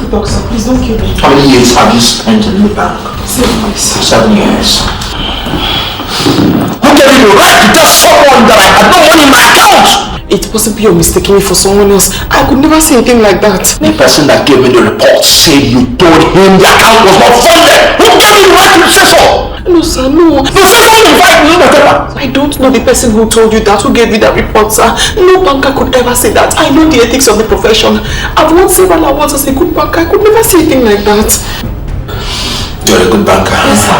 doctor. Please don't kill me. How many years have you spent in the bank? 7 years. 7 years. Who gave you the right to tell someone that I had no money in my account? It's possible you're mistaking me for someone else. I could never say anything like that. The person that gave me the report said you told him the account was not funded. Who gave you the right to say so? No, sir, no. No, say something right. I don't know the person who told you that, who gave you that report, sir. No banker could ever say that. I know the ethics of the profession. I've won several awards as a good banker. I could never say anything like that. You're a good banker. Yes, sir.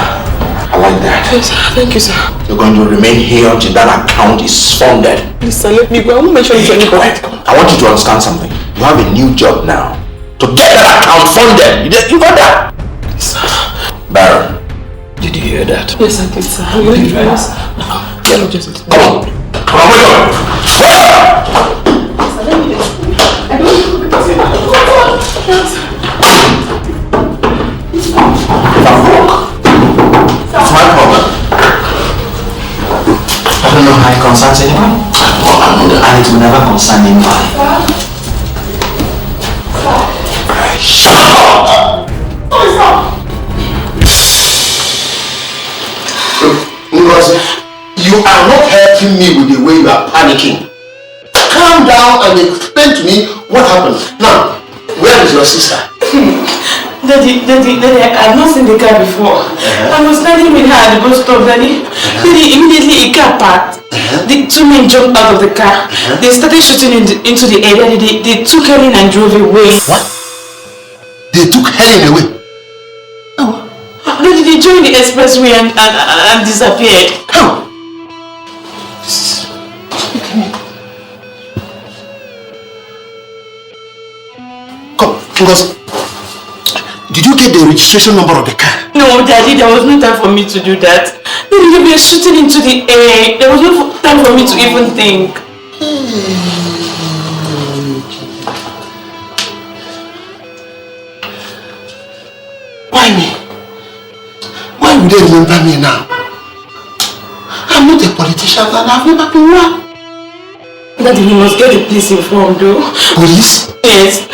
I like that. Yes, sir. Thank you, sir. You're going to remain here until that account is funded. Please, sir, let me go. I won't mention it to anybody. I want you to understand something. You have a new job now. To get that account funded. You got that? Yes, sir. Baron, did you hear that? Yes, I did, sir. Are you ready for this? Yeah. Come on. Come on, wake up. Wake up! Sir, let me I don't know. If I'm broke, it's my problem. I don't know how it concerns anyone. And it will never concern anybody. Shut up! You are not helping me with the way you are panicking. Calm down and explain to me what happened. Now, where is your sister? Daddy, I've not seen the car before. I was standing with her at the bus stop, Daddy. Daddy, immediately a car parked. The two men jumped out of the car. They started shooting into the area. They took Helen and drove away. What? They took Helen away? Oh. Daddy, they joined the expressway and disappeared. How? Come, because did you get the registration number of the car? No, Daddy, there was no time for me to do that. Daddy, they were shooting into the air. There was no time for me to even think. Why me? Why would they remember me now? I'm not a politician and I've never been one. Daddy, you must get the police informed, though. Police? Yes.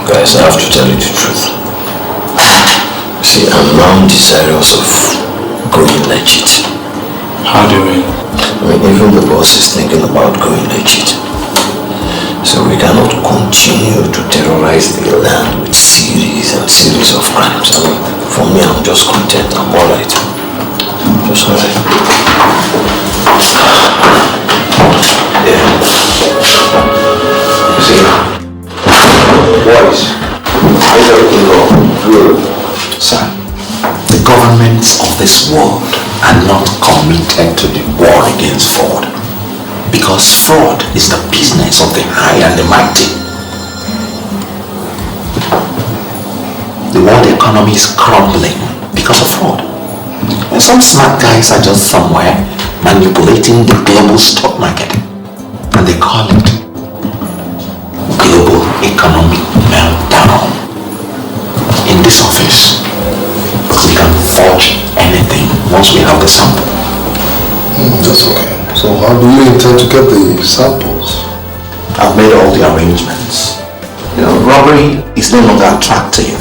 Guys, I have to tell you the truth. See, I'm now desirous of going legit. How do you mean? I mean, even the boss is thinking about going legit. So we cannot continue to terrorize the land with series and series of crimes. I mean, for me, I'm just content. I'm alright. Just alright. Yeah. See, boys, is everything go good? Sir, the governments of this world are not committed to the war against fraud. Because fraud is the business of the high and the mighty. The world economy is crumbling because of fraud. And some smart guys are just somewhere manipulating the global stock market. And they call it global economic meltdown. In this office, we can forge anything once we have the sample. That's okay. So how do you intend to get the samples? I've made all the arrangements. You know, robbery is no longer attractive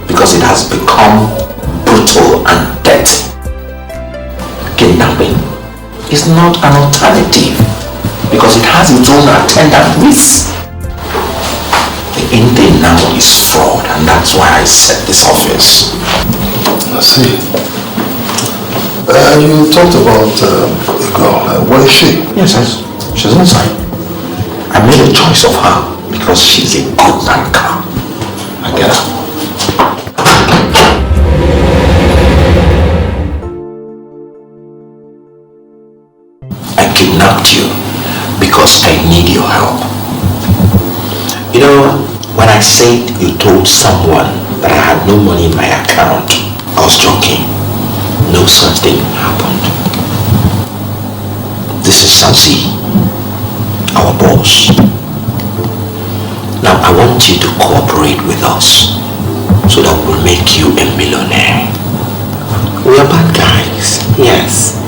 because it has become brutal and dirty. Kidnapping is not an alternative because it has its own attendant risks. The end thing now is fraud, and that's why I set this office. I see. You talked about a girl. Where is she? Yes, she's inside. I made a choice of her because she's a good banker. I get her. I kidnapped you because I need your help. You know, when I said you told someone that I had no money in my account, I was joking. No such thing happened. This is Sansi, our boss. Now I want you to cooperate with us so that we'll make you a millionaire. We are bad guys, yes.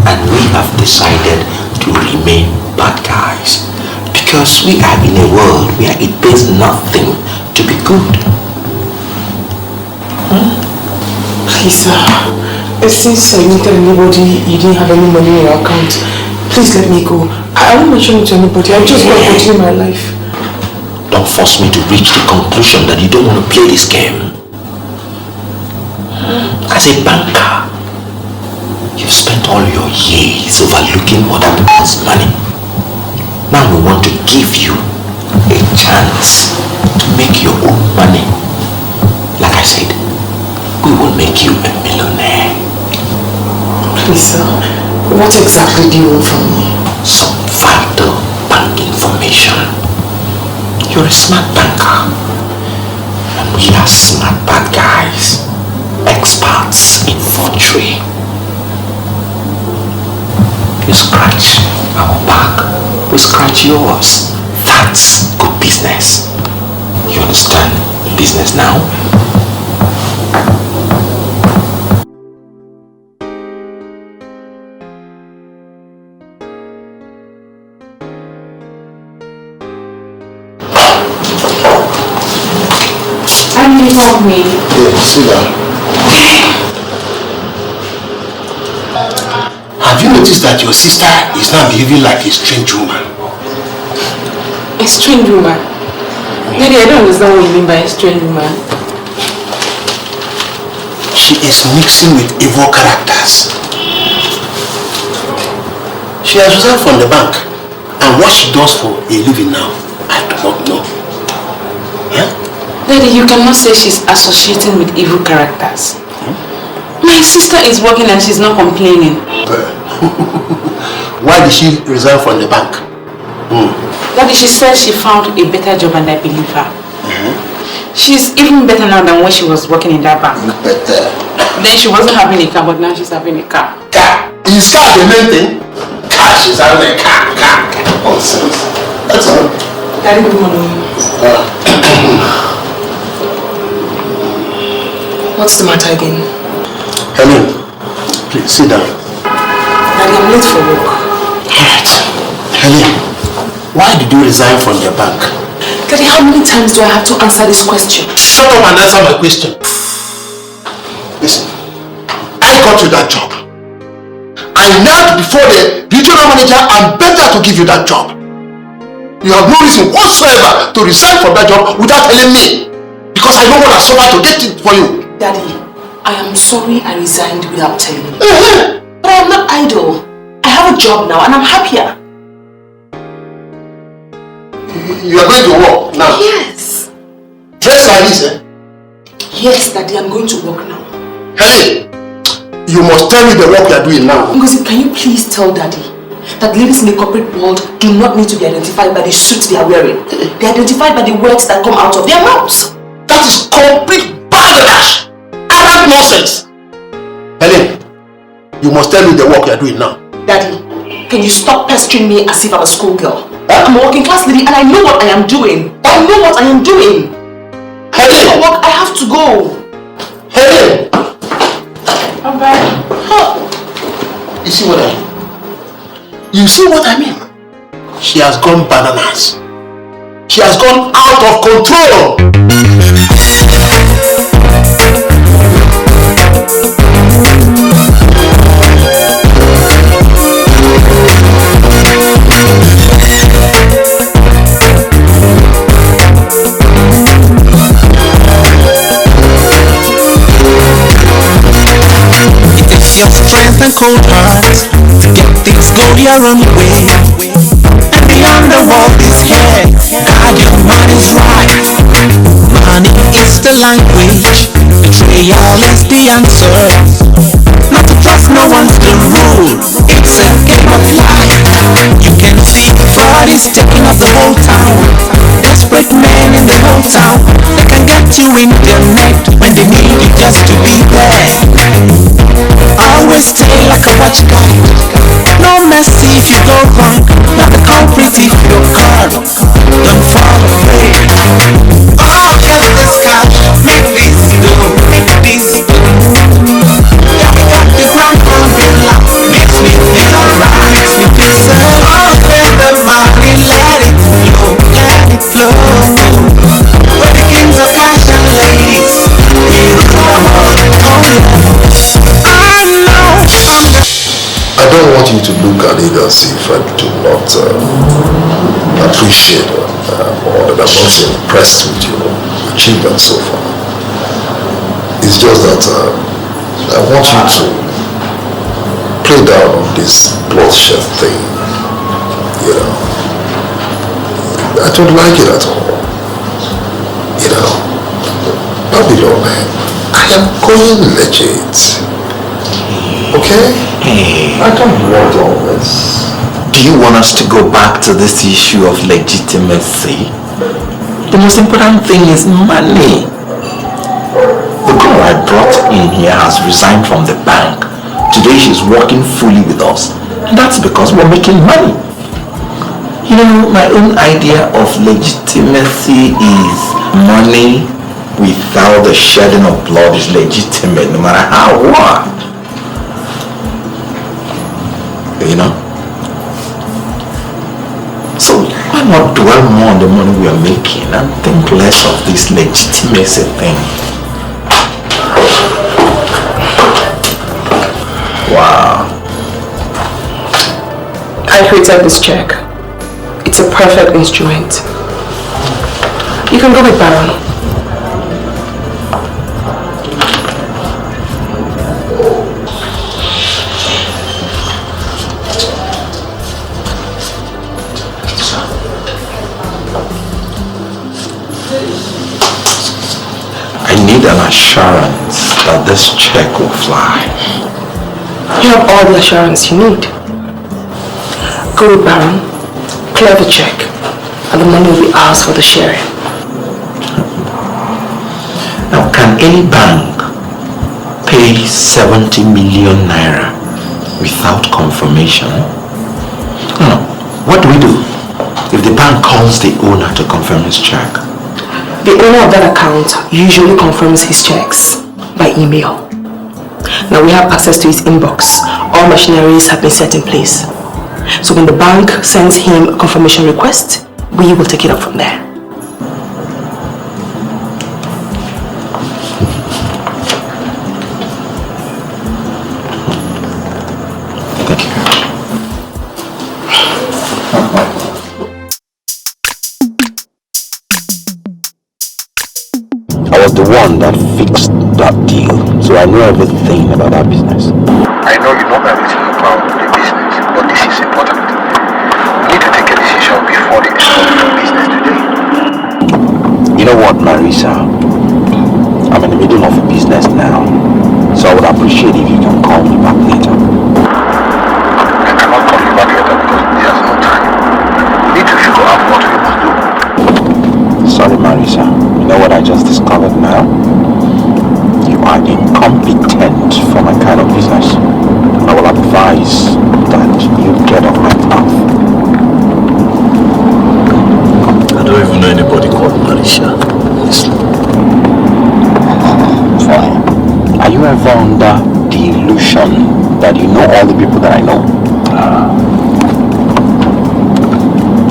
And we have decided to remain bad guys. Because we are in a world where it pays nothing to be good. Please, since you didn't tell anybody you didn't have any money in your account, please let me go. I won't mention it to anybody. I'm just going to continue my life. Don't force me to reach the conclusion that you don't want to play this game. As a banker, you've spent all your years overlooking other people's money. Now we want to give you a chance to make your own money. Like I said, we will make you a millionaire. Please, sir, what exactly do you want from me? Some vital bank information. You're a smart banker. And we are smart bad guys. Experts in forgery. You scratch our back, we scratch yours. That's good business. You understand business now? You help me. Yeah, sit down. Have you noticed that your sister is now behaving like a strange woman? A strange woman? Daddy, I don't understand what you mean by a strange woman. She is mixing with evil characters. She has resigned from the bank, and what she does for a living now, I do not know. Yeah? Daddy, you cannot say she's associating with evil characters. My sister is working and she's not complaining. Why did she resign from the bank? Daddy, she said she found a better job and I believe her. She's even better now than when she was working in that bank. Better. Then she wasn't having a car, but now she's having a car. Car? Is car the main thing? Car, she's having a car. Oh, that's all. Daddy, good morning. What's the matter again? Helen, please sit down. Daddy, I'm late for work. Alright. Helen, why did you resign from your bank? Daddy, how many times do I have to answer this question? Shut up and answer my question. Listen, I got you that job. I knelt before the regional manager and begged her to give you that job. You have no reason whatsoever to resign from that job without telling me. Because I know what I suffered to get it for you. Daddy, I am sorry I resigned without telling you. But I am not idle. I have a job now and I'm happier. You are going to work now? Yes. Dress like this, eh? Yes, Daddy, I'm going to work now. Hey! You must tell me the work you are doing now. Ngozi, can you please tell Daddy that ladies in the corporate world do not need to be identified by the suits they are wearing. They are identified by the words that come out of their mouths. That is complete balderdash! Arrant nonsense! Helen, you must tell me the work you are doing now. Daddy, can you stop pestering me as if I'm a schoolgirl? I'm a working class lady and I know what I am doing. I know what I am doing. Helen! For work, I have to go. Helen! Bye-bye. You see what I mean? You see what I mean? She has gone bananas. She has gone out of control. Your strength and cold heart to get things go your own way. And the underworld is here. God, your mind is right. Money is the language. Betrayal is the answer. Not to trust no one's the rule. It's a game of life. You can see fraud is taking up the whole town. Desperate men in the whole town. They can get you in their net when they need you just to be there. Always stay like a watch guide. No mercy if you go wrong. Not the culprit if you're caught. Don't fall afraid. Oh, get this cash. Make this go. Make this go. if I do not appreciate or that I'm not impressed with your achievements so far. It's just that I want you to play down on this bloodshed thing. You know, I don't like it at all. You know, Babylon, man, I am going legit. Okay? Hey. I don't want all this. Do you want us to go back to this issue of legitimacy? The most important thing is money. The girl I brought in here has resigned from the bank. Today she's working fully with us. And that's because we're making money. You know, my own idea of legitimacy is money without the shedding of blood is legitimate, no matter how what. You know? So why not dwell more on the money we are making and think less of this legitimacy thing? Wow. I created this check. It's a perfect instrument. You can go with Baron. I need an assurance that this check will fly. You have all the assurance you need. Go with Baron, clear the check, and the money will be ours for the sharing. Now, can any bank pay 70 million naira without confirmation? What do we do if the bank calls the owner to confirm his check? The owner of that account usually confirms his checks by email. Now we have access to his inbox. All machineries have been set in place. So when the bank sends him a confirmation request, we will take it up from there. Thank you. I was the one that fixed that deal, so I know everything about that business. I know you know everything about the business, but this is important. You need to take a decision before the end of the business today. You know what, Marisa? I'm in the middle of a business now, so I would appreciate if you can call me back later. I cannot call you back later because there's no time. You need to figure out what we must do. Sorry, Marisa. You know what I just discovered now? You are incompetent for my kind of business. I will advise that you get off my path. I don't even know anybody called Marisha, honestly. Fine. Are you ever under the illusion that you know all the people that I know?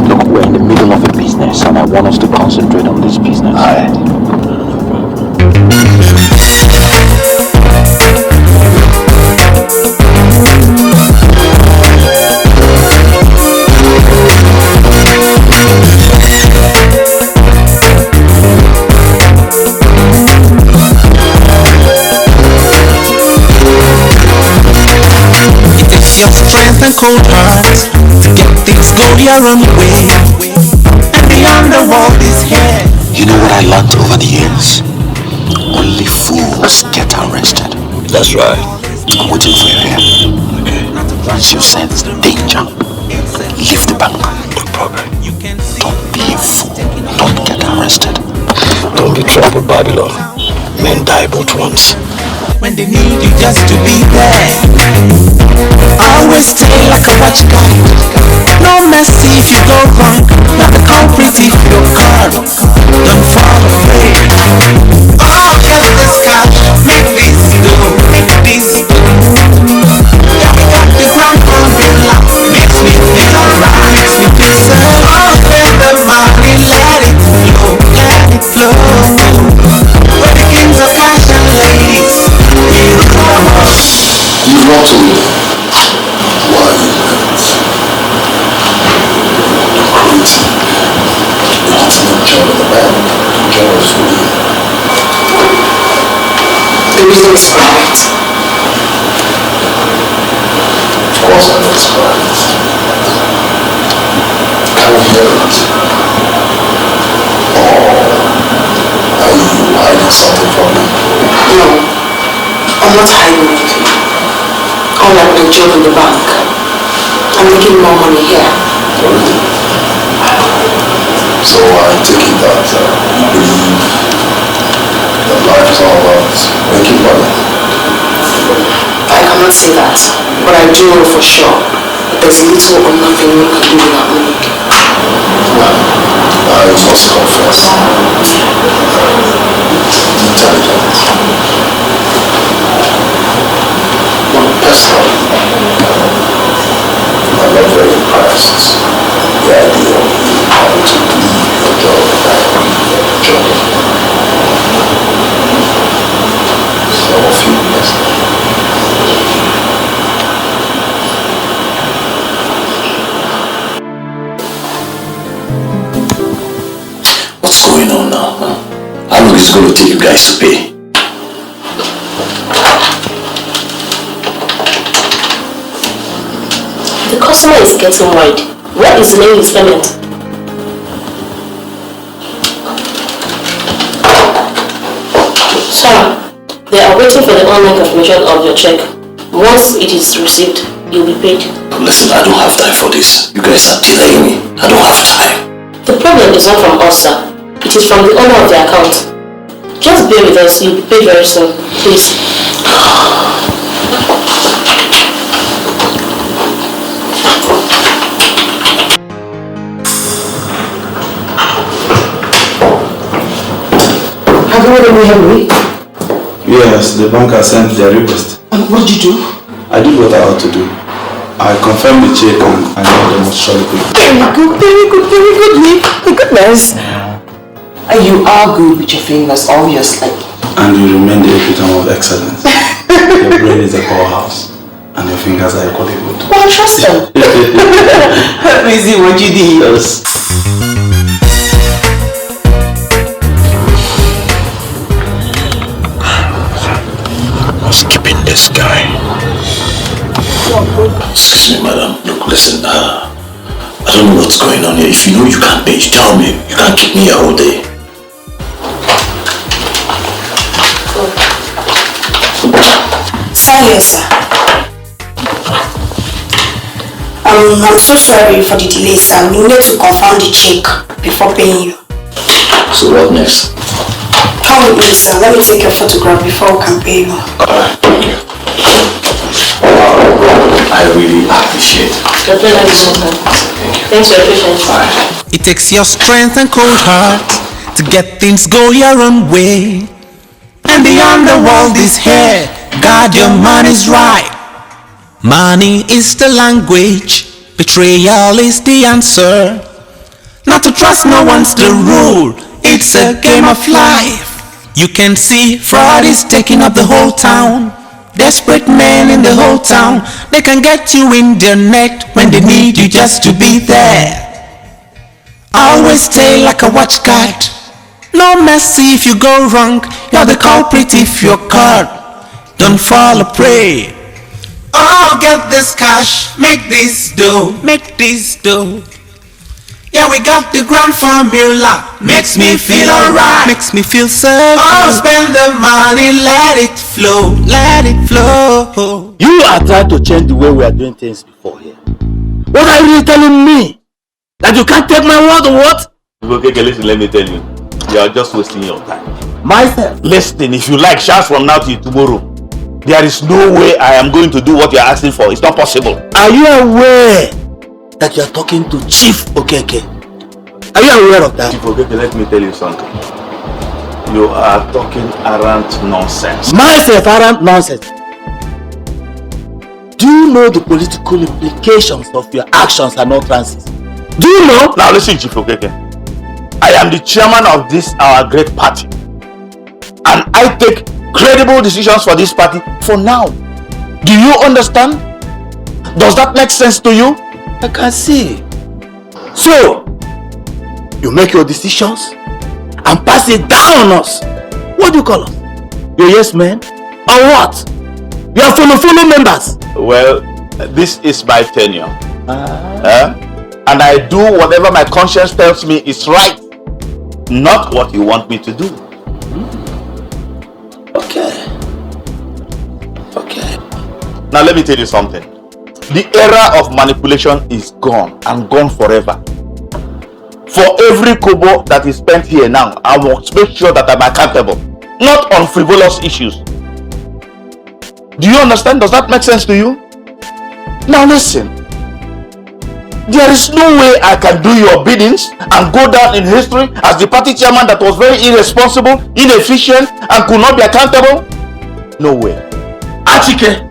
Look, we're in the middle of a business and I want us to concentrate on this business. And cold hearts to get things going your own way, and the underworld is here. You know what I learned over the years? Only fools get arrested. That's right. I'm waiting for you here. Okay. Once you sense danger, leave the bank. No problem. Don't be a fool. Don't get arrested. Don't be troubled, Babylon. Men die but once. When they need you just to be there, always stay like a watchguard. No mercy if you go wrong, not the culprit if you're caught. Don't fall away. Oh, get this cash, make this go, make this go. Yeah, we got the ground umbrella, makes me feel alright, makes me feel so. Oh, get the money, let it flow, let it flow. We're the kings of cash and ladies. You want to me. Why? the reason is private. Of course I know it's private. Can we hear it? Or are you hiding something from me? No, I'm not hiding anything. Unlike the job in the bank, I'm making more money here. Really? So I take it that you believe that life is all about making money? I cannot say that, but I do know for sure that there's little or nothing one can do without money. Well, I must confess, intelligent. But personally, I'm not very impressed with the idea of you having to leave your job and job. Some of you missed it. What's going on now? Huh? How long is it going to take you guys to pay? The customer is getting worried. What is delaying his payment? Sir, they are waiting for the online confirmation of your check. Once it is received, you'll be paid. Listen, I don't have time for this. You guys are delaying me. I don't have time. The problem is not from us, sir. It is from the owner of the account. Just bear with us, you'll be paid very soon. Please. Have you already helped me? Yes, the bank has sent their request. And what did you do? I did what I ought to do. I confirmed the check and I know they must surely pay. Very good, Nick. My goodness. And you are good with your fingers, obviously. And you remain the epitome of excellence. Your brain is a powerhouse and your fingers are equally good. Well, trust them. Let me see what you did. Yes. What's keeping this guy? Excuse me, madam. Look, listen, I don't know what's going on here. If you know you can't pay, you tell me. You can't keep me here all day. Silence, sir. I'm so sorry for the delay, sir. We need to confirm the check before paying you. So what next? Come with me, sir. Let me take your photograph before we can pay you. Alright, thank you. I really appreciate it. Thank you. Thanks for your patience. Bye. It takes your strength and cold heart to get things go your own way. And the underworld is here. God, your money's right. Money is the language. Betrayal is the answer. Not to trust no one's the rule. It's a game of life. You can see fraud is taking up the whole town. Desperate men in the whole town. They can get you in their net when they need you just to be there. Always stay like a watch guard. No mercy if you go wrong. You're the culprit if you're caught. Don't fall a prey. Oh, get this cash, make this dough, make this dough. Yeah, we got the grand formula. Makes me feel alright, makes me feel so good. Oh, spend the money, let it flow, let it flow. You are trying to change the way we are doing things before here. What are you really telling me? That you can't take my word or what? Okay, listen, let me tell you. You are just wasting your time. Myself? Listen, if you like, shout from now till tomorrow. There is no way I am going to do what you are asking for. It's not possible. Are you aware that you are talking to Chief Okeke? Are you aware of that? Chief Okeke, let me tell you something. You are talking around nonsense. Myself, around nonsense. Do you know the political implications of your actions and utterances? Do you know? Now listen, Chief Okeke. I am the chairman of this our great party. And I take credible decisions for this party for now. Do you understand? Does that make sense to you? I can see. So, you make your decisions and pass it down on us. What do you call us? Your yes men? Or what? You are follow members. Well, this is my tenure. And I do whatever my conscience tells me is right. Not what you want me to do. Okay. Now let me tell you something. The era of manipulation is gone and gone forever. For every kobo that is spent here now, I must make sure that I'm accountable. Not on frivolous issues. Do you understand? Does that make sense to you? Now listen. There is no way I can do your biddings and go down in history as the party chairman that was very irresponsible, inefficient, and could not be accountable. No way. Achike!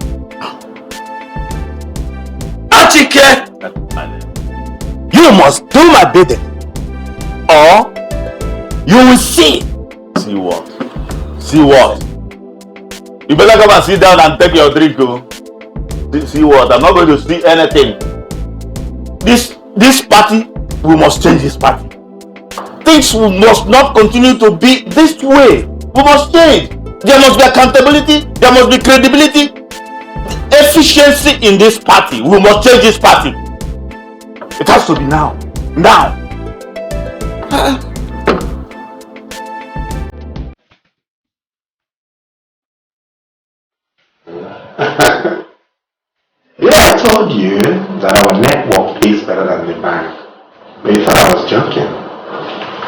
You must do my bidding, or you will see. See what? See what? You better come and sit down and take your drink. Oh. See what? I'm not going to see anything. This party, we must change this party. Things must not continue to be this way. We must change. There must be accountability. There must be credibility. Efficiency in this party. We must change this party. It has to be now. Now. Yeah, I told you that our network pays better than the bank. But you thought I was joking.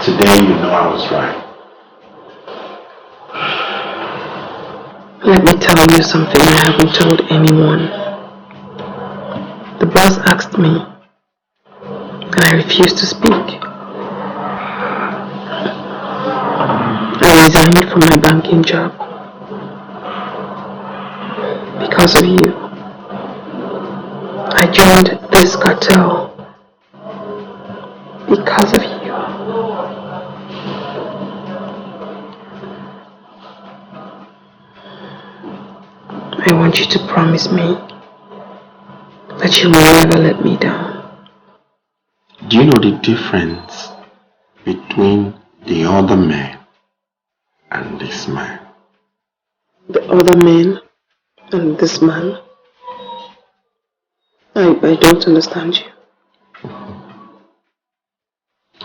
Today you know I was right. Let me tell you something I haven't told anyone. The boss asked me, and I refused to speak. I resigned from my banking job because of you. I joined this cartel because of you. I want you to promise me that you will never let me down. Do you know the difference between the other man and this man? The other man and this man? I don't understand you.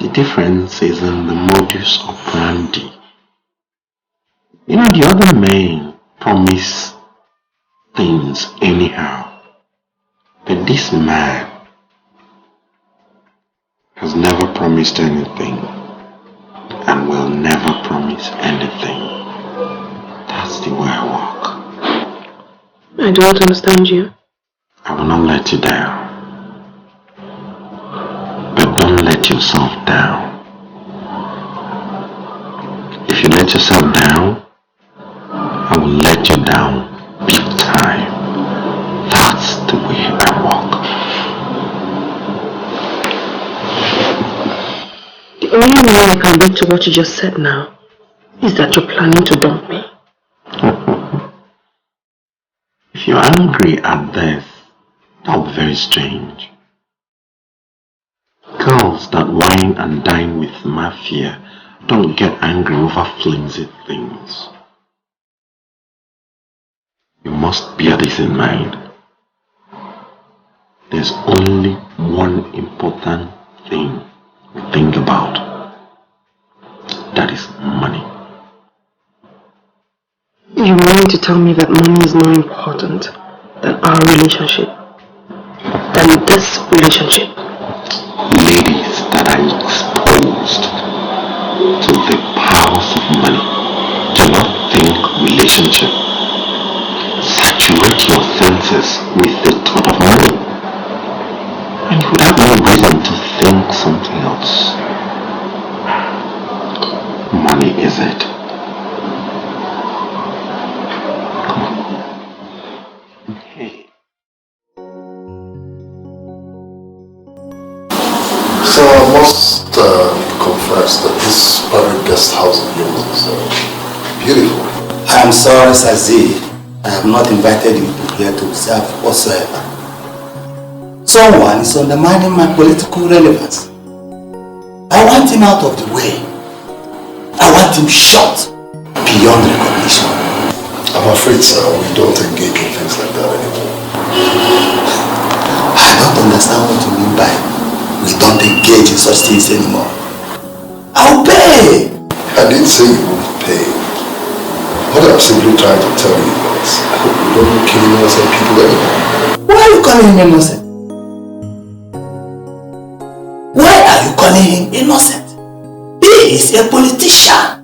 The difference is in the modus operandi. You know, the other men promise things anyhow. But this man has never promised anything and will never promise anything. That's the way I walk. I don't understand you. I will not let you down. But don't let yourself down. If you let yourself down, I will let you down big time. That's the way I walk. The only way I can read to what you just said now is that you're planning to dump me. If you're angry at this, that'll be very strange. Girls that wine and dine with mafia don't get angry over flimsy things. You must bear this in mind. There's only one important thing we think about. That is money. You want to tell me that money is more important than our relationship? Than this relationship? Ladies that are exposed to the powers of money do not think relationship. Saturate your senses with the thought of money, and you would have no reason to think something else. Money is it. Come on. Okay. So I must confess that this private guest house of yours is beautiful. I am sorry, Sazi. I have not invited you here to serve whatsoever. Someone is undermining my political relevance. I want him out of the way. I want him shot beyond recognition. I'm I'm afraid, sir, we don't engage in things like that anymore. I don't understand what you mean by we don't engage in such things anymore. I'll pay! I didn't say you wouldn't pay. What I'm simply trying to tell you is, I hope you don't kill innocent people anymore. Why are you calling him innocent? Why are you calling him innocent? He is a politician.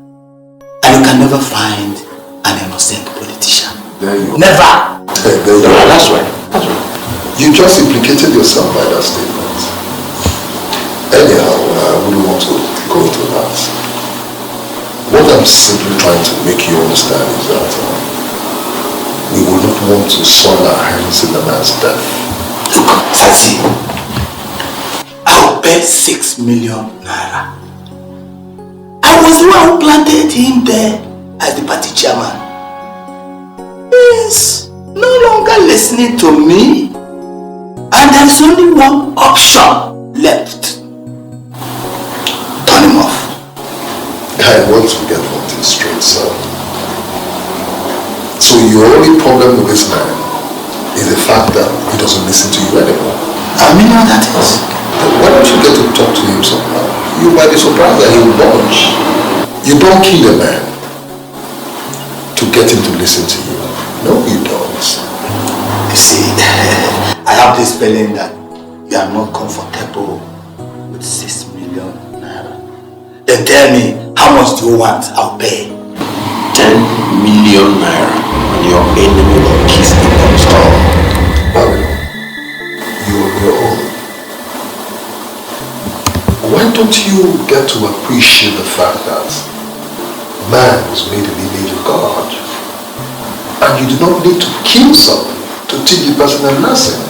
And you can never find an innocent politician. There you Never! Hey, there you are. That's right. That's right. You just implicated yourself by that statement. Anyhow, I wouldn't want to go into that. What I'm simply trying to make you understand is that we will not want to soil our hands in the man's death. Look, Sasi, I'll pay 6 million naira. I was the one who planted him there as the party chairman. He's no longer listening to me, and there's only one option left. Turn him off. I want to get one thing straight, sir. So your only problem with this man is the fact that he doesn't listen to you anymore. I mean what that is. Then why don't you get to talk to him somehow? You might be surprised that he will budge. You don't kill a man to get him to listen to you. No, you don't. You see, I have this feeling that you are not comfortable with 6 million naira. Then tell me, how much do you want? I'll pay. 10 million naira and your enemy will kiss the monster. Babylon, you are your own. Why don't you get to appreciate the fact that man was made in the image of God, and you do not need to kill something to teach the person a lesson?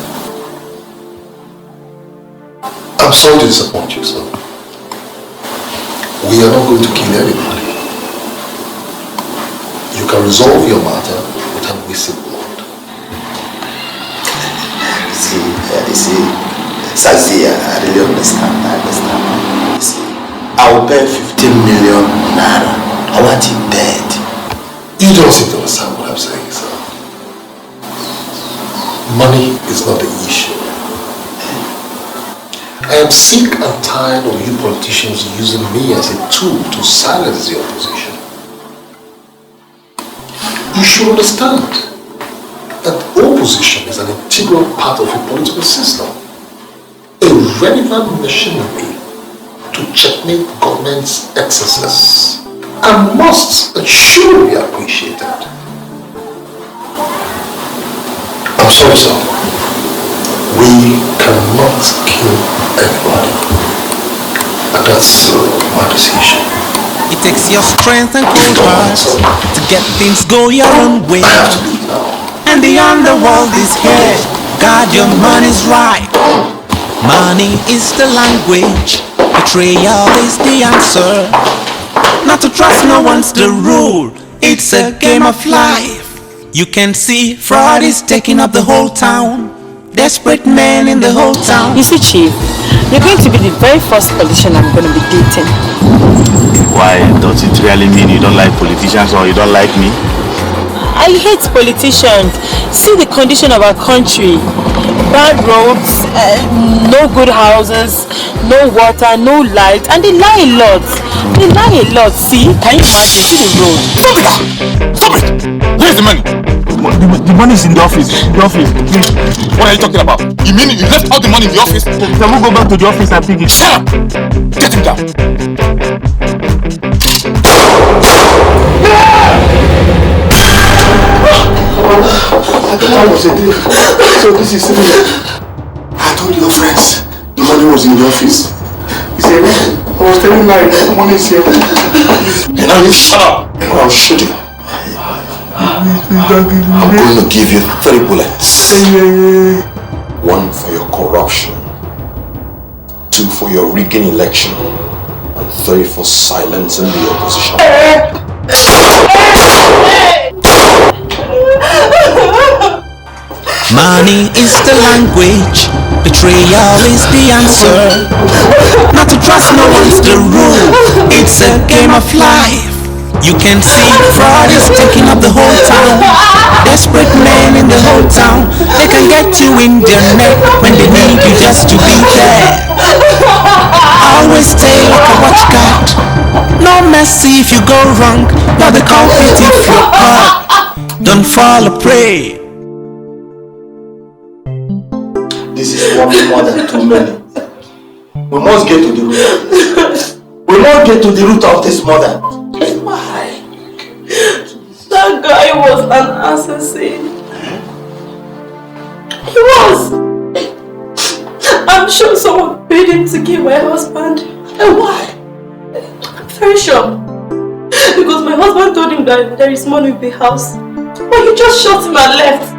I'm sorry to disappoint you, sir. We are not going to kill anybody. You can resolve your matter without wasting blood. You see, Sazi, I really understand. I understand. You see, I will pay 15 million naira. I want him dead. You don't seem to understand what I'm saying, sir. Money is not the issue. I am sick and tired of you politicians using me as a tool to silence the opposition. You should understand that opposition is an integral part of a political system, a relevant machinery to checkmate government's excesses, and must and should be appreciated. I'm sorry, sir. We cannot kill anybody. And that's my decision. It takes your strength and cold heart to get things go your own way. I have to leave now. And the underworld is here. God, your money's right. Money is the language. Betrayal is the answer. Not to trust no one's the rule. It's a game of life. You can see fraud is taking up the whole town. Desperate men in the whole town. You see, Chief, you're going to be the very first politician I'm going to be dating. Why? Does it really mean you don't like politicians or you don't like me? I hate politicians. See the condition of our country. Bad roads, no good houses, no water, no light, and they lie a lot. They lie a lot. See, can you imagine? See the road. Stop it! Stop it! Where's the money? The money is in the office. The office. What are you talking about? You mean you left all the money in the office? Can we go back to the office and pick it? Shut up! Get him down. That was a deal. So this is serious. I told your friends the money was in the office. He said, I was telling you the money is here. And now you shut up. And I'll shoot you. I'm going to give you 3 bullets. 1 for your corruption, 2 for your rigging election, and 3 for silencing the opposition. Money is the language. Betrayal is the answer. Not to trust no one's the rule. It's a game of life. You can see fraud is taking up the whole town. Desperate men in the whole town. They can get you in their net when they need you just to be there. Always stay like a watchguard. No mercy if you go wrong. You're the culprit if you're caught. Don't fall a prey. This is one more than too many. We must get to the root of this. We must get to the root of this murder. Why? That guy was an assassin. He was. I'm sure someone paid him to kill my husband. And why? I'm very sure. Because my husband told him that there is money in the house. But he just shot him and left.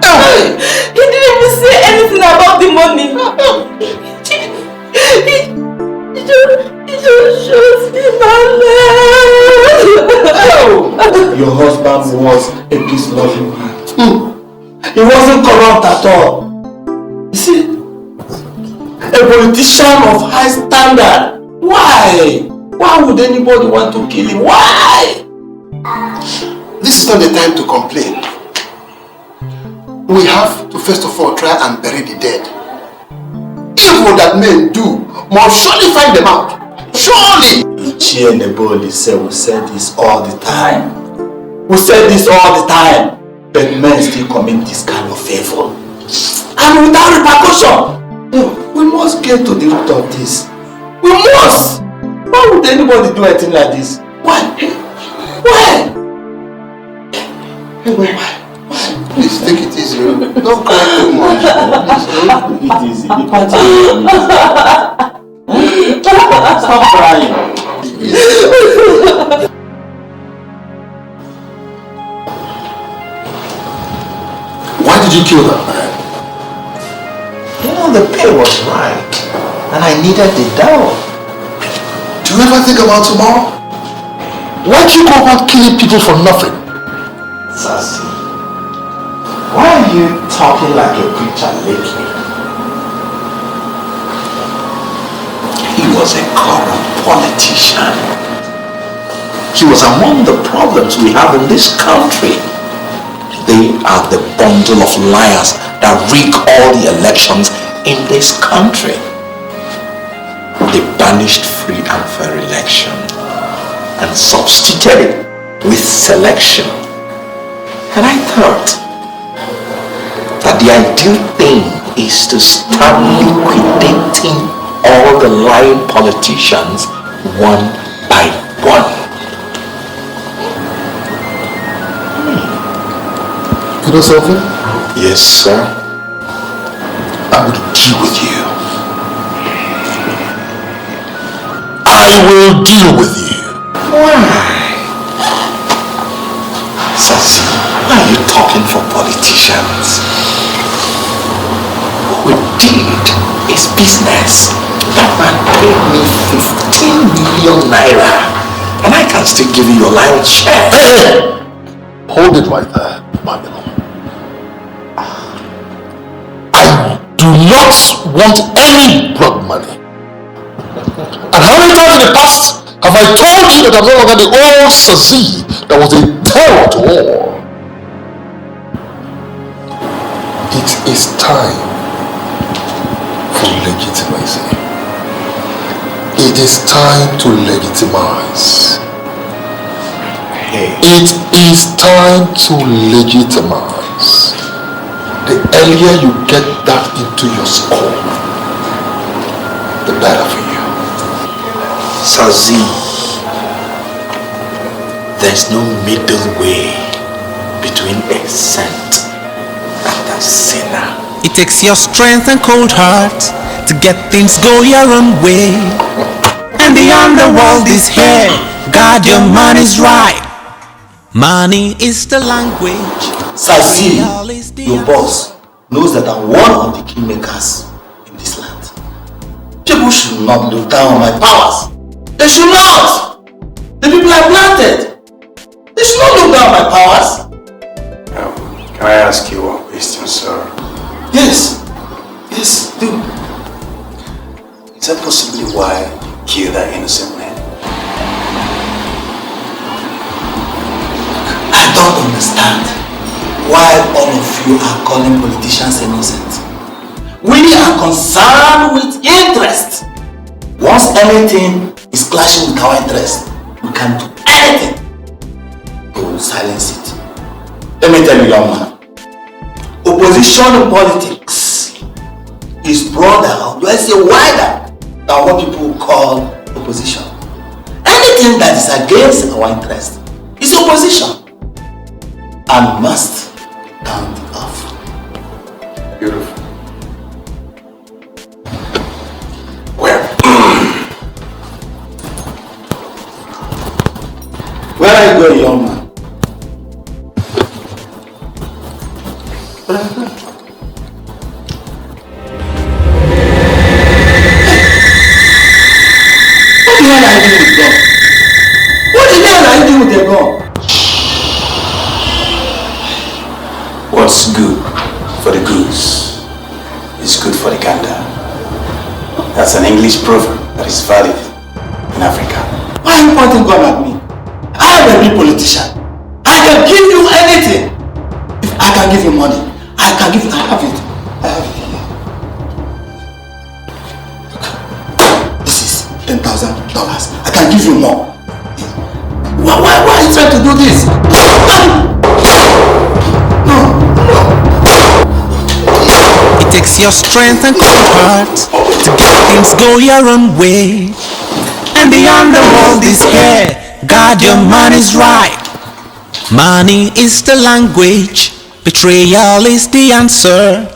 He didn't even say anything about the money. He just shot him and left. Your husband was a peace-loving man. He wasn't corrupt at all. You see, a politician of high standard. Why? Why would anybody want to kill him? Why? This is not the time to complain. We have to first of all try and bury the dead. Evil that men do must surely find them out. Surely! She and the body said we said this all the time. We said this all the time. But men still commit this kind of evil. And without repercussion. No, we must get to the root of this. We must! Why would anybody do anything like this? Why? Why? Why? Please take it easy. Don't cry too much. Please take it easy. The party is stop crying. Why did you kill that man? You know, the pay was right. And I needed the dough. Do you ever think about tomorrow? Why do you go about killing people for nothing? Sassy, why are you talking like a preacher lately? He was a corrupt politician. He was among the problems we have in this country. They are the bundle of liars that rig all the elections in this country. They banished free and fair election and substituted it with selection. And I thought that the ideal thing is to start liquidating all the lying politicians one by one. You know something? Yes, sir. I'm going to deal with you. I will deal with you. Why? Sassy, why are you talking for politicians? What we did is business. That man paid me 15 million naira. And I can still give you your lion's share. Hey! Hold it right there, Babylon. I do not want any blood money. And how many times in the past have I told you that I'm no longer the old Sazi that was a terror to all? It is time for legitimacy. It is time to legitimize. It is time to legitimize. The earlier you get that into your skull, the better for you. Sazi, there's no middle way between a saint and a sinner. It takes your strength and cold heart to get things go your own way. And the underworld is here. God, your money's right. Money is the language. Sazi, your boss, knows that I'm one of the kingmakers in this land. People should not look down on my powers. They should not. The people I planted. They should not look down on my powers. Can I ask you one question, sir? Yes. Yes, do. Is that possibly why you killed that innocent man? cannot understand why all of you are calling politicians innocent. We are concerned with interest. Once anything is clashing with our interest, we can do anything to silence it. Let me tell you, young man, opposition in politics is broader, let's say wider, than what people call opposition. Anything that is against our interest is opposition and must stand off. Beautiful. Where are you going, young man? What the hell are you doing with the gun? What's good for the goose is good for the gander. That's an English proverb that is valid in Africa. Why are you pointing gun at me? I am a big politician. I can give you anything. If I can give you money, I can give you, I have it. I have it here. This is $10,000. I can give you more. Why are you trying to do this? It takes your strength and cold heart to get things go your own way. And the underworld is here. God, your money's right. Money is the language. Betrayal is the answer.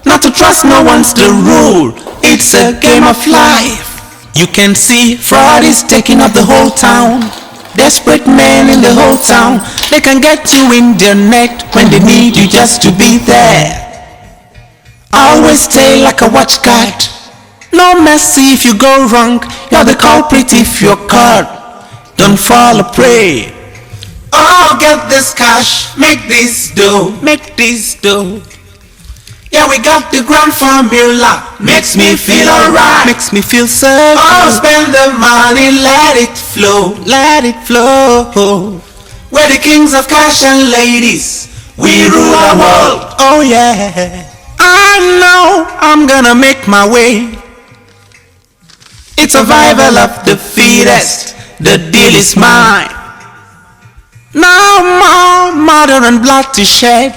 Not to trust no one's the rule. It's a game of life. You can see fraud is taking up the whole town. Desperate men in the whole town. They can get you in their net when they need you just to be there. Always stay like a watch guard. No mercy if you go wrong. You're the culprit if you're caught. Don't fall a prey. Oh, get this cash, make this dough, make this dough. Yeah, we got the grand formula. Makes me feel alright, makes me feel so good. Oh, spend the money, let it flow, let it flow. We're the kings of cash and ladies. We rule the world. Oh yeah. I know I'm gonna make my way. It's survival of the fittest. The deal is mine. No more murder and blood to shed.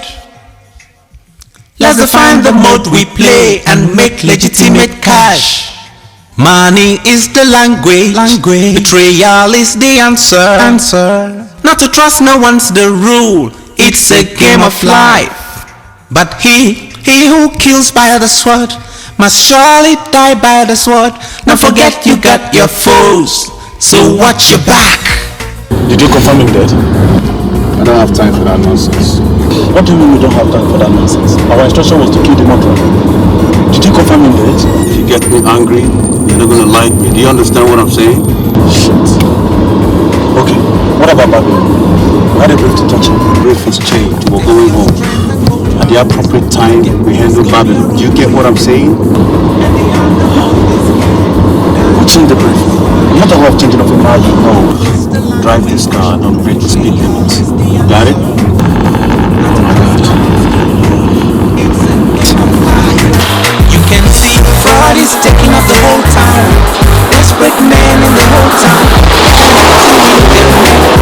Let's define the mode we play and make legitimate cash. Money is the language. Betrayal is the answer. Not to trust no one's the rule. It's a game of life. But he who kills by the sword must surely die by the sword. Don't forget you got your foes, so watch your back. Did you confirm him dead? I don't have time for that nonsense. What do you mean we don't have time for that nonsense? Our instruction was to kill the murderer. Did you confirm him dead? If you get me angry, you're not gonna like me. Do you understand what I'm saying? Shit. Okay, what about Babylon? We had a brief to touch him. The brief is changed. We're going home. At the appropriate time, we handle Babylon. Do you get what I'm saying? We changed the brief. I'm not aware of changing of a margin, no. Drive this car, don't break the speed limit. Got it? You can see fraud is taking up the whole town. Desperate men in the whole town.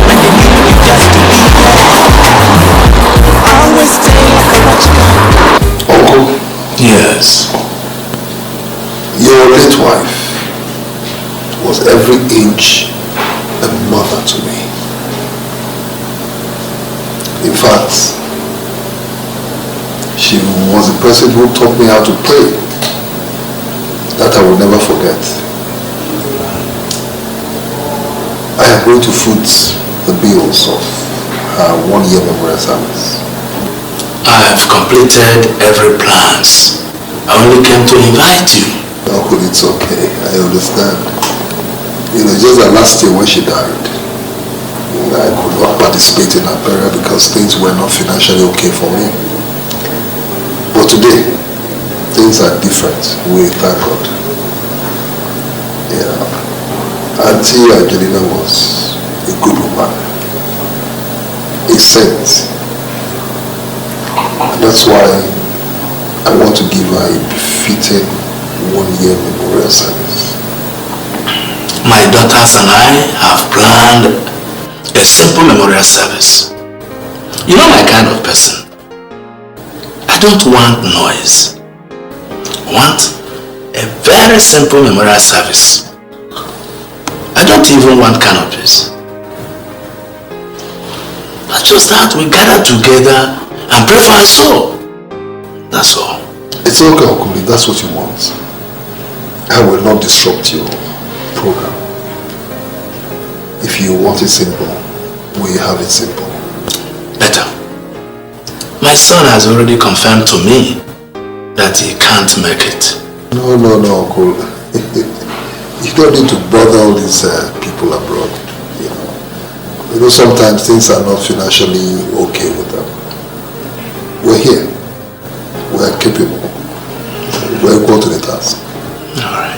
When they need you just to be there. Always stay like a watchguard. Uncle? Yes. Your late wife was every inch a mother to me. In fact, she was the person who taught me how to pray. That I will never forget. I am going to foot the bills of her 1 year memorial service. I have completed every plans. I only came to invite you. Uncle, it's okay. I understand. You know, just that last year when she died, I could not participate in her burial because things were not financially okay for me. But today, things are different. We thank God. Yeah. Auntie Angelina was a good woman. A makes sense. And that's why I want to give her a befitting 1-year memorial service. My daughters and I have planned a simple memorial service. You know my kind of person. I don't want noise. I want a very simple memorial service. I don't even want canopies. But just that we gather together and pray for her soul. That's all. It's okay, Uncle, if that's what you want. I will not disrupt your program. If you want it simple, we have it simple. Better. My son has already confirmed to me that he can't make it. No, Uncle. You don't need to bother all these people abroad. You know, sometimes things are not financially okay with them. We're here. We're capable. We're equal to the task. All right.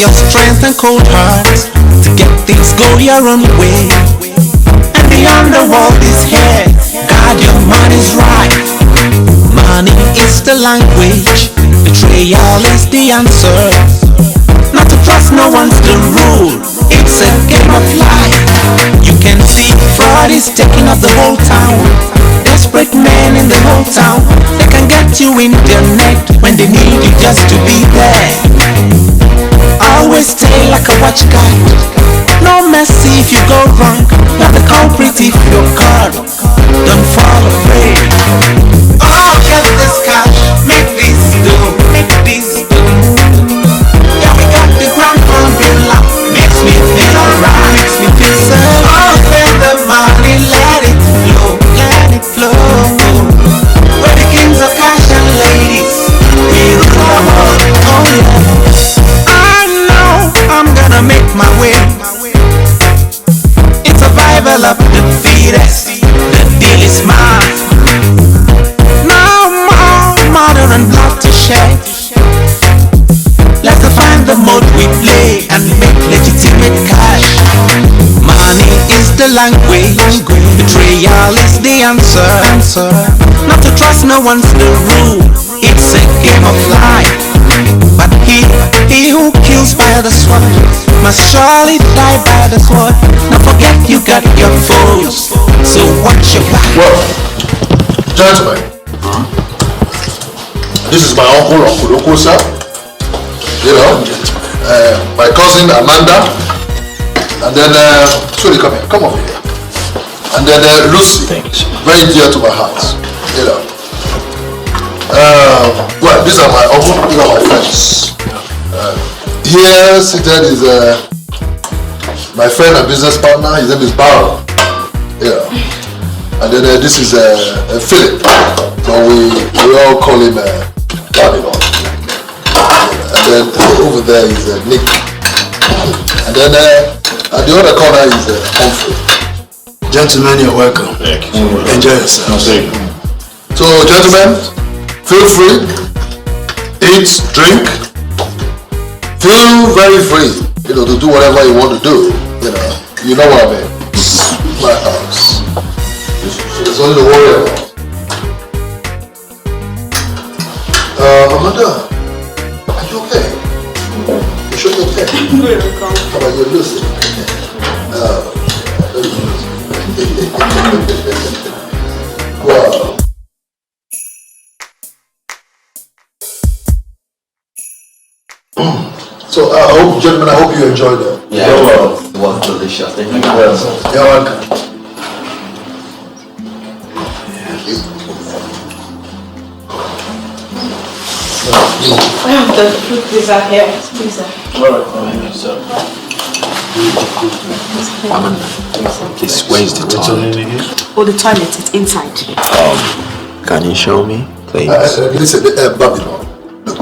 Your strength and cold heart to get things go your own way. And the underworld is here. God, your money's right. Money is the language. Betrayal is the answer. Not to trust no one's the rule. It's a game of life. You can see fraud is taking up the whole town. Desperate men in the whole town. They can get you in their net when they need you just to be there. Always stay like a watch guide. No mercy if you go wrong. Not the culprit if you're caught. Don't fall afraid. Oh, get this cash. Make this do. Make this do. Yeah, we got the grand formula. Makes me feel alright. Makes me feel safe. Oh, spend the money. Let it flow. Let it flow. We're the kings of cash and ladies. We rule the world. Oh yeah. I'm gonna make my way. It's survival of the fittest. The deal is mine. No more murder and blood to shed. Let's find the mode we play and make legitimate cash. Money is the language. Betrayal is the answer. Not to trust no one's the rule. It's a game of life. But he who kills by the sword must surely die by the sword. Don't forget you got your foes, so watch your back. Well, gentlemen, this is my uncle sir. You know, my cousin Amanda, and then sorry, come over here, and then Lucy, very dear to my heart. You know. Well, these are my uncle, these are my friends. Here seated is my friend and business partner. His name is Barrow. Yeah. And then this is Philip, but we all call him Babylon. And then over there is Nick. And then at the other corner is Humphrey. Gentlemen, you're welcome. Thank you. Enjoy yourself. So, gentlemen, feel free, eat, drink, feel very free, you know, to do whatever you want to do, you know what I mean. It's my house. There's only to worry about. Amanda, are you okay? You sure you're okay? How about you, Lucy? Wow. So gentlemen, I hope you enjoyed it. Yeah, it was delicious. Thank you very much. You're welcome. The fruit pizza here. Pizza. Please, where is the toilet? Oh, the toilet is inside. Can you show me, please? Listen, Babylon, look,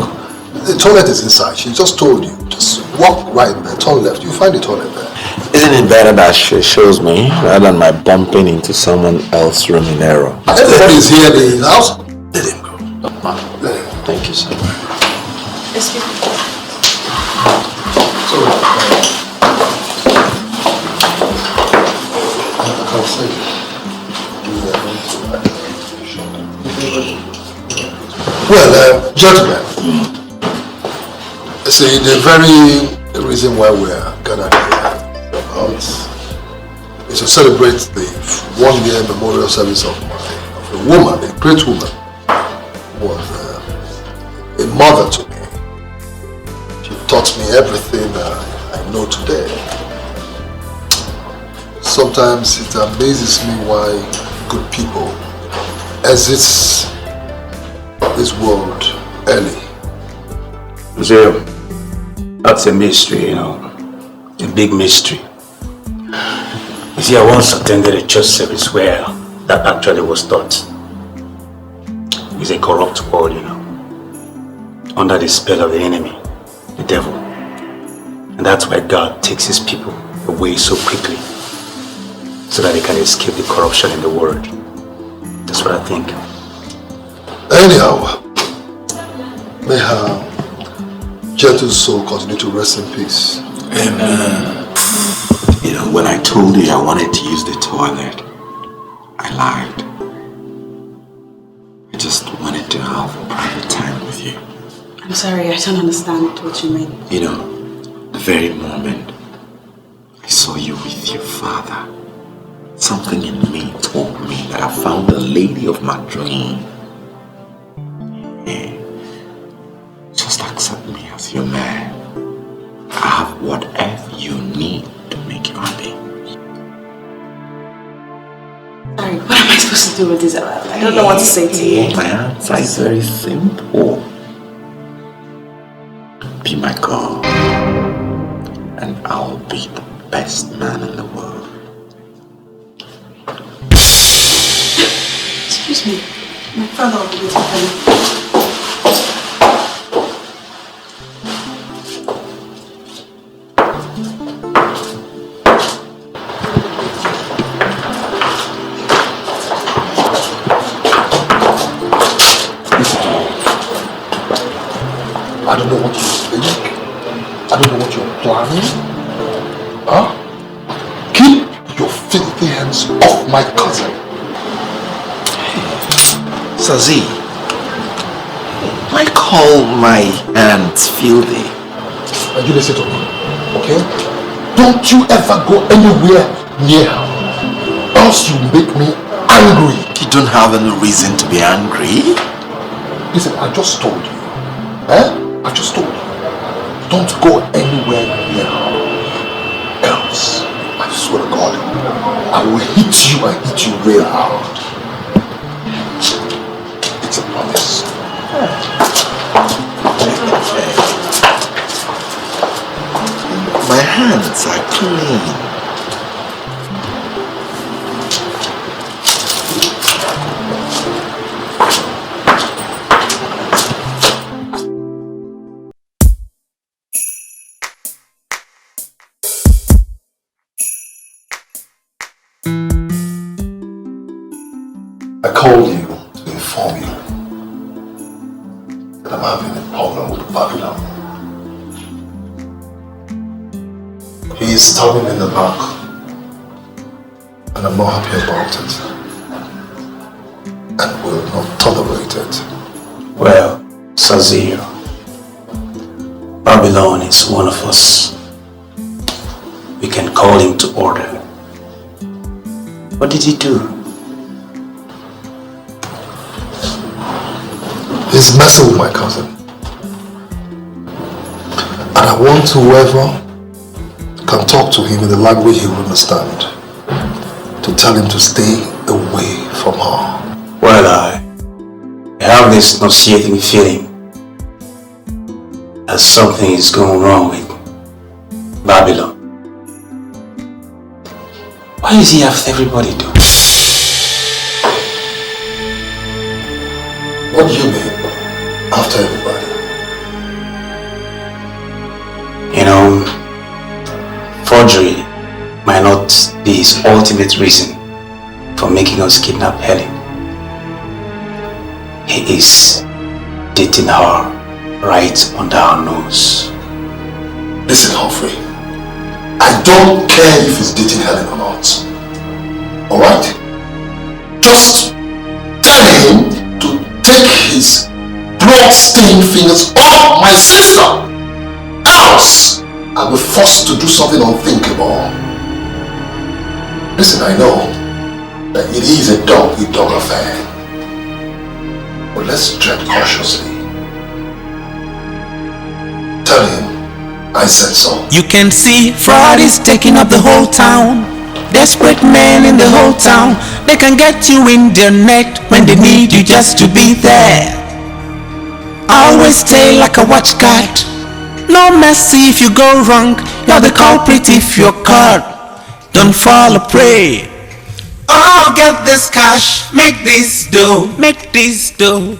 The toilet is inside. She just told you. Just walk right in there, turn left. You find the toilet there. Isn't it better that she shows me rather than my bumping into someone else's room in error? Everybody is here in the house. Let him go. Let him go. Thank you, sir. Excuse me. Well, gentlemen, see, the very reason why we're gathered here is to celebrate the 1-year memorial service of a woman, a great woman, who was a mother to me. She taught me everything I know today. Sometimes it amazes me why good people exit this world early. Zero. That's a mystery, you know. A big mystery. You see, I once attended a church service where that actually was taught. It's a corrupt world, you know. Under the spell of the enemy, the devil. And that's why God takes his people away so quickly, so that they can escape the corruption in the world. That's what I think. Anyhow, may her gentle soul continue to rest in peace. Amen. You know, when I told you I wanted to use the toilet, I lied. I just wanted to have private time with you. I'm sorry, I don't understand what you mean. You know, the very moment I saw you with your father, something in me told me that I found the lady of my dream. Yeah. Just accept me as your man. I have whatever you need to make you happy. Sorry, what am I supposed to do with this? I don't know what to say to you. My answer is very simple. Be my girl, and I'll be the best man in the world. Excuse me, my father will be waiting for me. I don't know what you think. I don't know what you're planning. Huh? Keep your filthy hands off my cousin. Sazi, I call my hands filthy. And you listen to me, okay? Don't you ever go anywhere near her, else you make me angry. You don't have any reason to be angry. Listen, I just told you. I just told you. Don't go anywhere near her, else, I swear to God, I will hit you and hit you real hard. It's a promise. My hands are clean. I called you to inform you that I'm having a problem with Babylon. He is stabbing me in the back, and I'm not happy about it, and will not tolerate it. Well, Sazir, Babylon is one of us. We can call him to order. What did he do? He's messing with my cousin. And I want whoever can talk to him in the language he will understand to tell him to stay away from her. Well, I have this nauseating feeling that something is going wrong with Babylon. Why is he after everybody though? What do you mean, after everybody? be his ultimate reason for making us kidnap Helen. He is dating her right under our nose. Listen, Humphrey. I don't care if he's dating Helen or not. Alright? Just tell him to take his blood-stained fingers off my sister! Else, I'll be forced to do something unthinkable. Listen, I know that it is a dog-eat-dog affair. But let's tread cautiously. Tell him I said so. You can see fraud is taking up the whole town. Desperate men in the whole town. They can get you in their net when they need you just to be there. Always stay like a watchguard. No mercy if you go wrong. You're the culprit if you're caught. Don't fall a prey. Oh, get this cash, make this dough, make this dough.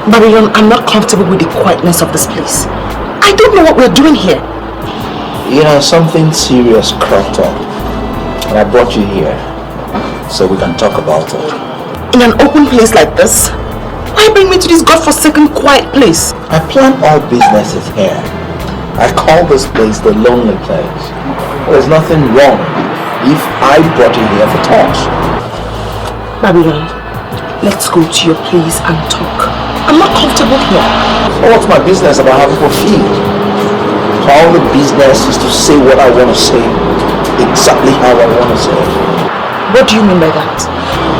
Babylon, I'm not comfortable with the quietness of this place. I don't know what we're doing here. You know, something serious cropped up. And I brought you here so we can talk about it. In an open place like this? Why bring me to this godforsaken quiet place? I plan all businesses here. I call this place the lonely place. There's nothing wrong if I brought you here for talks. Babylon, let's go to your place and talk. I'm not comfortable here. So what's my business about how people feel? All the business is to say what I want to say, exactly how I want to say it. What do you mean by that?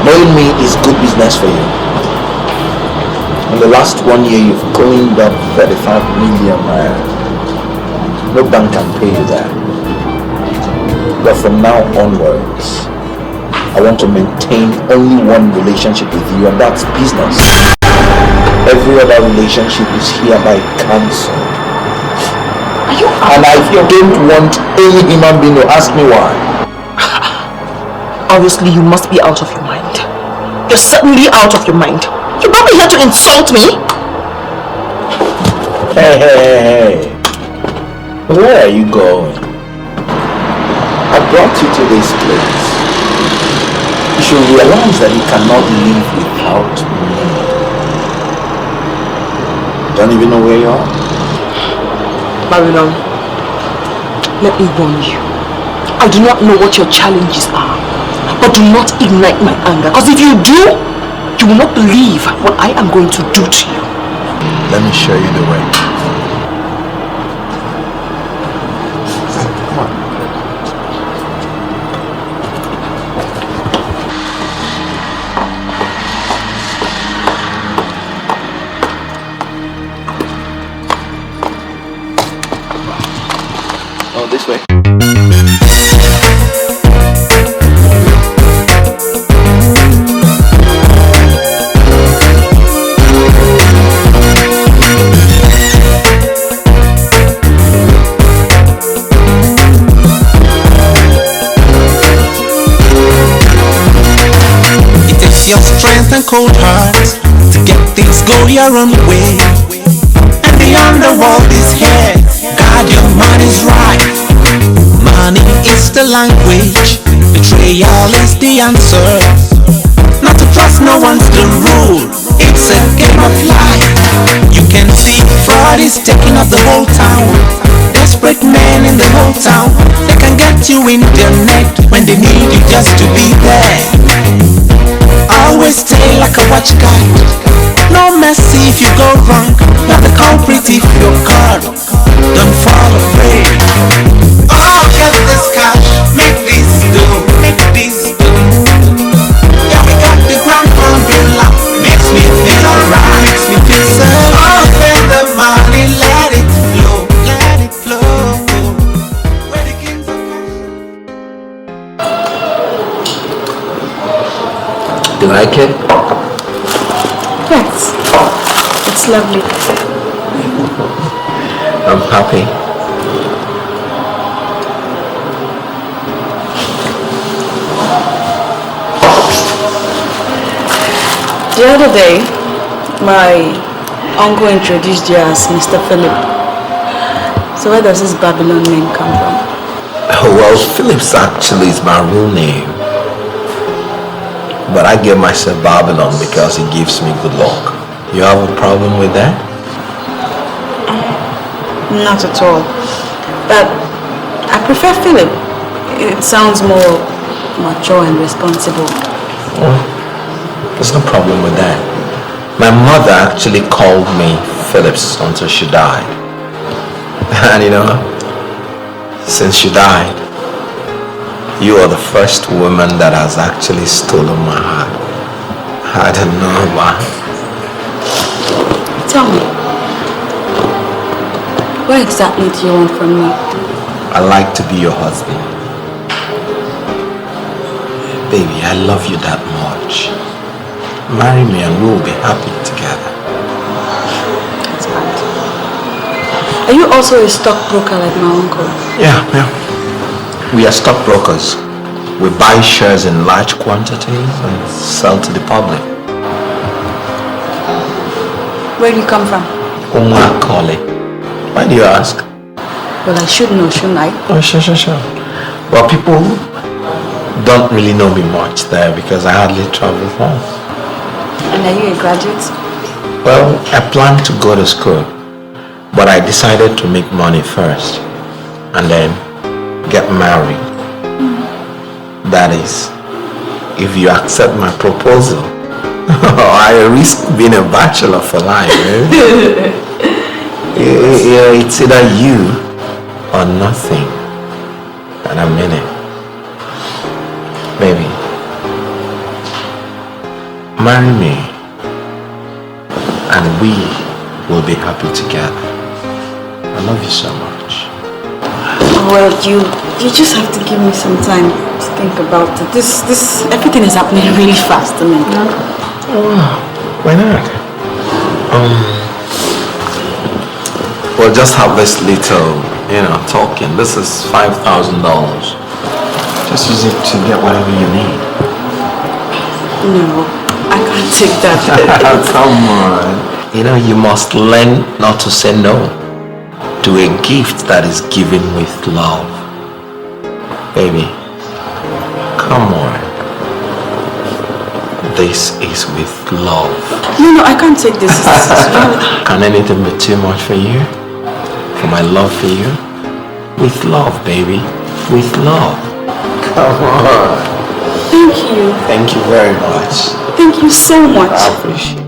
Knowing me is good business for you. In the last 1 year, you've cleaned up 35 million naira. No bank can pay you that. But from now onwards, I want to maintain only one relationship with you, and that's business. Every other relationship is hereby cancelled. Are you And I don't want any human being to ask me why. Obviously, you must be out of your mind. You're certainly out of your mind. You brought me here to insult me? Hey. Where are you going? I brought you to this place. You should realize that you cannot live without me. Don't even know where you are? Babylon, let me warn you. I do not know what your challenges are, but do not ignite my anger, because if you do, you will not believe what I am going to do to you. Let me show you the way. This way. It takes your strength and cold heart to get things go your own way. And the underworld is here. God, your money's right. Money is the language. Betrayal is the answer. Not to trust no one's the rule. It's a game of life. You can see fraud is taking up the whole town. Desperate men in the whole town. They can get you in their net when they need you just to be there. Always stay like a watchguard. No mercy if you go wrong. You're the culprit if you're caught. Don't fall afraid. Oh, get this cash, make this dough, make this dough. Yeah, we got the grand formula. Makes me feel alright, makes me feel so. Oh, spend the money, let it flow, let it flow. Where the kings of You like it? Yes, it's lovely. I'm happy. The other day, my uncle introduced you as Mr. Philip. So So where does this Babylon name come from? Well, Phillips actually is my real name. But I give myself Babylon because it gives me good luck. You have a problem with that? Not at all. But I prefer Philip. It sounds more mature and responsible. Well, there's no problem with that. My mother actually called me Phillips until she died. And you know, since she died, you are the first woman that has actually stolen my heart. I don't know why. Tell me, what exactly do you want from me? I like to be your husband. Baby, I love you that much. Marry me and we'll be happy together. That's right. Are you also a stockbroker like my uncle? Yeah. We are stockbrokers. We buy shares in large quantities and sell to the public. Where do you come from? Umakole. Why do you ask? Well, I should know, shouldn't I? Oh, sure. Well, people don't really know me much there because I hardly travel home. And are you a graduate? Well, I planned to go to school, but I decided to make money first and then get married. That is, if you accept my proposal, I risk being a bachelor for life. It's either you or nothing, and I mean it. Baby, marry me, and we will be happy together. I love you so much. Well, you just have to give me some time to think about it. This everything is happening really fast to me. Oh, why not? We'll just have this little, talking. This is $5,000. Just use it to get whatever you need. No, I can't take that. Come on. You must learn not to say no to a gift that is given with love. Baby, come on. This is with love. No, I can't take this. Can anything be too much for you? For my love for you? With love, baby. With love. Come on. Thank you. Thank you very much. Thank you so much. I appreciate it.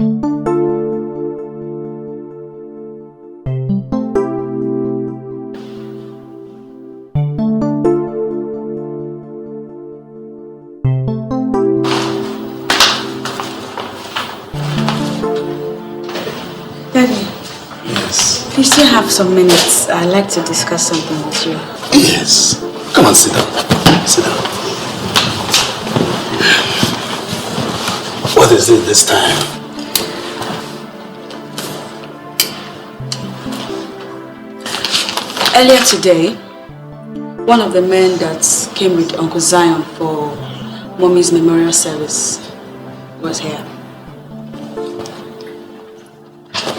You still have some minutes. I'd like to discuss something with you. Yes. Come on, sit down. Sit down. What is it this time? Earlier today, one of the men that came with Uncle Zion for Mommy's memorial service was here.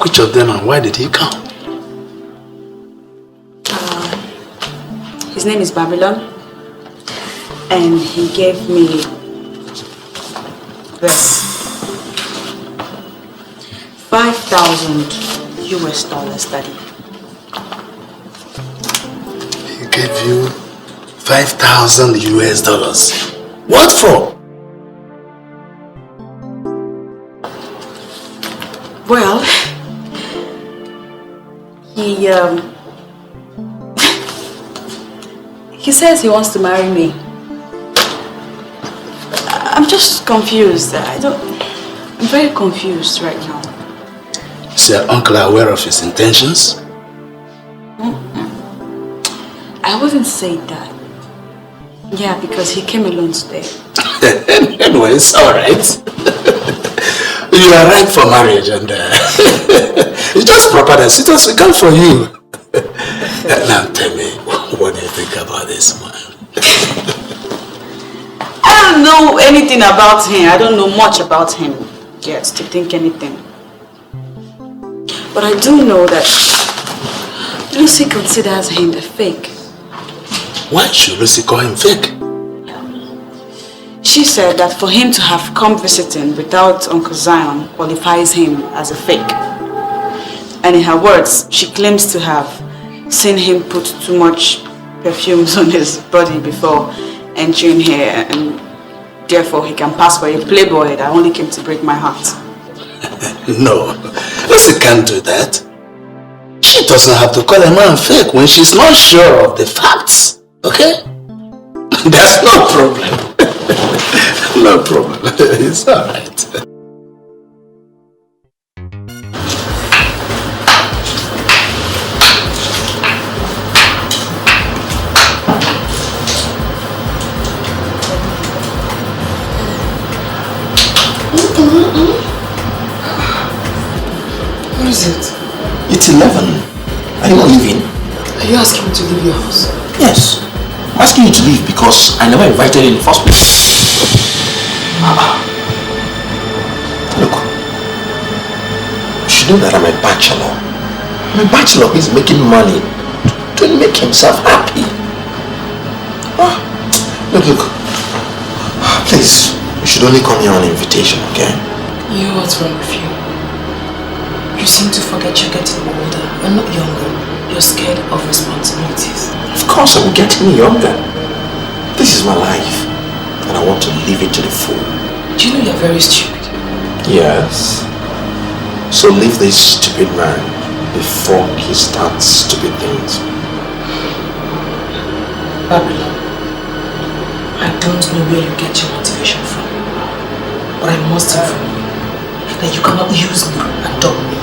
Which of them and why did he come? His name is Babylon, and he gave me this $5,000 US, Daddy. He gave you $5,000 US. What for? Well, he says he wants to marry me. I'm just confused. I'm very confused right now. Is your uncle aware of his intentions? I wouldn't say that. Yeah, because he came alone today. Anyway, it's alright. You are right for marriage and it's just proper that it was come for you. Now tell me, what do you think about this man? I don't know anything about him. I don't know much about him yet to think anything. But I do know that Lucy considers him a fake. Why should Lucy call him fake? She said that for him to have come visiting without Uncle Zion qualifies him as a fake. And in her words, she claims to have seen him put too much perfumes on his body before entering here, and therefore he can pass for a playboy that only came to break my heart. No, Lucy can't do that. She doesn't have to call a man fake when she's not sure of the facts, okay? That's no problem. No problem. It's alright. What is it? It's 11. Are you not leaving? Are you asking me to leave your house? Yes. I'm asking you to leave because I never invited you in the first place. Look, you should know that I'm a bachelor. I'm a bachelor who is making money to make himself happy. Look. Please, you should only come here on invitation, okay? You know what's wrong with you? You seem to forget you're getting older and not younger. You're scared of responsibilities. Of course I'm getting younger. This is my life, and I want to live it to the full. Do you know you're very stupid? Yes. So leave this stupid man before he starts stupid things. Babylon, I don't know where you get your motivation from, but I must inform you that you cannot use me and dump me.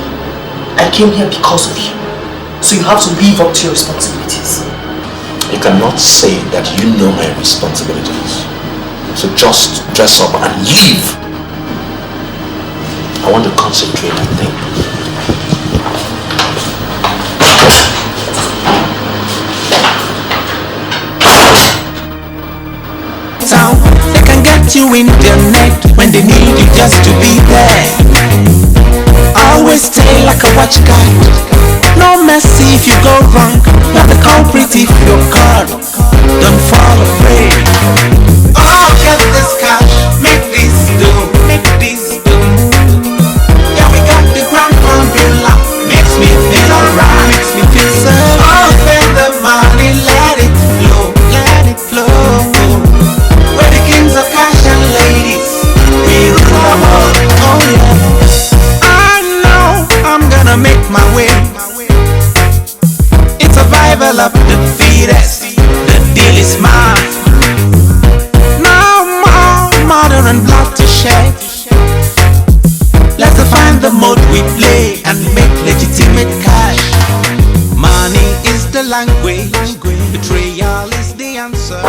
I came here because of you, so you have to live up to your responsibilities. You cannot say that you know my responsibilities. So just dress up and leave. I want to concentrate and think. Sound, they can get you in their net when they need you just to be there. Always stay like a watch guard. No mercy if you go wrong. Not the culprit if you're caught. Don't fall afraid. Oh, get this cash, make this do, make this do. Yeah, we got the grand formula. Makes me feel alright, makes me feel so. Oh, spend the money, let it flow, let it flow. We're the kings of cash and ladies. We rule the world, oh yeah. I know I'm gonna make my way. It's survival of the fittest. The deal is mine. No more murder and blood to shed. Let's define the mode we play and make legitimate cash. Money is the language. Betrayal is the answer.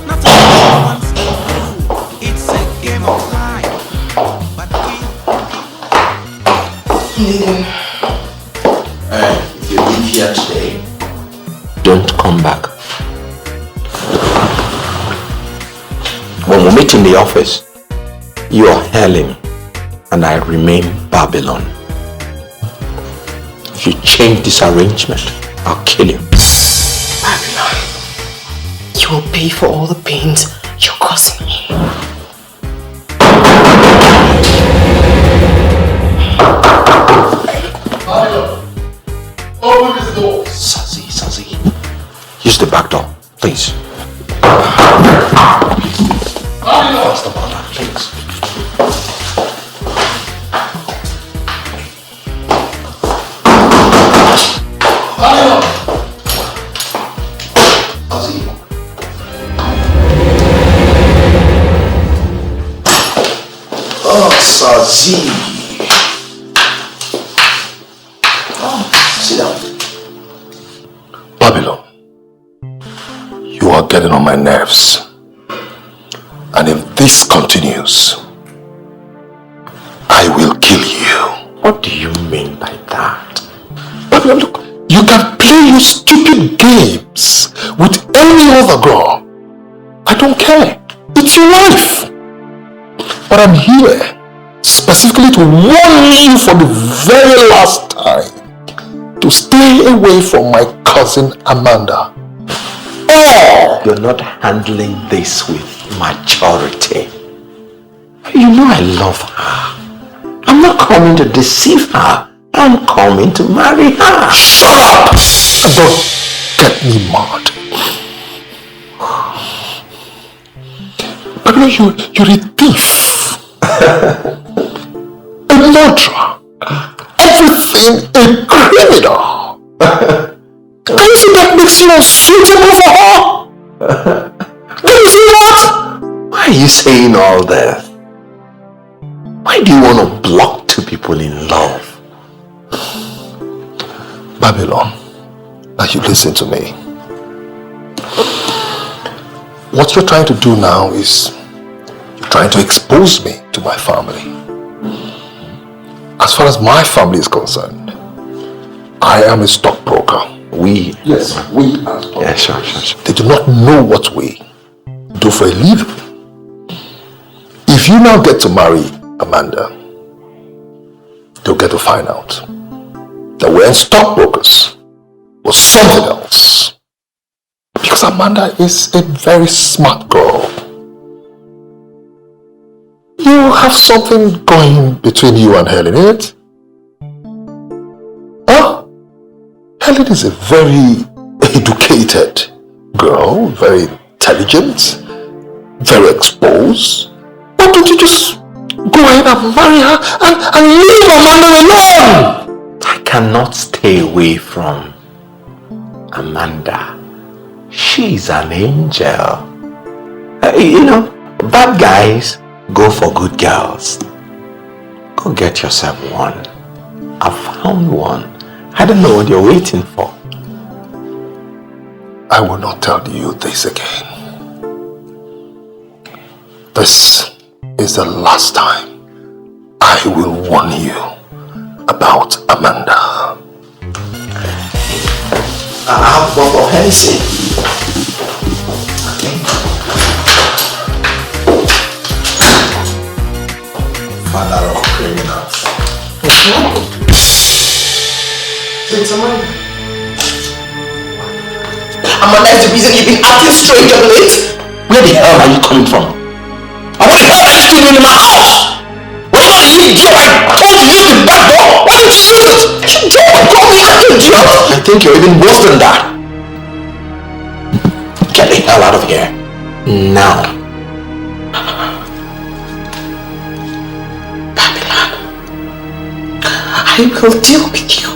Not everyone's equal. It's a game of life. But Leaving. If you leave here today, don't come back. When we meet in the office, you are Helen and I remain Babylon. If you change this arrangement, I'll kill you. Babylon, you will pay for all the pains you're causing me. Open this door. Sazi. Use the back door, please. Faster about that, please. Oh, Sazi. Sit down. Babylon, you are getting on my nerves. And if this continues, I will kill you. What do you mean by that? Babylon, look, you can play your stupid games with any other girl. I don't care. It's your life. But I'm here specifically to warn you for the very last time to to stay away from my cousin Amanda. Oh! You're not handling this with maturity. You know I love her. I'm not coming to deceive her. I'm coming to marry her. Shut up! Don't get me mad. But you're a thief. A murderer. Everything a criminal. Can you see that makes you unsuitable for her? Can you see that? Why are you saying all that? Why do you want to block two people in love? Babylon, now you listen to me. What you're trying to do now is you're trying to expose me to my family. As far as my family is concerned, I am a stockbroker. We? Yes, we are stockbrokers. Yeah, sure. They do not know what we do for a living. If you now get to marry Amanda, they'll get to find out that we're stockbrokers or something else. Because Amanda is a very smart girl. You have something going between you and Helen, isn't it? Huh? Helen is a very educated girl, very intelligent, very exposed. Why don't you just go ahead and marry her and leave Amanda alone? I cannot stay away from Amanda. She's an angel. You know, bad guys go for good girls. Go get yourself one. I found one. I don't know what you're waiting for. I will not tell you this again. This is the last time I will warn you about Amanda. I have one more Hennessy. Father of criminals. It's Amanda. Amanda is the reason you've been acting strange of late. Where the hell are you coming from? And what the hell are you doing in my house? What about you idiot? I told you use the back door. Why didn't you use it? You don't call me an idiot. I think you're even worse than that. Get the hell out of here. Now. Babylon. I will deal with you.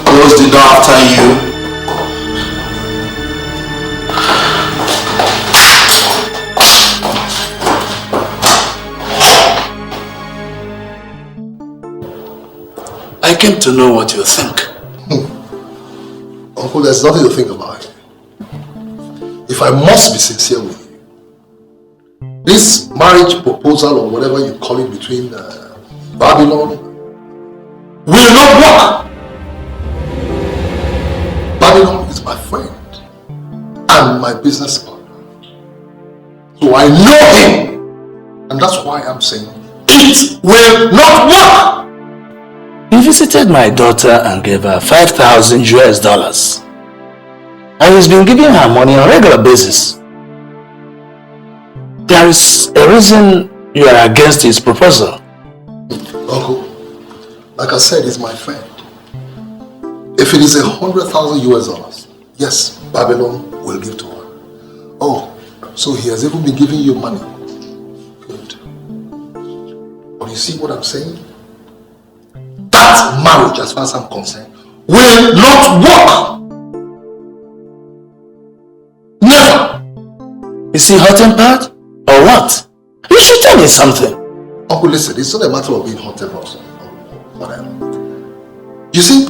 Close the door after you. I came to know what you think. Uncle, there's nothing to think about. If I must be sincere with you, this marriage proposal or whatever you call it between Babylon will not work. Babylon is my friend and my business partner. So I know him, and that's why I'm saying it will not work. You visited my daughter and gave her $5,000 and he's been giving her money on a regular basis. There is a reason you are against his proposal. Uncle, like I said, he's my friend. If it is $100,000, yes, Babylon will give to her. Oh, so he has even been giving you money. Good. But you see what I'm saying? That marriage, as far as I'm concerned, will not work. Never. Is he hot-tempered or what? You should tell me something. Uncle, listen, it's not a matter of being hot-tempered or whatever. You see,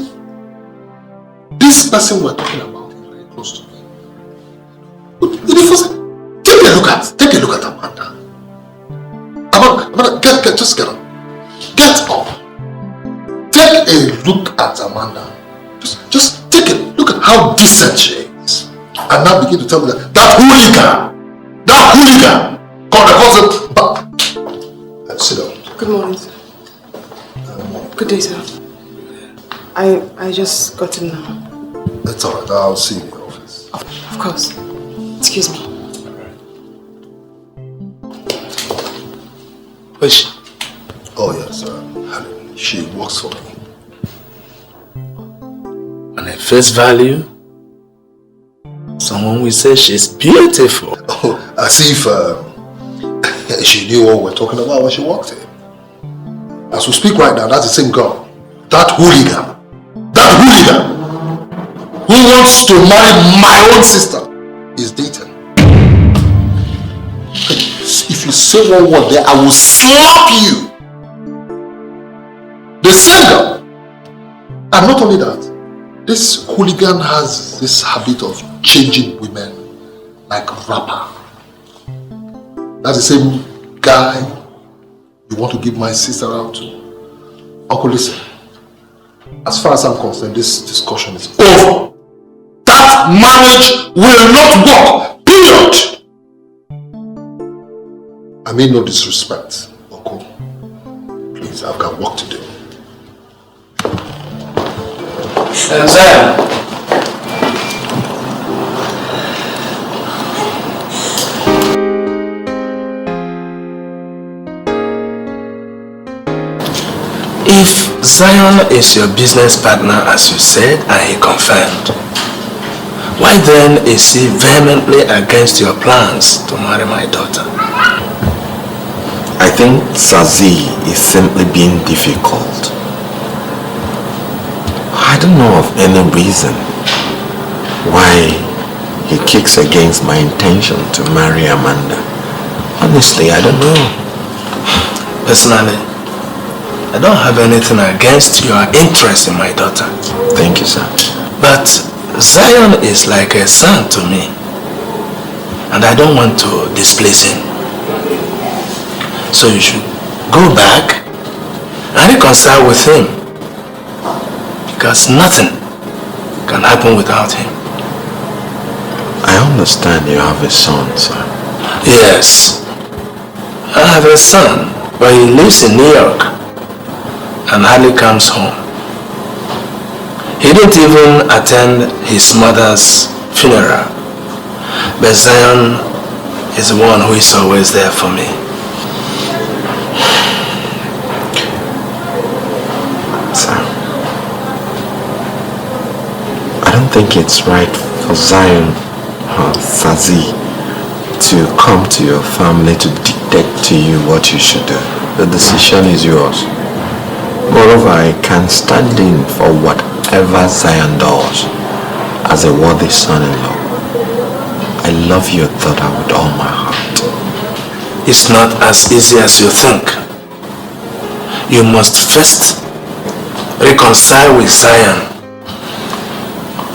this person we're talking about is very close to me. Take a look at Amanda. Amanda, just get up. Get up. Take a look at Amanda. Just take a look at how decent she is. And now begin to tell me that hooligan Sit down. Good morning, sir. Good day, sir. I just got in now. That's alright, I'll see you in the office. Of course. Excuse me. Who is she? Oh yes, Helen. She works for me. On at face value, someone will say she's beautiful. Oh, as if she knew what we're talking about when she walked in. As we speak right now, that's the same girl. That hooligan who wants to marry my own sister is dating. If you say one word there, I will slap you. The same girl. And not only that, this hooligan has this habit of changing women like a rapper. That's the same guy you want to give my sister out to. Uncle, listen. As far as I'm concerned, this discussion is over. That marriage will not work. Period. I mean no disrespect, Uncle. Please, I've got work to do. Zion. If Zion is your business partner as you said and he confirmed, why then is he vehemently against your plans to marry my daughter? I think Sazi is simply being difficult. I don't know of any reason why he kicks against my intention to marry Amanda. Honestly, I don't know. Personally, I don't have anything against your interest in my daughter. Thank you, sir. But Zion is like a son to me, and I don't want to displace him. So you should go back and reconcile with him, because nothing can happen without him. I understand you have a son, sir. Yes, I have a son, but he lives in New York and hardly comes home. He didn't even attend his mother's funeral, but Zion is the one who is always there for me. Sir, I don't think it's right for Zion or Sazi to come to your family to dictate to you what you should do. The decision is yours. Moreover, I can stand in for whatever Zion does as a worthy son-in-law. I love your daughter with all my heart. It's not as easy as you think. You must first reconcile with Zion.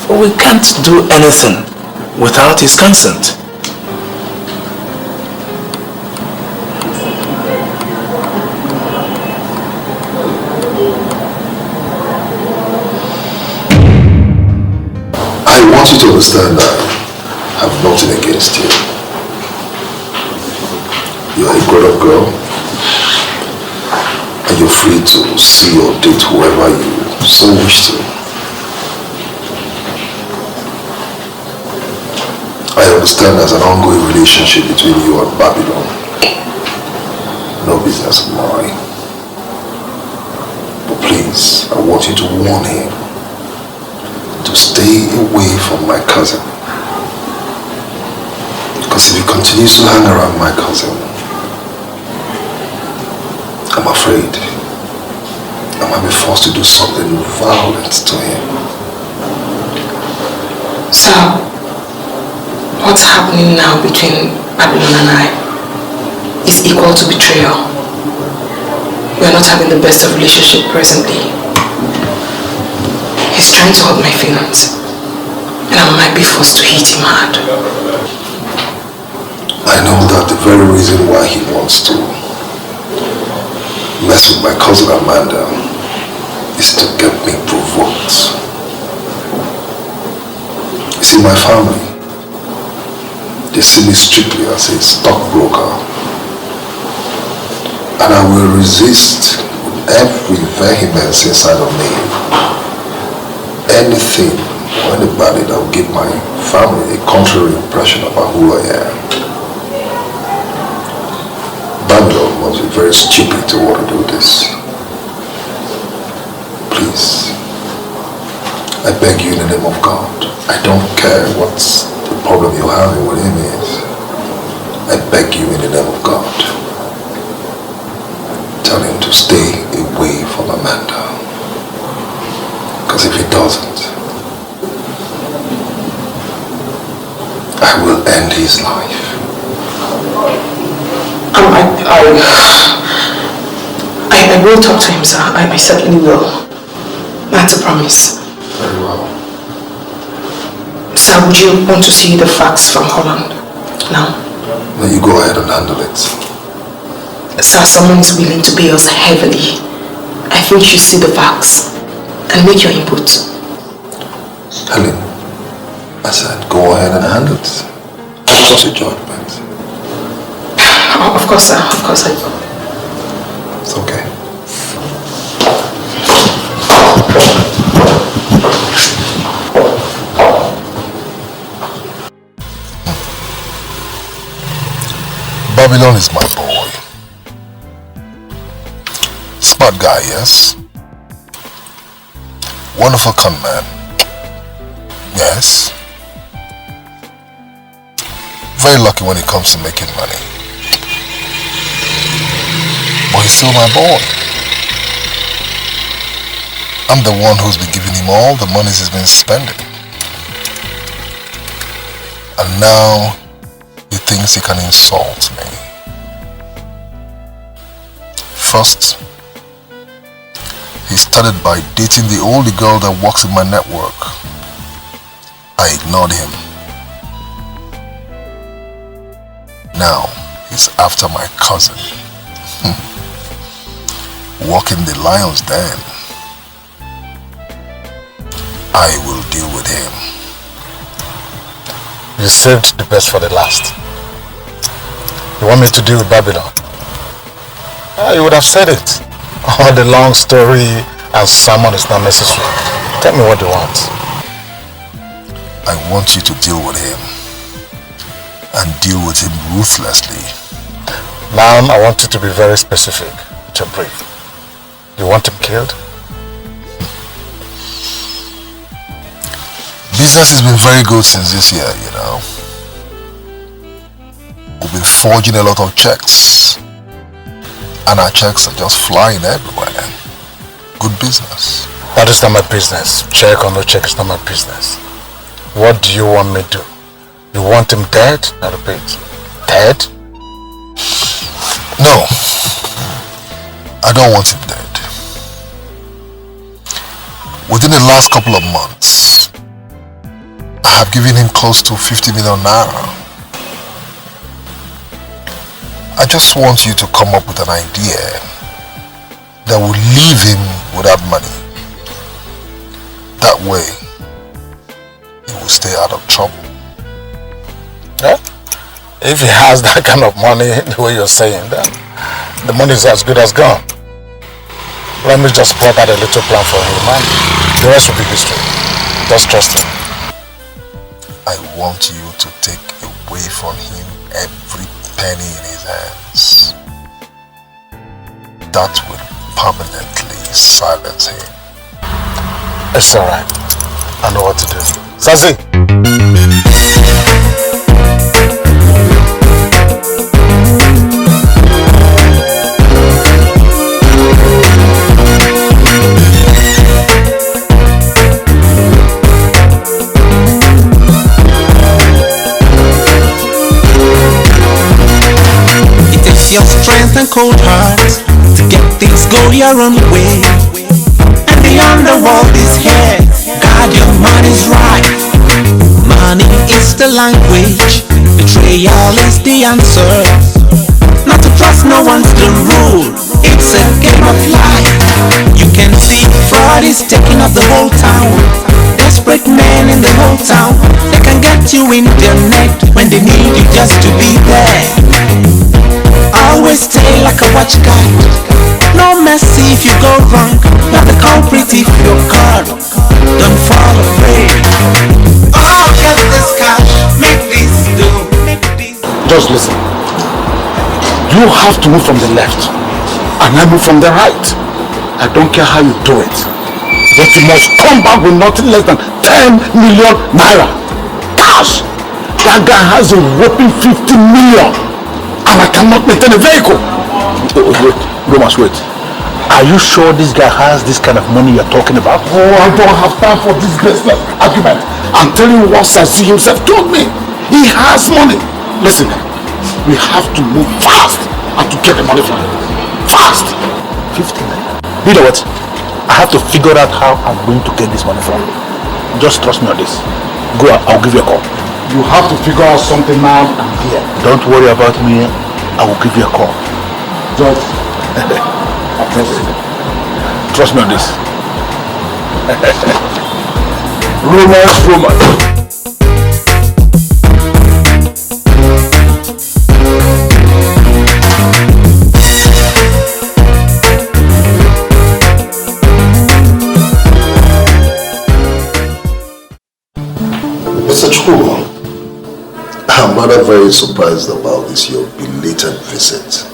For we can't do anything without his consent. I want you to understand that I have nothing against you. You're a grown-up girl, and you're free to see or date whoever you so wish to. I understand there's an ongoing relationship between you and Babylon. No business of mine. But please, I want you to warn him to stay away from my cousin. Because if he continues to hang around my cousin, I'm afraid I might be forced to do something violent to him. So, what's happening now between Babylon and I is equal to betrayal. We are not having the best of relationship presently. He's trying to hurt my feelings, and I might be forced to hit him hard. I know that the very reason why he wants to mess with my cousin Amanda is to get me provoked. You see, my family, they see me strictly as a stockbroker And I will resist every vehemence inside of me anything or anybody that will give my family a contrary impression about who I am. Babylon must be very stupid to want to do this. Please, I beg you in the name of God, I don't care what the problem you're having with him is. I beg you in the name of God, tell him to stay away from Amanda. Because if he doesn't, I will end his life. I will talk to him, sir. I certainly will. That's a promise. Very well. Sir, would you want to see the facts from Holland now? No, you go ahead and handle it. Sir, someone is willing to pay us heavily. I think you should see the facts and make your input. Helen, I said go ahead and handle it. What's your judgment? Oh, of course, sir. Of course I will. It's okay. Babylon is my boy. Smart guy, yes. Wonderful con man. Yes. Very lucky when it comes to making money. But he's still my boy. I'm the one who's been giving him all the monies he's been spending. And now he thinks he can insult me. First, he started by dating the only girl that works in my network. I ignored him. Now, he's after my cousin. Walking the lion's den. I will deal with him. You saved the best for the last. You want me to deal with Babylon? You would have said it. All the long story and sermon is not necessary. Tell me what you want. I want you to deal with him. And deal with him ruthlessly. Now I want you to be very specific with your brief. You want him killed? Business has been very good since this year, you know. We've been forging a lot of checks. And our checks are just flying everywhere. Good business. That is not my business. Check or no check is not my business. What do you want me to do? You want him dead? I repeat, dead? No. I don't want him dead. Within the last couple of months, I have given him close to 50 million naira. I just want you to come up with an idea that will leave him without money. That way, he will stay out of trouble. Yeah? If he has that kind of money, the way you're saying, then the money is as good as gone. Let me just plot out a little plan for him, man. The rest will be history. Just trust him. I want you to take away from him every penny in his hands. That will permanently silence him. It's alright. I know what to do. Sazi! Your strength and cold heart to get things go your own way. And the underworld is here. God, your money's right. Money is the language. Betrayal is the answer. Not to trust no one's the rule. It's a game of life. You can see fraud is taking up the whole town. Desperate men in the whole town. They can get you in their net when they need you just to be there. Always stay like a watch guide. No mercy if you go wrong. Not the culprit if you're caught. Don't fall afraid. Oh, get this cash, make this do. Just listen. You have to move from the left, and I move from the right. I don't care how you do it, but you must come back with nothing less than 10 million naira. Cash! That guy has a whopping 50 million, and I cannot maintain a vehicle. Wait, Romas, wait. Are you sure this guy has this kind of money you're talking about? Oh, I don't have time for this business argument. I'm telling you what Sazi himself told me. He has money. Listen, we have to move fast and to get the money from him. Fast! 50 million. You know what? I have to figure out how I'm going to get this money from him. Just trust me on this. Go, I'll give you a call. You have to figure out something now and here. Don't worry about me. I will give you a call. Just trust me on this. Romance. Mr. Chukwu, I'm rather very surprised about this your belated visit.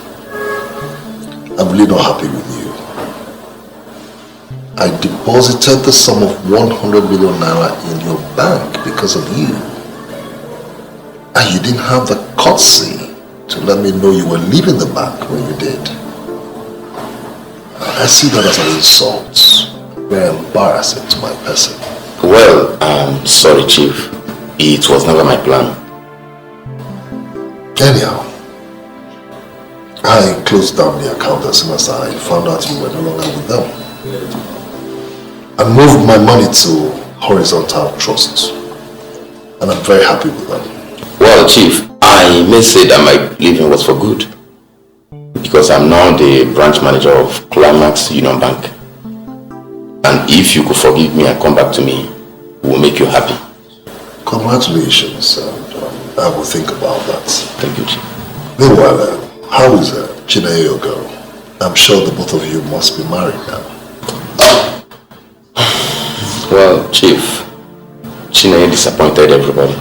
I'm really not happy with you. I deposited the sum of 100 million naira in your bank because of you. And you didn't have the courtesy to let me know you were leaving the bank when you did. I see that as an insult. Very embarrassing to my person. Well, I'm sorry, Chief. It was never my plan. Anyhow, I closed down the account as soon as I found out you were no longer with them. I moved my money to Horizontal Trust, and I'm very happy with that. Well, Chief, I may say that my leaving was for good, because I'm now the branch manager of Climax Union Bank. And if you could forgive me and come back to me, it will make you happy. Congratulations, and I will think about that. Thank you, Chief. Meanwhile, how is Chineye your girl? I'm sure the both of you must be married now. Well, Chief, Chineye disappointed everybody.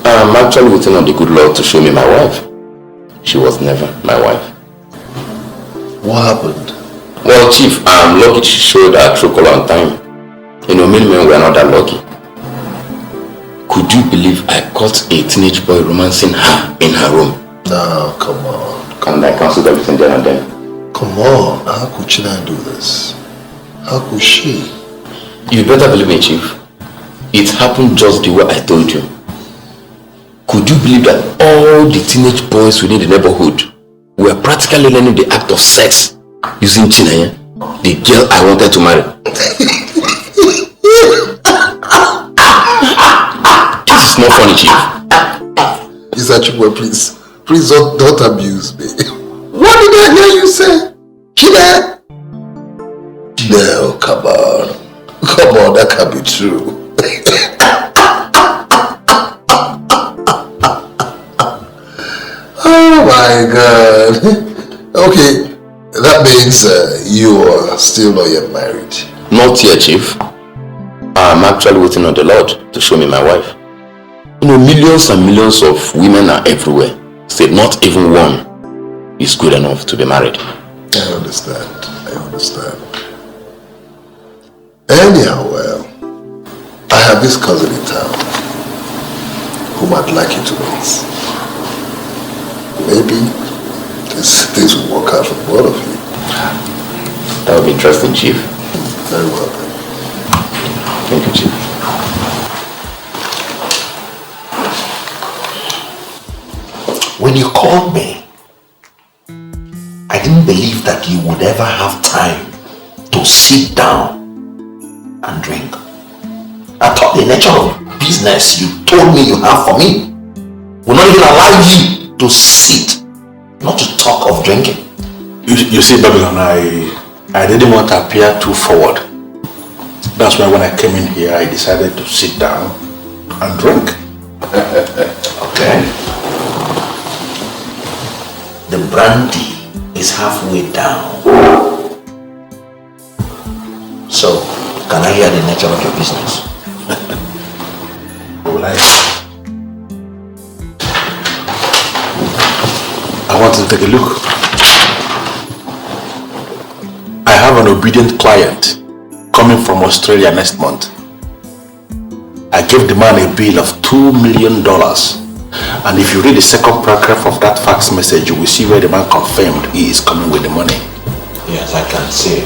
I'm actually waiting on the good Lord to show me my wife. She was never my wife. What happened? Well, Chief, I'm lucky she showed her true color on time. You know, many men were not that lucky. Could you believe I caught a teenage boy romancing her in her room? No, come on. And I cancelled everything there and then. Come on, how could Chineye do this? How could she? You better believe me, Chief. It happened just the way I told you. Could you believe that all the teenage boys within the neighborhood were practically learning the act of sex using Chineye, the girl I wanted to marry? This is not funny, Chief. Is that true? Please don't abuse me. What did I hear you say? Chineye? No, come on, that can't be true. Oh my God. Okay, that means you are still not yet married. Not yet, Chief. I'm actually waiting on the Lord to show me my wife. You know, millions and millions of women are everywhere. Still, not even one is good enough to be married. I understand. Anyhow, I have this cousin in town whom I'd like you to meet. Maybe things will work out for both of you. That would be interesting, Chief. Very well then. Thank you, Chief. When you called me, I didn't believe that you would ever have time to sit down and drink. I thought the nature of business you told me you have for me will not even allow you to sit, not to talk of drinking. You see, Babylon, I didn't want to appear too forward. That's why when I came in here, I decided to sit down and drink. Okay. The brandy is halfway down. So, can I hear the nature of your business? I want to take a look. I have an obedient client coming from Australia next month. I gave the man a bill of $2 million. And if you read the second paragraph of that fax message, you will see where the man confirmed he is coming with the money. Yes, I can see.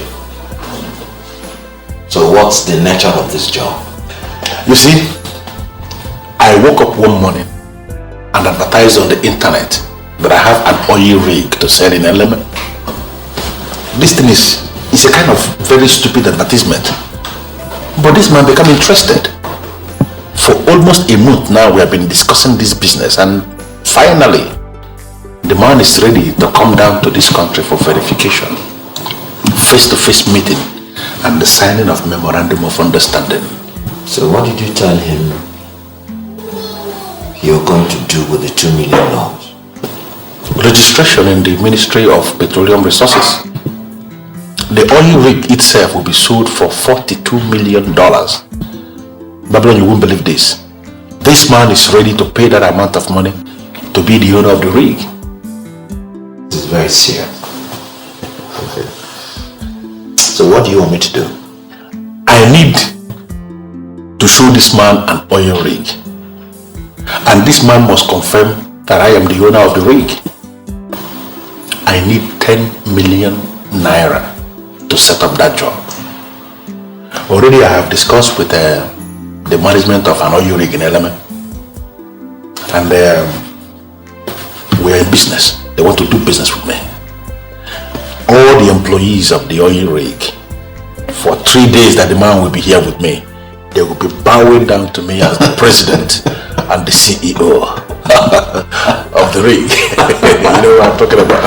So what's the nature of this job? You see, I woke up one morning and advertised on the internet that I have an oil rig to sell in Element. This thing is a kind of very stupid advertisement. But this man became interested. For almost a month now, we have been discussing this business, and finally, the man is ready to come down to this country for verification, face-to-face meeting, and the signing of memorandum of understanding. So what did you tell him you're going to do with the $2 million? Registration in the Ministry of Petroleum Resources. The oil rig itself will be sold for $42 million. Babylon, you won't believe this. This man is ready to pay that amount of money to be the owner of the rig. This is very serious. Okay. So what do you want me to do? I need to show this man an oil rig. And this man must confirm that I am the owner of the rig. I need 10 million naira to set up that job. Already I have discussed with the management of an oil rig in Element, and we're in business. They want to do business with me. All the employees of the oil rig, for 3 days that the man will be here with me, they will be bowing down to me as the president and the CEO of the rig. You know what I'm talking about.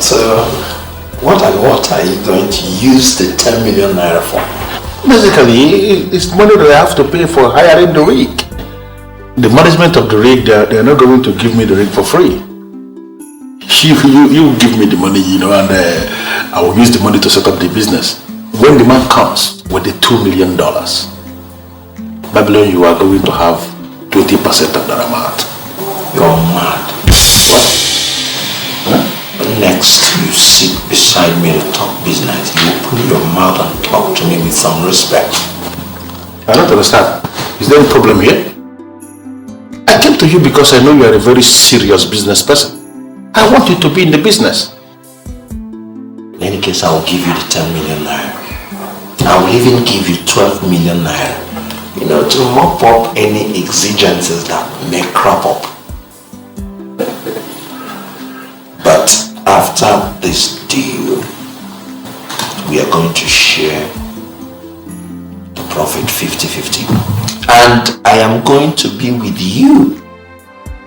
So what are you going to use the 10 million naira for? Basically, it's money that I have to pay for hiring the rig. The management of the rig, they're not going to give me the rig for free. You give me the money, and I will use the money to set up the business. When the man comes with the $2 million, Babylon, you are going to have 20% of that amount. You're mad. What? Next, you sit beside me to talk business. You put your mouth and talk to me with some respect. I don't understand. Is there a problem here? I came to you because I know you are a very serious business person. I want you to be in the business. In any case, I will give you the 10 million naira. I will even give you 12 million naira. To mop up any exigencies that may crop up. But after this deal, we are going to share the profit 50-50. And I am going to be with you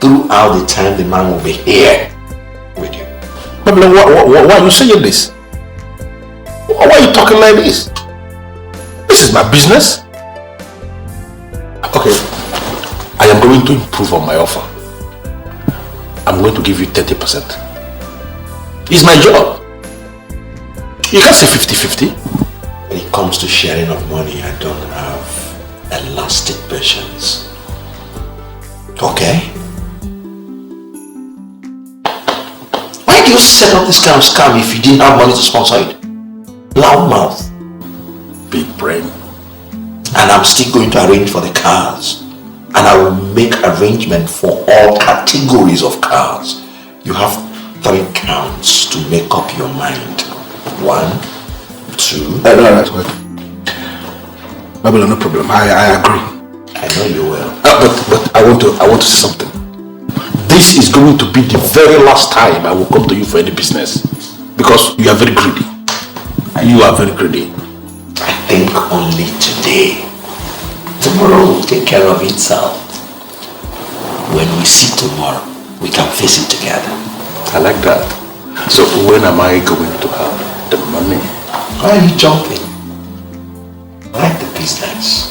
throughout the time the man will be here with you. Babylon, why are you saying this? Why are you talking like this? This is my business. Okay, I am going to improve on my offer. I'm going to give you 30%. It's my job. You can't say 50-50. When it comes to sharing of money, I don't have elastic patience. Okay? Why do you set up this kind of scam if you didn't have money to sponsor it? Loud mouth. Big brain. And I'm still going to arrange for the cars. And I will make arrangement for all categories of cars. You have 3 counts to make up your mind. 1, 2... No, wait. Babylon, no problem. I agree. I know you will. But I want to say something. This is going to be the very last time I will come to you for any business. Because you are very greedy. You are very greedy. I think only today. Tomorrow will take care of itself. When we see tomorrow, we can face it together. I like that. So when am I going to have the money? Why are you jumping? I like the business.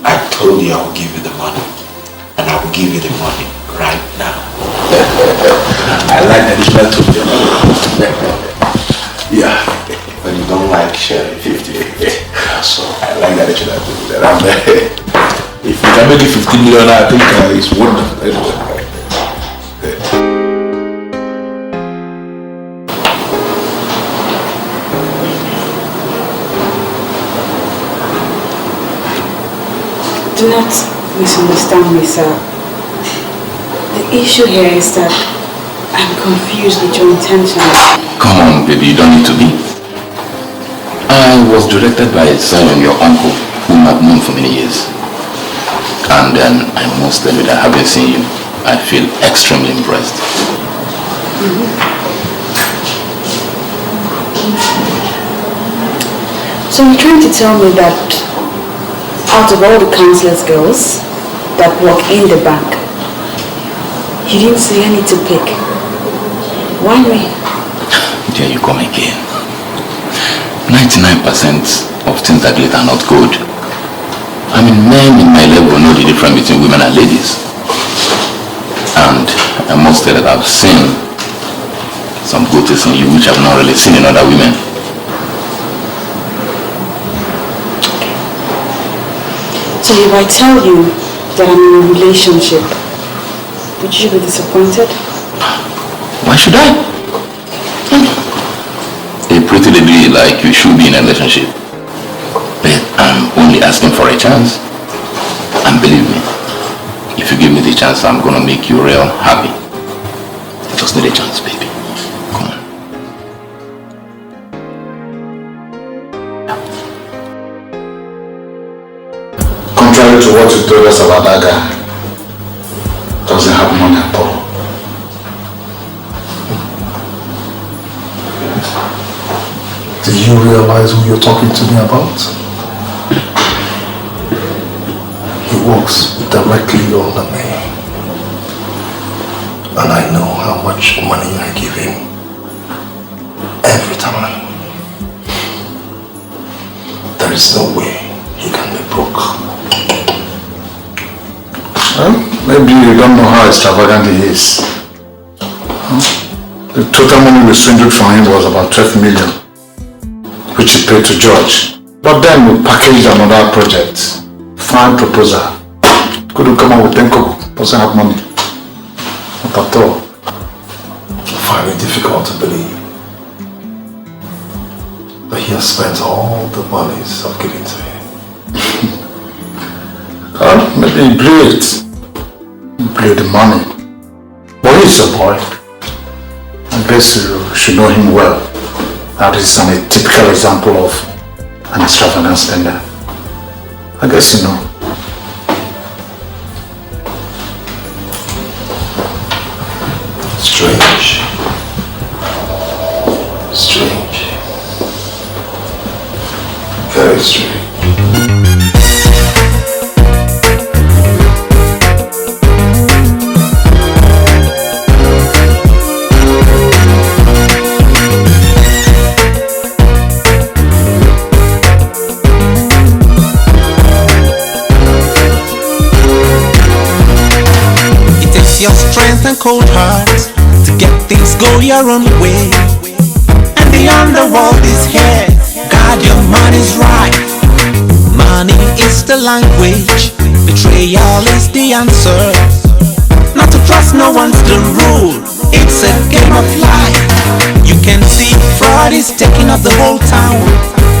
I told you I will give you the money. And I will give you the money right now. I like the additional 2 million. Yeah. But you don't like sharing 50. So I like that additional 2 million. If you can make it 15 million, I think it's wonderful. Do not misunderstand me, sir. The issue here is that I'm confused with your intentions. Come on, baby, you don't need to be. I was directed by Zion, your uncle, whom I've known for many years. And then I must tell you that having seen you, I feel extremely impressed. So you're trying to tell me that out of all the countless girls that work in the bank, you didn't see any to pick? Why me? There you come again. 99% of things that glitter are not good. I mean, men in my level know the difference between women and ladies. And I must say that I've seen some good things in you which I've not really seen in other women. So if I tell you that I'm in a relationship, would you be disappointed? Why should I? A pretty lady like you should be in a relationship. But I'm only asking for a chance. And believe me, if you give me the chance, I'm gonna make you real happy. I just need a chance, baby. Come on. Contrary to what you told us about that guy, doesn't have money at all. Do you realize who you're talking to me about? He works directly under me. And I know how much money I give him every time. There is no way he can be broke. Well, maybe you don't know how extravagant he is. The total money we swindled from him was about 12 million, which he paid to George. But then we packaged another project. Fine proposal. Couldn't come out with 10 kobo. Doesn't have money. Not at all. I find it difficult to believe that he has spent all the monies I've given to him. Well, maybe he blew it. He blew the money. But he's a boy. I guess you should know him well. That is a typical example of an extravagant spender. I guess you know. Strange. Strange. Very strange. Your strength and cold heart to get things go your own way. And the underworld is here. God, your money's right. Money is the language. Betrayal is the answer. Not to trust no one's the rule. It's a game of life. You can see fraud is taking up the whole town.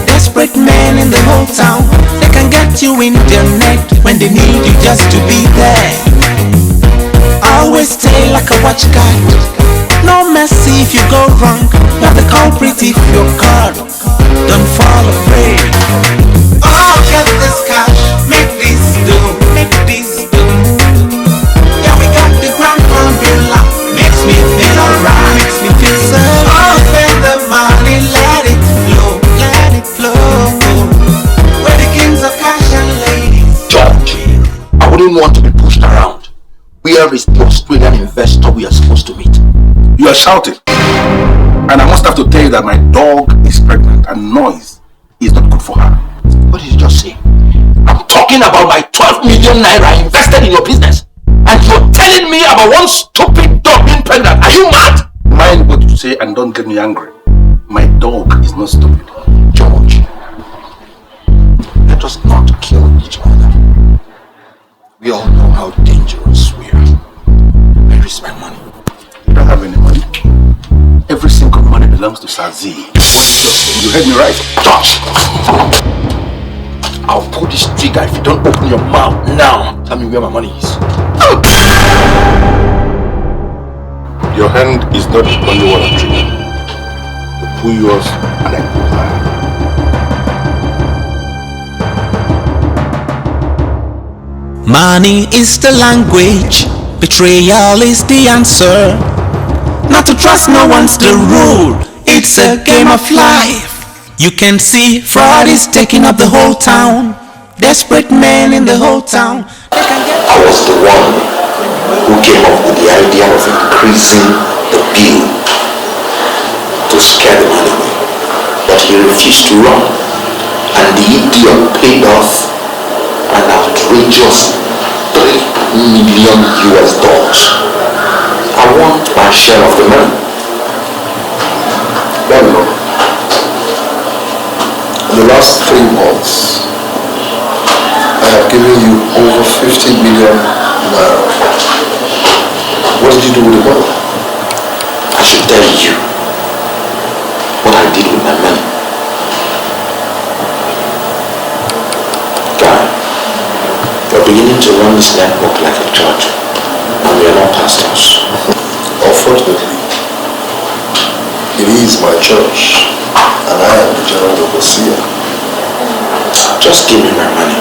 Desperate men in the whole town. They can get you in their net when they need you just to be there. Always stay like a watch guard. No mercy if you go wrong. You're the culprit if you're caught. Don't fall afraid. Oh, get this cash. Make this do. Make this do. Yeah, we got the grand formula. Makes me feel alright. Makes me feel safe. Oh, spend the money. Let it flow. Let it flow. We're the kings of cash and ladies. George, I wouldn't want to be pushed around. Where is the Australian investor we are supposed to meet? You are shouting. And I must have to tell you that my dog is pregnant and noise is not good for her. What did you just say? I'm talking about my 12 million naira invested in your business. And you're telling telling me about one stupid dog being pregnant. Are you mad? Mind what you say and don't get me angry. My dog is not stupid. George, let us not kill each other. We all know how dangerous we are. Where is my money? You don't have any money. Every single money belongs to Sazi. You heard me right? George! I'll pull this trigger if you don't open your mouth now. Tell me where my money is. Your hand is not the only one I'm triggering. You pull yours and I pull mine. Money is the language, betrayal is the answer. Not to trust no one's the rule, it's a game of life. You can see fraud is taking up the whole town. Desperate men in the whole town. I was the one who came up with the idea of increasing the bill to scare the man away. But he refused to run. And the idiot paid off an outrageous $3 million US. I want my share of the money. Well, in the last 3 months, I have given you over 50 million naira. What did you do with the money? I should tell you what I did with my money. Guy, you're beginning to run this network like a church, and we are not pastors. Unfortunately, it is my church, and I am the general overseer. Just give me my money.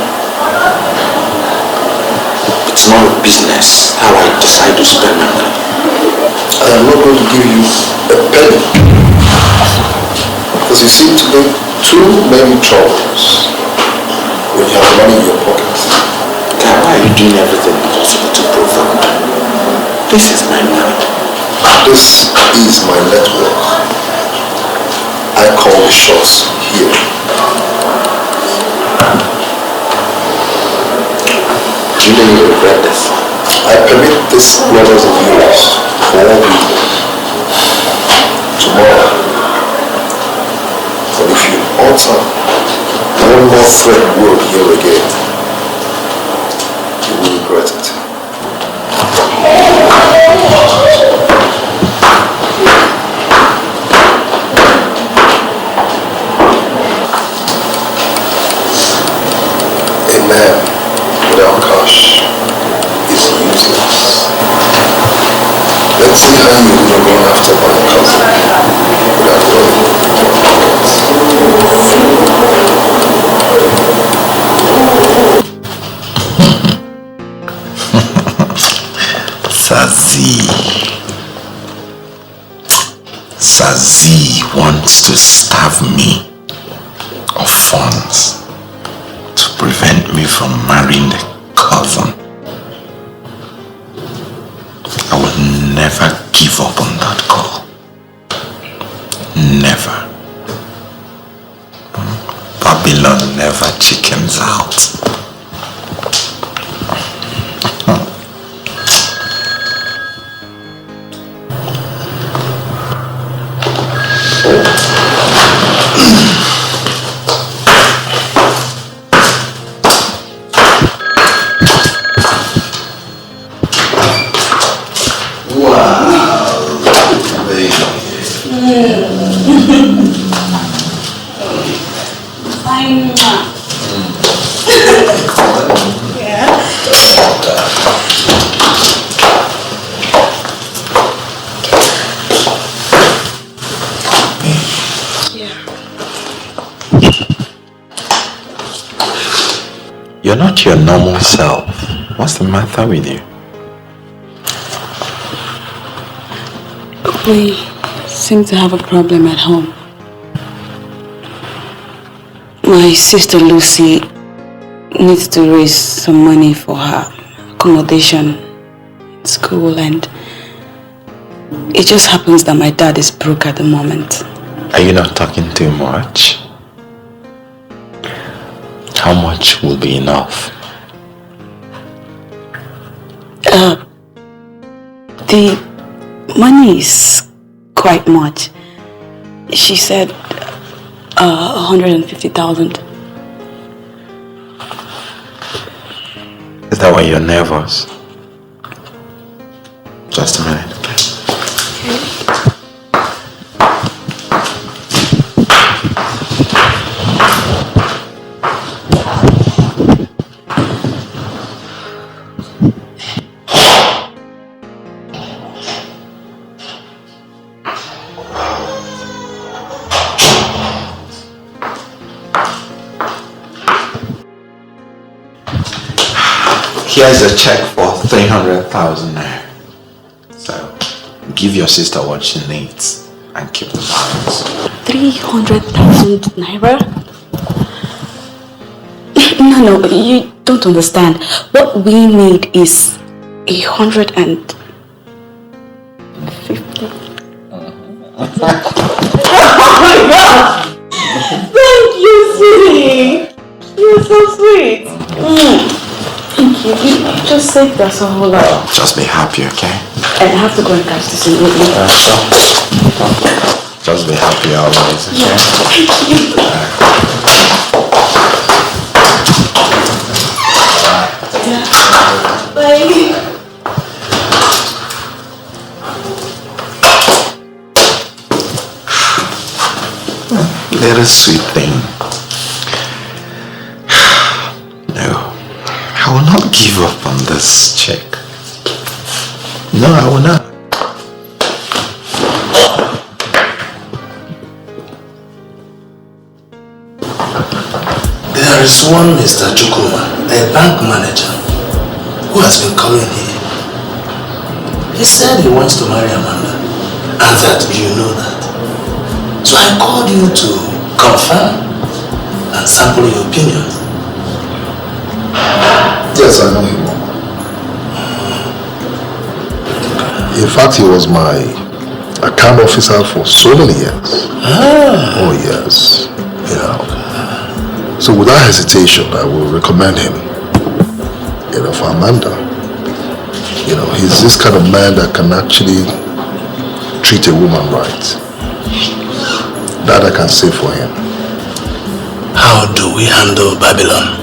It's not a business how I decide to spend my money. I am not going to give you a penny. Because you seem to make too many troubles when you have money in your pocket. God, why are you doing everything possible to provoke? This is my money. This is my network. I call the shots here. Do you really regret this? I permit this brothers of yours for all people. Tomorrow. But if you utter one more threat word here again, you will regret it. A man without cash is useless. Let's see how you would have gone after my cousin without running your pockets. Sazi wants to starve me of funds to prevent me from marrying the cousin. I will never give up on that call. Never. Babylon never chickens out. You're not your normal self. What's the matter with you? We seem to have a problem at home. My sister Lucy needs to raise some money for her accommodation in school, and it just happens that my dad is broke at the moment. Are you not talking too much? How much will be enough? The money is quite much. She said 150,000. Is that why you're nervous? Just a minute, please. Here's a check for 300,000 naira. So, give your sister what she needs and keep the balance. 300,000 naira? No, you don't understand. What we need is 150. Oh my God! Thank you, sweetie. You're so sweet. Thank you. You just saved us a whole lot. Just be happy, okay? And I have to go and catch this immediately. Just be happy always, okay? Thank you. Bye. Little sweet thing. No, I will not give up on this check. No, I will not. There is one Mr. Chukuma, a bank manager, who has been calling here. He said he wants to marry Amanda, and that you know that. So I called you to confirm and sample your opinion. Yes, I know him. In fact, he was my account officer for so many years. Oh yes, yeah. So without hesitation, I will recommend him, for Amanda. He's this kind of man that can actually treat a woman right. That I can say for him. How do we handle Babylon?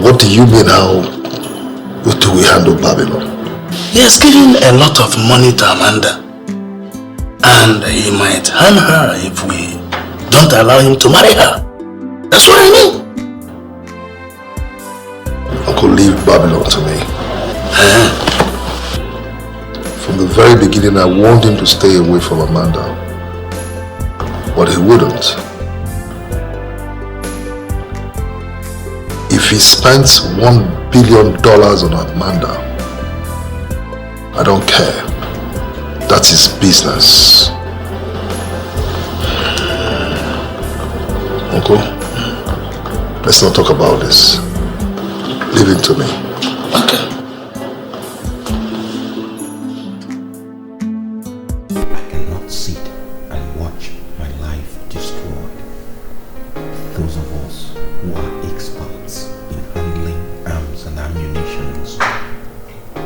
What do you mean, how do we handle Babylon? He has given a lot of money to Amanda. And he might harm her if we don't allow him to marry her. That's what I mean. Uncle, leave Babylon to me. From the very beginning, I warned him to stay away from Amanda. But he wouldn't. If he spent $1 billion on Amanda, I don't care. That's his business. Uncle, let's not talk about this. Leave it to me. Okay. I cannot sit and watch my life destroyed. Those of us who are experts in handling arms and ammunitions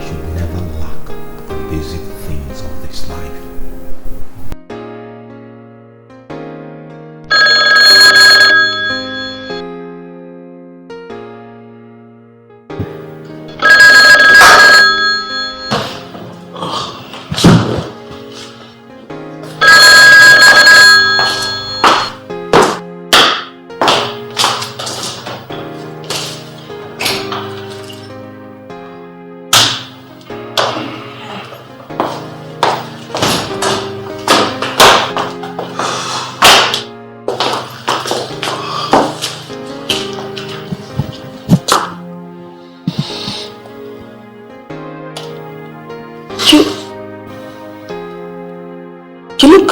should never lack the basic things of this life. You look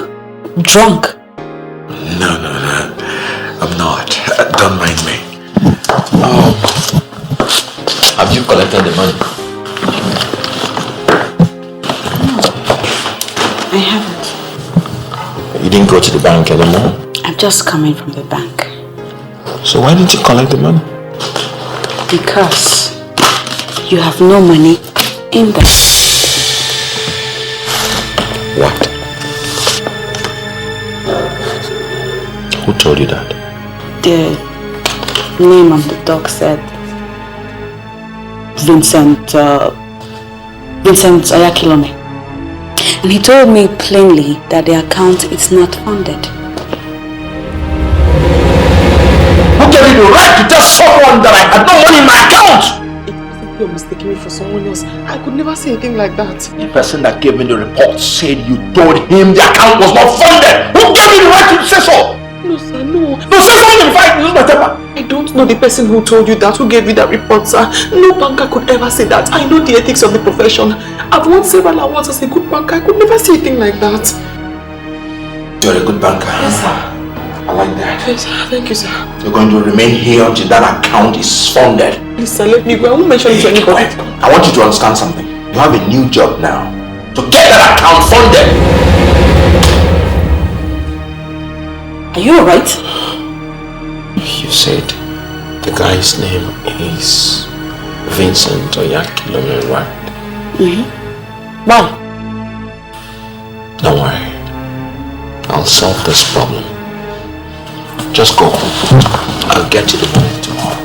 drunk. No, I'm not. Don't mind me. Have you collected the money? No, I haven't. You didn't go to the bank anymore? I'm just coming from the bank. So why didn't you collect the money? Because You have no money in the... What? Who told you that? The name on the dog said Vincent Oyakilome. And he told me plainly that the account is not funded. Who gave you the right to tell someone that I had no money in my account? You're mistaking me for someone else. I could never say anything like that. The person that gave me the report said you told him the account was not funded. Who gave you the right to say so? No, sir, no. No, say something if I lose my temper. I don't know the person who told you that, who gave you that report, sir. No banker could ever say that. I know the ethics of the profession. I've won several awards as a good banker. I could never say anything like that. You're a good banker. Yes, sir. I like that. Yes, sir. Thank you, sir. You're going to remain here until that account is funded. Please, sir, let me go. I won't mention it to anybody. I want you to understand something. You have a new job now. To get that account funded. Are you alright? You said the guy's name is Vincent Oyakilome, right? Why? Don't worry. I'll solve this problem. Just go. I'll get you the money tomorrow.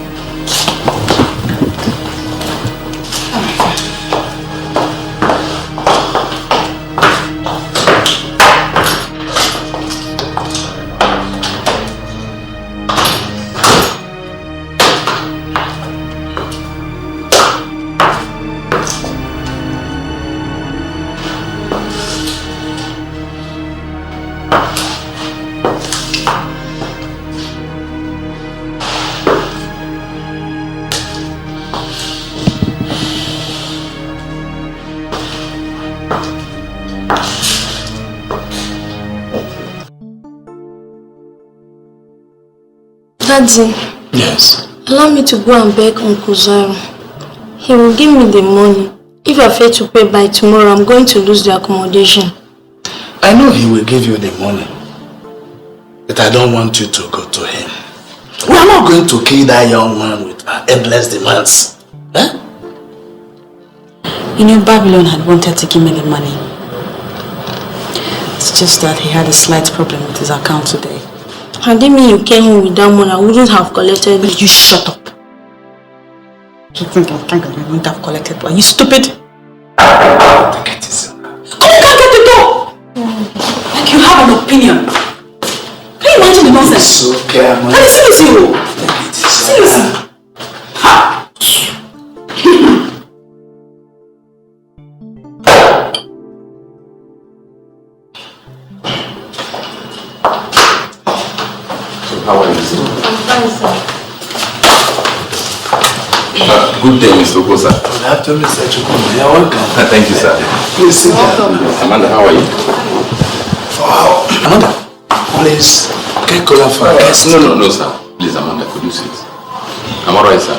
Daddy. Yes. Allow me to go and beg Uncle Zaro. He will give me the money. If I fail to pay by tomorrow, I'm going to lose the accommodation. I know he will give you the money. But I don't want you to go to him. We are not going to kill that young man with endless demands. Eh? You know, Babylon had wanted to give me the money. It's just that he had a slight problem with his account today. Had it mean you came home with that money, I wouldn't have collected it. You shut up. You think I wouldn't have collected it? Are you stupid? Take it easy. Come on, get the door! Like you have an opinion. Can you imagine the nonsense? It's okay, man. Are you serious, you? Seriously? Ha! How are you? I'm fine, sir. Good day, Mr. Okosa. Good afternoon, Mr. Chukuma. You're welcome. Thank you, sir. Please sit down. Amanda, how are you? Wow. Amanda, please get color for our guest. No, sir. Please, Amanda, could you sit? I'm alright, sir.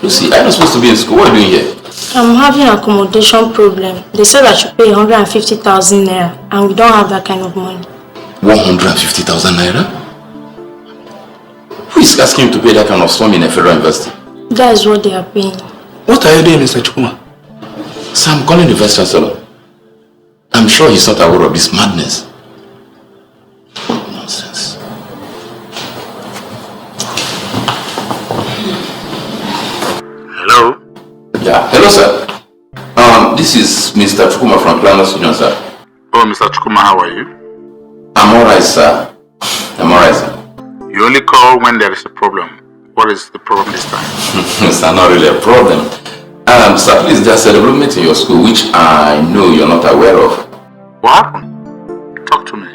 Lucy, I'm not supposed to be in school. What are you doing here? I'm having an accommodation problem. They said I should pay 150,000 naira, and we don't have that kind of money. 150,000 naira? Who is asking you to pay that kind of sum in a federal university? That is what they are paying. What are you doing, Mr. Chukuma? Sir, I'm calling the vice chancellor. I'm sure he's not aware of this madness. Nonsense. Hello? Yeah, hello, sir. This is Mr. Chukuma from Planners Union, sir. Oh, Mr. Chukuma, how are you? I'm alright, sir. I'm alright, sir. You only call when there is a problem. What is the problem this time? Sir, not really a problem. Sir, please, there's a development in your school which I know you're not aware of. What happened? Talk to me.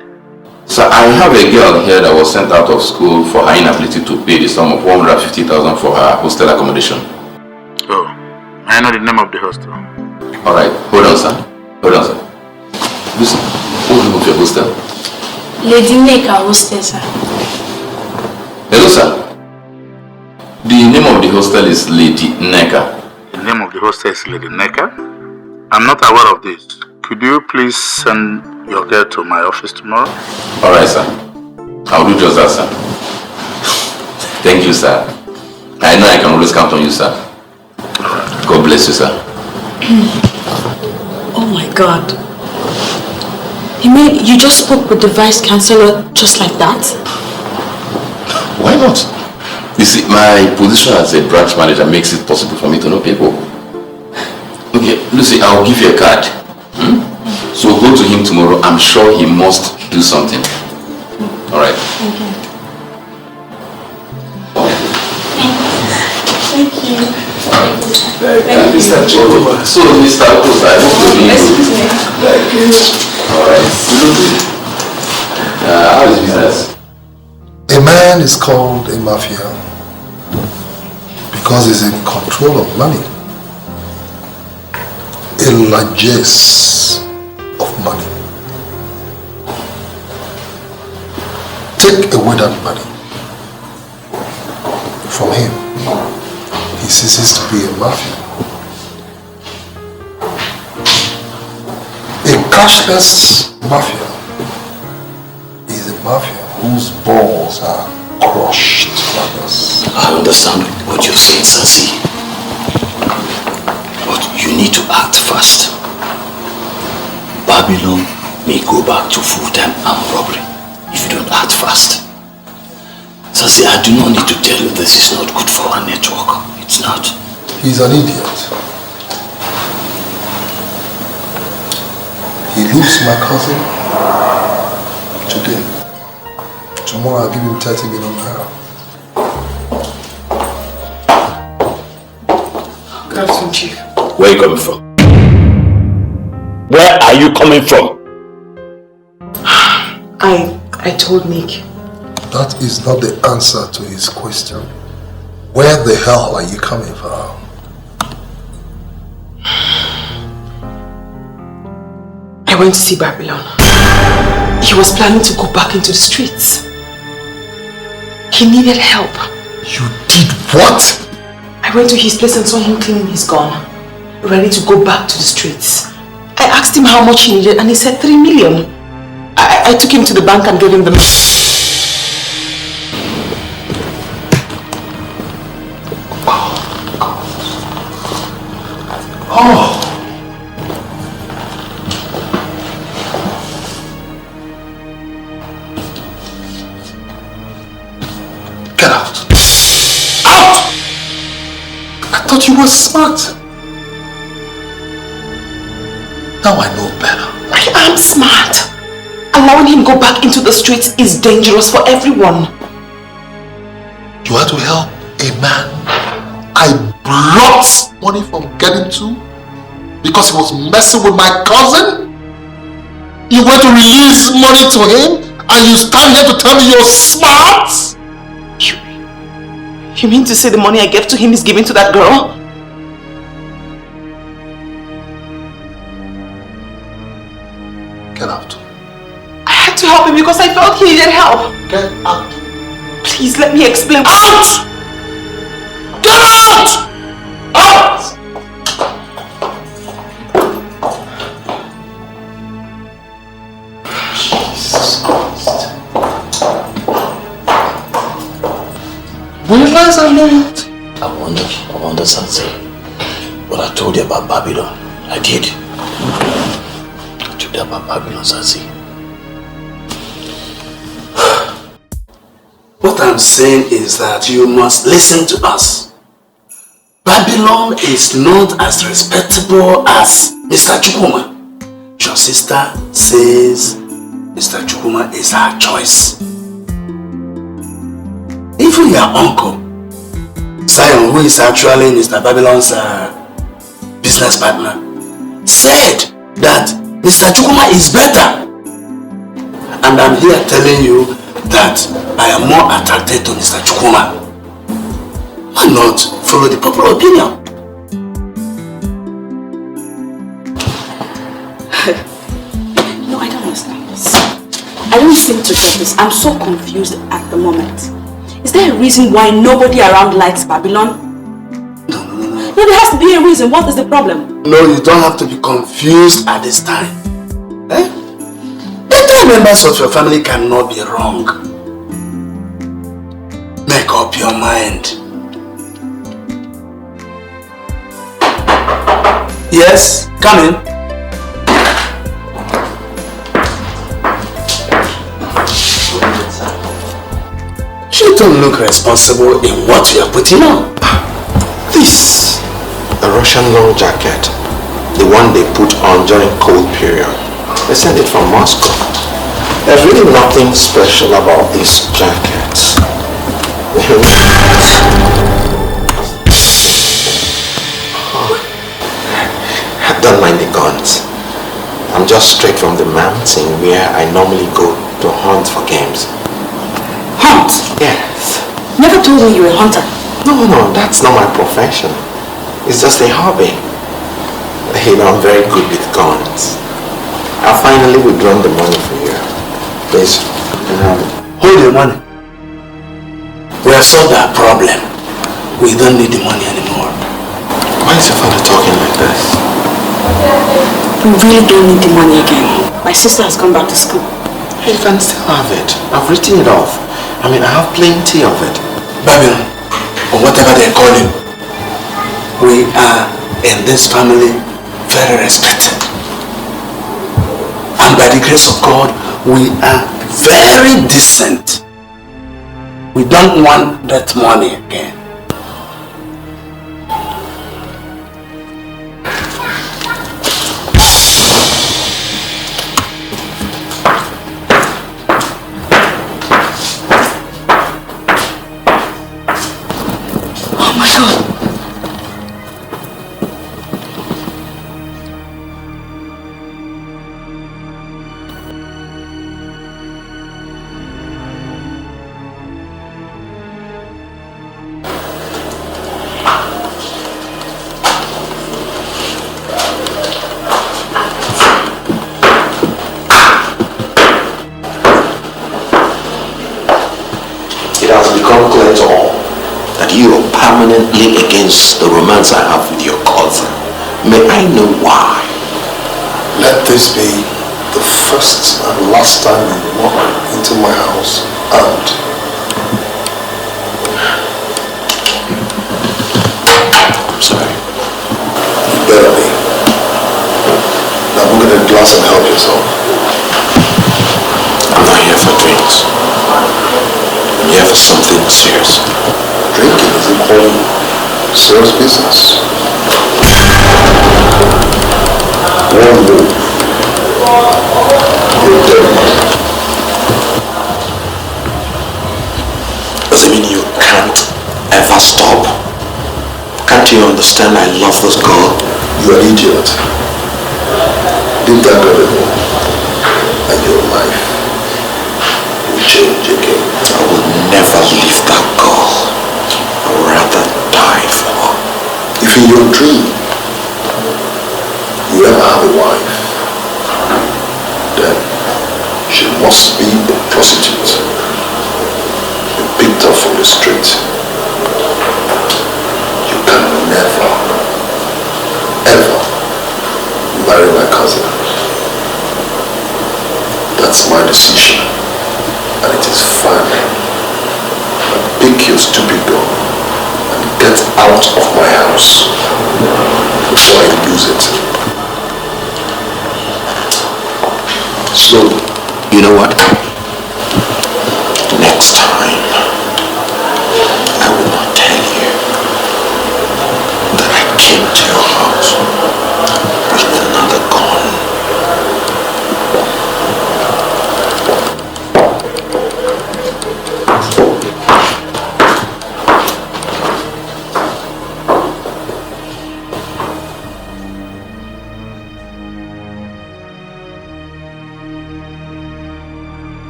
Sir, I have a girl here that was sent out of school for her inability to pay the sum of 150,000 for her hostel accommodation. Oh, I know the name of the hostel. Alright, hold on, sir. Listen, what's the name of your hostel? Lady Neka hostel, sir. Hello, sir. The name of the hostel is Lady Neka. The name of the hostel is Lady Neka? I'm not aware of this. Could you please send your girl to my office tomorrow? Alright, sir. I'll do just that, sir. Thank you, sir. I know I can always count on you, sir. Alright. bless you, sir. Oh my God. You mean you just spoke with the Vice Chancellor just like that? Why not? You see, my position as a branch manager makes it possible for me to know people. Okay, Lucy, I'll give you a card. So go to him tomorrow. I'm sure he must do something. Alright. Thank you. Mr. Chikuma. So, Mr. Okosa, I hope to meet you. Thank you. Alright. How is business? A man is called a mafia because he's in control of money. A largesse of money. Take away that money from him, he ceases to be a mafia. A cashless mafia is a mafia whose balls are crushed by us. I understand what you're saying, Sazi. But you need to act fast. Babylon may go back to full-time armed robbery if you don't act fast. Sazi, I do not need to tell you this is not good for our network. It's not. He's an idiot. He leaves my cousin today. Tomorrow I'll give him 30 million naira. Good afternoon, Chief. Where are you coming from? Where are you coming from? I told Nick. That is not the answer to his question. Where the hell are you coming from? I went to see Babylon. He was planning to go back into the streets. He needed help. You did what? I went to his place and saw him cleaning his gun, ready to go back to the streets. I asked him how much he needed and he said 3 million. I took him to the bank and gave him the money. Oh. Get out. Out! I thought you were smart. Now I know better. I am smart. Allowing him go back into the streets is dangerous for everyone. You had to help a man I blocked money from getting to because he was messing with my cousin? You went to release money to him and you stand here to tell me you're smart? You mean to say the money I gave to him is given to that girl? Get out. I had to help him because I felt he needed help. Get out. Please let me explain. Out! Get out! Out! Jesus Christ. Realize our loyalty. I wonder something. But I told you about Babylon. I did. I told you about Babylon, Sazi. What I'm saying is that you must listen to us. Babylon is not as respectable as Mr. Chukuma. Your sister says Mr. Chukuma is her choice. Even your uncle, Zion, who is actually Mr. Babylon's business partner, said that Mr. Chukuma is better. And I'm here telling you that I am more attracted to Mr. Chukuma. Why not follow the popular opinion? No, I don't understand this. I don't seem to get this. I'm so confused at the moment. Is there a reason why nobody around likes Babylon? No, there has to be a reason. What is the problem? No, you don't have to be confused at this time. Eh? The 2 members of your family cannot be wrong. Make up your mind. Yes, come in. You don't look responsible in what you are putting on. This, a Russian long jacket, the one they put on during cold period. They sent it from Moscow. There's really nothing special about these jackets. Don't mind the guns. I'm just straight from the mountain where I normally go to hunt for games. Hunt? Yes. Never told me you were a hunter. No, that's not my profession. It's just a hobby. You know, I'm very good with guns. I'll finally withdraw the money for you. Please. Hold your money. We have solved our problem. We don't need the money anymore. Why is your father talking like this? We really don't need the money again. My sister has gone back to school. You can still have it. I've written it off. I mean, I have plenty of it. Babylon, or whatever they call him. We are in this family very respected. And by the grace of God, we are very decent. We don't want that money again. Permanently against the romance I have with your cousin. May I know why? Let this be the first and last time you walk into my house and I'm sorry. You better be. Now go get a glass and help yourself. I'm not here for drinks. I'm here for something serious. Drinking is equally serious business. One move, you're dead man. Does it mean you can't ever stop? Can't you understand I love this girl? You're an idiot. Leave that girl alone, and your life will change again. I will never leave that girl. I would rather die for her. If in your dream you ever have a wife, then she must be a prostitute. You picked her from the street. You can never, ever marry my cousin. That's my decision, and it is final. Pick your stupid girl and get out of my house before I lose it. Slowly. You know what? Next time, I will not tell you that I came to your house with another gun.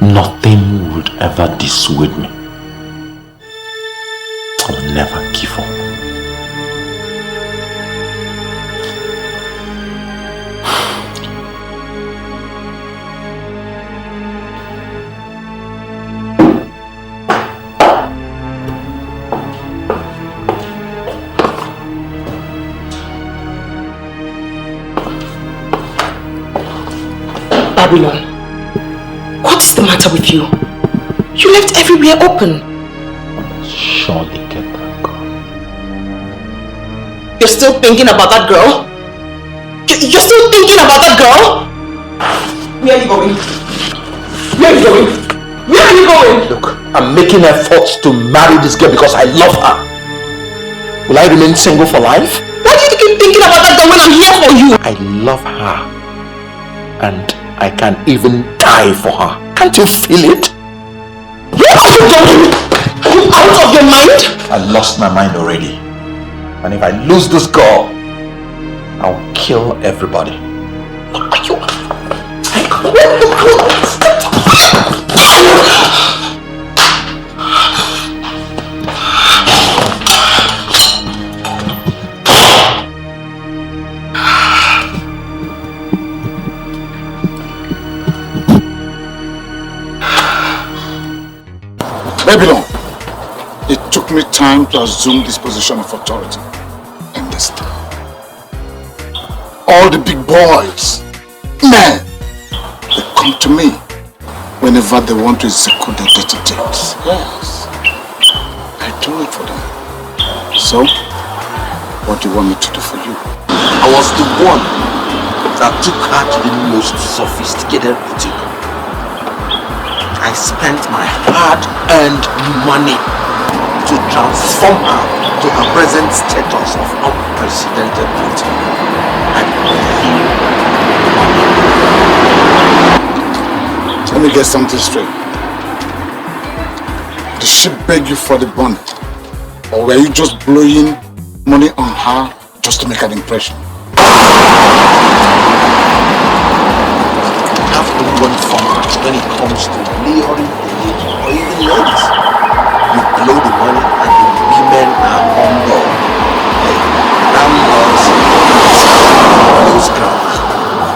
Nothing would ever dissuade me. I will never give up. Babylon. What's the matter with you? You left everywhere open. Surely get that gun. You're still thinking about that girl? You're still thinking about that girl? Where are you going? Where are you going? Where are you going? Look, I'm making efforts to marry this girl because I love her. Will I remain single for life? Why do you keep thinking about that girl when I'm here for you? I love her. And I can even die for her. Can't you feel it? What are you doing? Are you out of your mind? I lost my mind already. And if I lose this girl, I'll kill everybody. Are you... Babylon, it took me time to assume this position of authority in this town. All the big boys, men, they come to me whenever they want to execute their dirty deeds. Yes, I do it for them. So, what do you want me to do for you? I was the one that took her to the most sophisticated boutique. I spent my hard-earned money to transform her to her present status of unprecedented beauty. Let me get something straight. Did she beg you for the bonnet? Or were you just blowing money on her just to make an impression? I have no one format when it comes to luring a lady or even ladies. You blow the money and the women are on board. Hey, landlords, lose ground.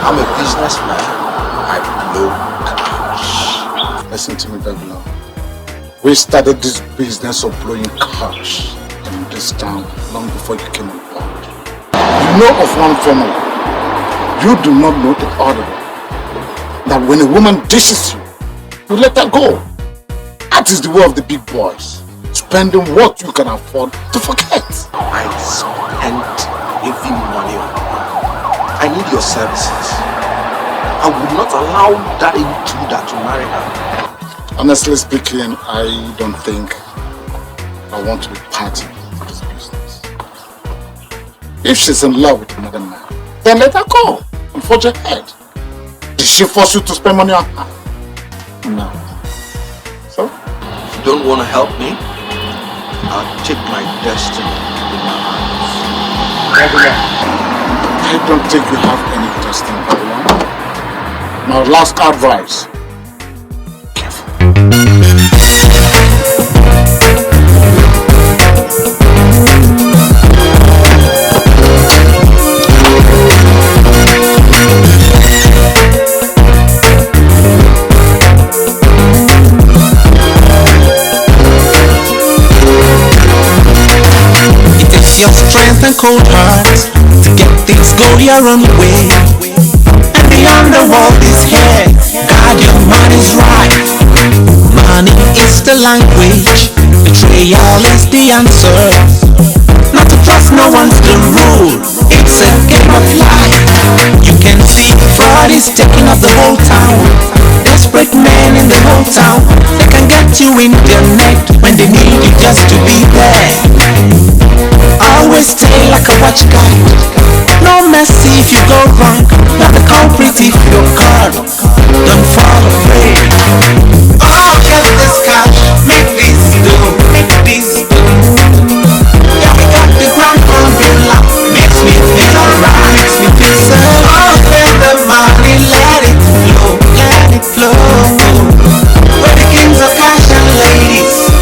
I'm a businessman. I blow cash. Listen to me, Babylon. We started this business of blowing cash in this town long before you came on board. You know of one formula. You do not know the other. That when a woman dishes you, you let her go. That is the way of the big boys. Spending what you can afford to forget. I spent heavy money on her. I need your services. I would not allow that intruder to marry her. Honestly speaking, I don't think I want to be party to this business. If she's in love with another man, then let her go and forge ahead. Did she force you to spend money on her? No. So? If you don't want to help me, I'll take my destiny in my hands. Babylon, I don't think you have any destiny, Babylon. My last advice. Your strength and cold heart to get things go your own way. And the underworld is here. God, your mind is right. Money is the language. Betrayal is the answer. Not to trust no one's the rule. It's a game of life. You can see fraud is taking up the whole town. Desperate men in the whole town. They can get you in their net when they need you just to be there. Always stay like a watch guard. No mercy if you go wrong. Not the culprit if you're caught. Don't fall afraid. Oh, get this cash. Make this do. Make this do. Yeah, we got the ground formula. Makes me feel alright. Makes me feel so. Oh, spend the money. Let it flow. Let it flow. We're the kings of cash and ladies.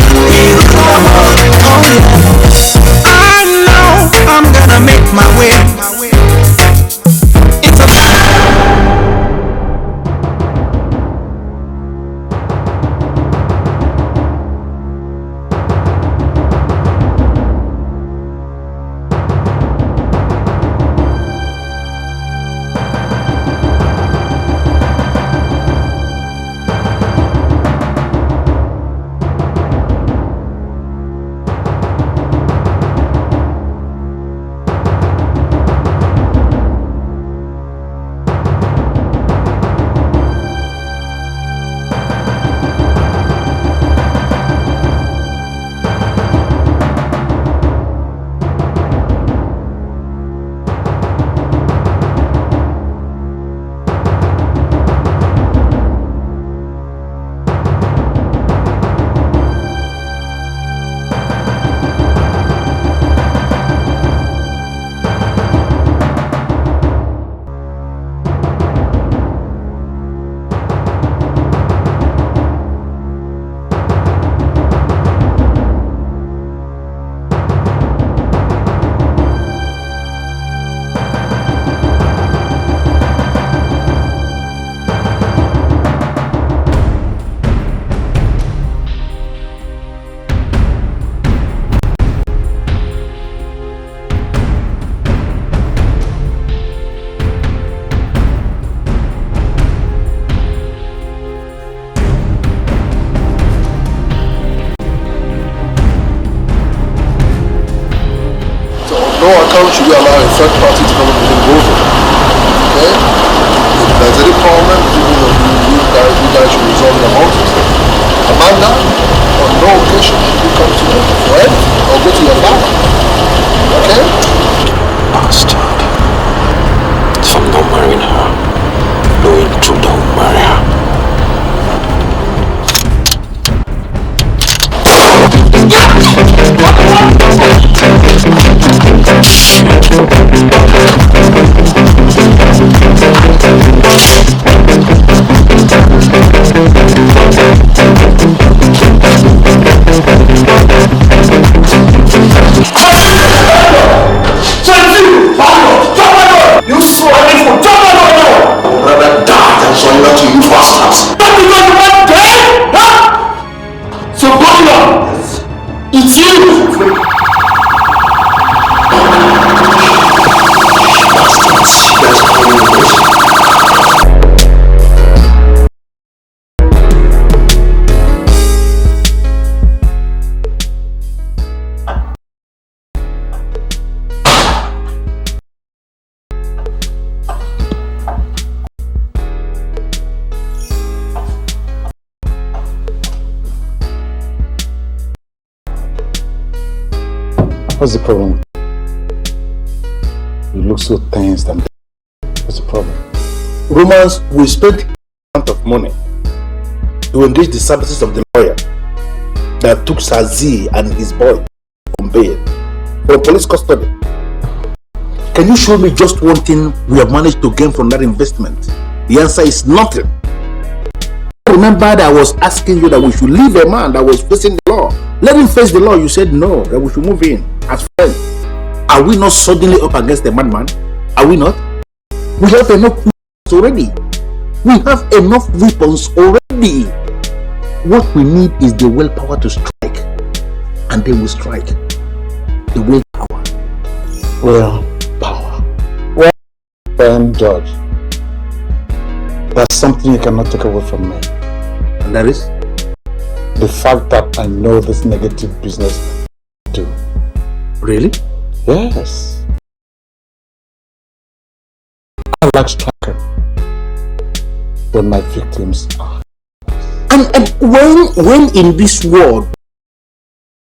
should we allow a third party to come in and involve it? Okay? If there's any problem, you guys should resolve it amongst yourselves. Amanda, on no occasion should you come to your friend or go to your father. Okay? Bastard. So I'm not marrying her. Knowing true, don't marry her. You swore me for drop my door! I would rather die than surrender to you bastards! Not because you want dead! Huh? So go on! It's you! What's the problem? You look so tense and what's the problem? Romans will spend a amount of money to engage the services of the lawyer that took Sazi and his boy from bail from police custody. Can you show me just one thing we have managed to gain from that investment? The answer is nothing. Remember that I was asking you that we should leave a man that was facing the law. Let him face the law. You said no, that we should move in as friends. Are we not suddenly up against the madman? Are we not? We have enough weapons already. We have enough weapons already. What we need is the willpower to strike. And they will strike. The willpower. Willpower. Well, friend George, that's something you cannot take away from me. And that is? The fact that I know this negative business too. Really? Yes. I like striking when my victims are. And when in this world,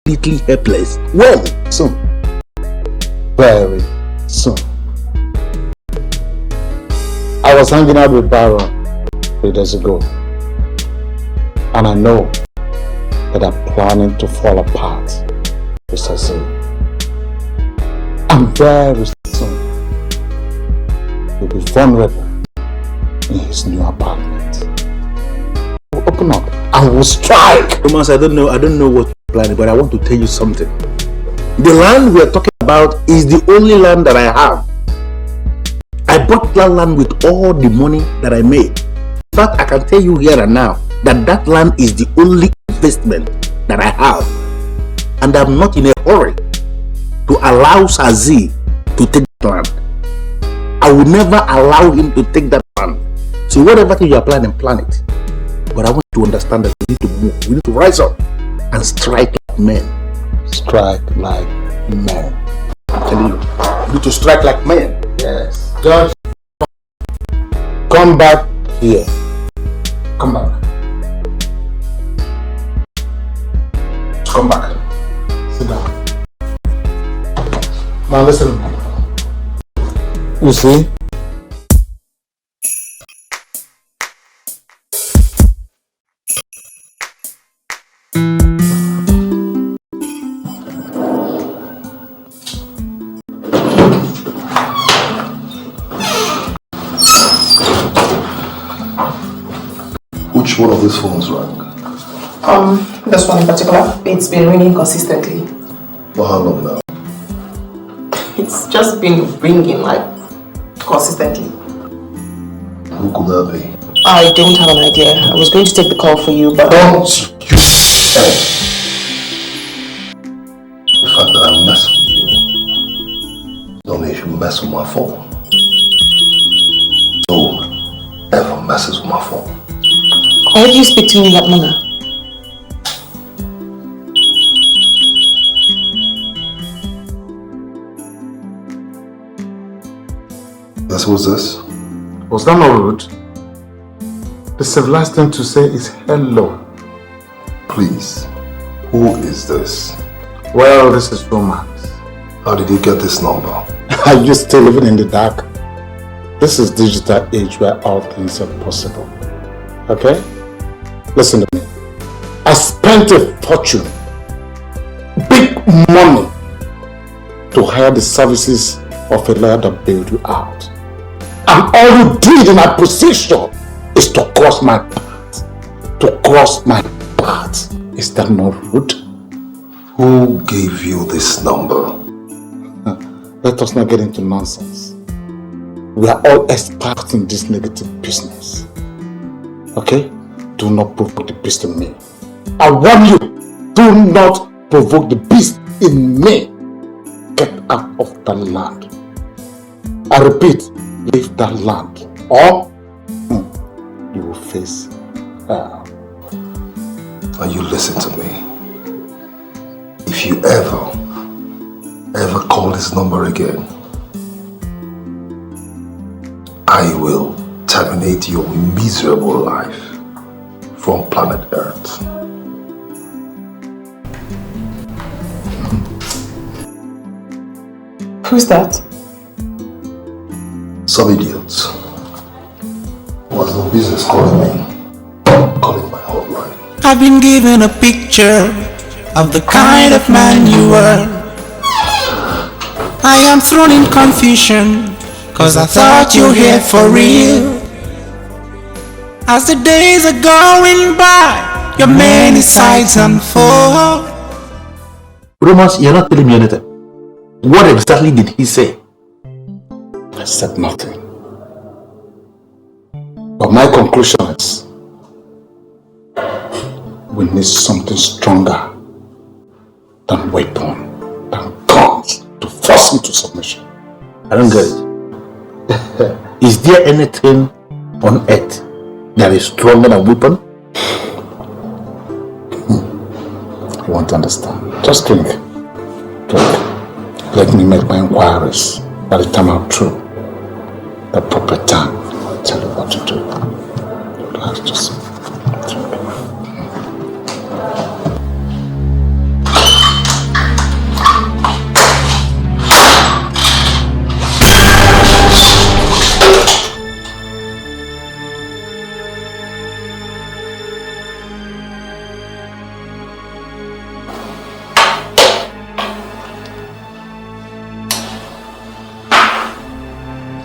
completely helpless? When? Soon. Very soon. I was hanging out with Baron 3 days ago, and I know that I'm planning to fall apart with Sazi. And very soon he'll be vulnerable in his new apartment. We'll open up and we'll strike. Thomas, I don't know what you're planning, but I want to tell you something. The land we're talking about is the only land that I have. I bought that land with all the money that I made. In fact, I can tell you here and now that that land is the only investment that I have. And I'm not in a hurry to allow Sazi to take that land. I will never allow him to take that land. So whatever thing you are planning, plan it. But I want you to understand that we need to move. We need to rise up and strike like men. Strike like men. I'm telling you. We need to strike like men. Yes. George, come back here. Come back. Come back. Sit down. Now listen. You see? Which one of these phones rang? This one in particular, it's been ringing consistently. For how long now? It's just been ringing like consistently. Who could that be? I don't have an idea. I was going to take the call for you, but don't you say the fact that I mess with you don't mean you should mess with my phone. No ever messes with my phone. Why did you speak to me in that manner? Yes, who's this? Was that not rude? The civilized thing to say is hello. Please, who is this? Well, this is romance. How did you get this number? Are you still living in the dark? This is digital age where all things are possible. Okay? Listen to me. I spent a fortune, big money, to hire the services of a lawyer that bailed you out. And all you did in my position is to cross my path. To cross my path. Is that not rude? Who gave you this number? Let us not get into nonsense. We are all experts in this negative business. Okay? Do not provoke the beast in me. I warn you, do not provoke the beast in me. Get out of that land. I repeat, leave that land, or you will face hell. And you listen to me. If you ever call this number again, I will terminate your miserable life from planet Earth. Who's that? Some idiots who has no business calling me, calling my hotline. I've been given a picture of the kind of man you were. I am thrown in confusion, cause I thought you were here for real. As the days are going by, your many sides unfold. Romance, you're not telling me anything. What exactly did he say? I said nothing. But my conclusion is, we need something stronger than weapon, than guns, to force him to submission. I don't get it. Is there anything on earth that is stronger than weapon? You want to understand? Just drink. Drink. Let me make my inquiries. By the time I'm through, the proper time, I'll tell you what to do. Relax, just drink.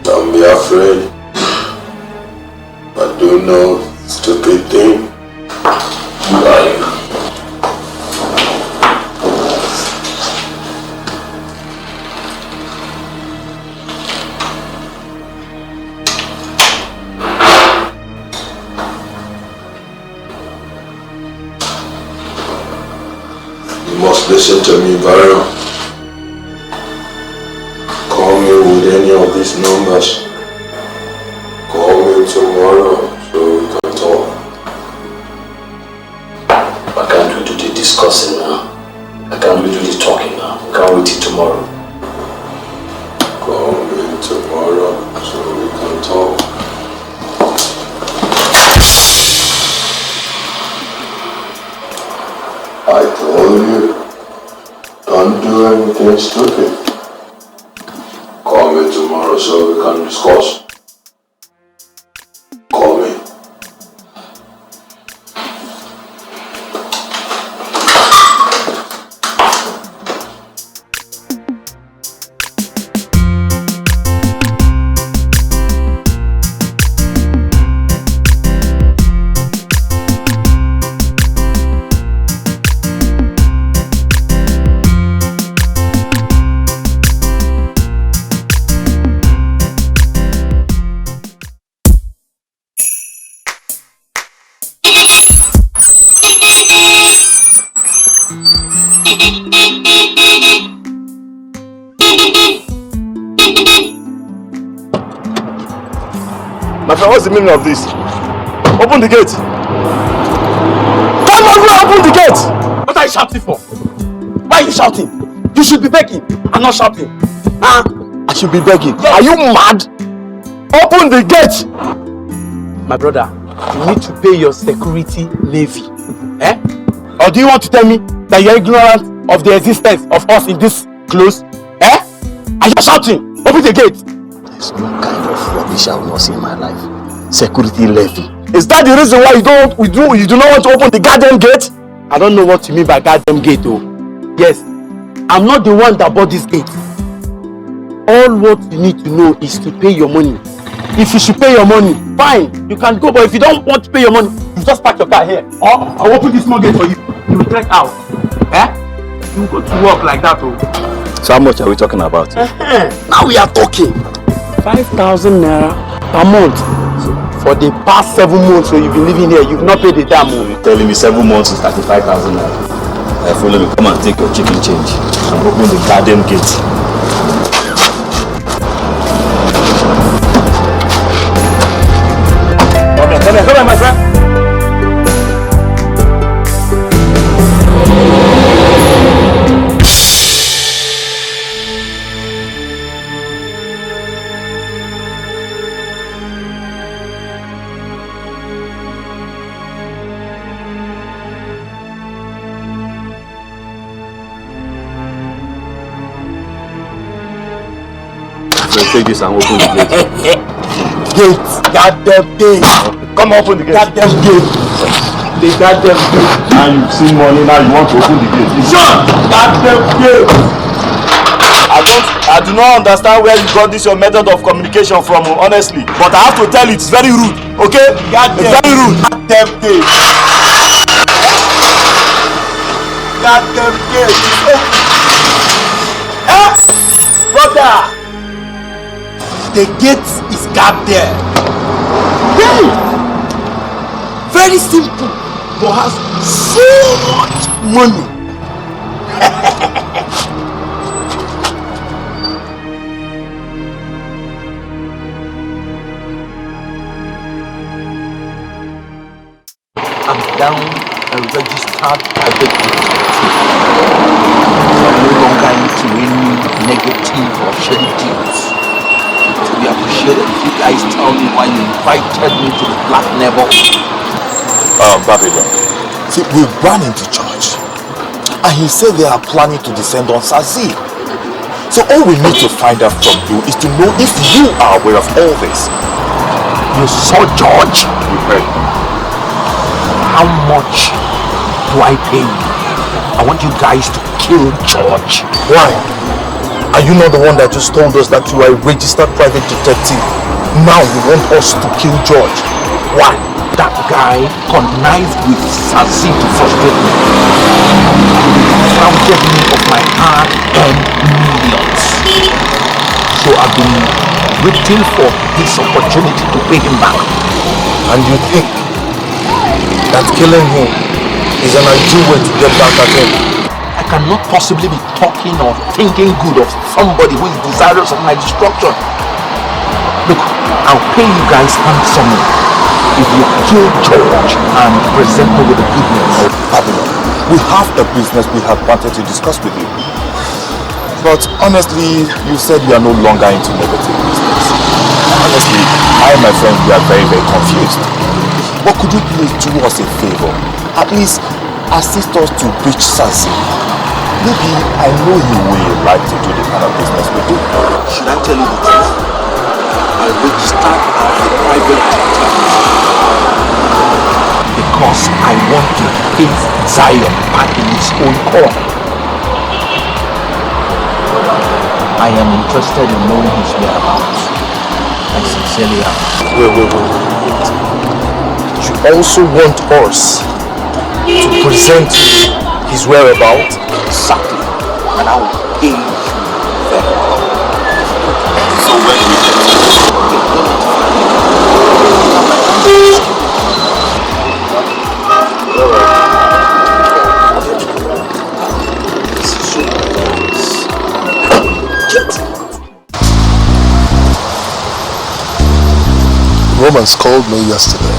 Don't be afraid. I do know stupid thing. Who are you? You must listen to me very well. Call me with any of these numbers. Call me tomorrow so we can talk. Why can't we do the discussing now? Why can't we do the talking now? We can't wait till tomorrow. Call me tomorrow so we can talk. I told you, don't do anything stupid. Call me tomorrow so we can discuss. Call me. My friend, what's the meaning of this? Open the gate. Come on, open the gate. What are you shouting for? Why are you shouting? You should be begging and not shouting. Huh? I should be begging. Yes. Are you mad? Open the gate! My brother, you need to pay your security levy. Eh? Or do you want to tell me that you're ignorant of the existence of us in this close? Eh? Are you shouting? Open the gate! There's no kind of rubbish I will not see in my life. Security levy. Is that the reason why you do not want to open the goddamn gate? I don't know what you mean by goddamn gate though. Yes, I'm not the one that bought this gate. All what you need to know is to pay your money. If you should pay your money, fine, you can go. But if you don't want to pay your money, you just park your car here. Or I'll open this small gate for you. You will trek out. Eh? You go to work like that oh. So how much are we talking about? Now we are talking 5,000 naira per month. For the past 7 months when you've been living here, you've not paid the damn money. You're telling me 7 months is 35,000 naira. Follow me, come and take your chicken change and open the goddamn gate. Come here, my friend. Take this and open the gate. Gate, goddamn gate. Come open the gate. Goddamn gate. The goddamn gate. Now you've seen money, now you want to open the gate. Shut! Goddamn gate. I do not understand where you got this your method of communication from, honestly. But I have to tell you, it's very rude, okay? Goddamn. It's very rude. Goddamn gate. Goddamn gate. Eh? Brother! The gate is gapped there. Hey! Very simple, but has so much money. I'm down and registered private detective. I'm no longer into any negative or shady deals. We appreciate it if you guys tell me why you invited me to the Black Nebel. Babylon. See, we ran into church and he said they are planning to descend on Sazi. So all we need to find out from you is to know if you are aware of all this. You saw George? You heard me. How much do I pay you? I want you guys to kill George. Why? Are you not the one that just told us that you are a registered private detective? Now you want us to kill George. Why? That guy connived with Sazi to frustrate me. He defrauded me of my hard-earned millions. So I've been waiting for this opportunity to pay him back. And you think that killing him is an ideal way to get back at him? I cannot possibly be talking or thinking good of somebody who is desirous of my destruction. Look, I'll pay you guys handsomely if you kill George and present me with the good news. Babylon, we have a business we have wanted to discuss with you. But honestly, you said you are no longer into negative business. Honestly, I and my friends, we are very, very confused. But could you please do us a favor? At least assist us to reach Sazi. Maybe I know he will like to do the kind of business we do. Should I tell you the truth? I registered as a private detective because I want to hit Zion back in his own corner. I am interested in knowing his whereabouts. I sincerely am. Wait. You also want us to present you his whereabouts? Exactly. And I will pay you very well. So when do we get Romans called me yesterday.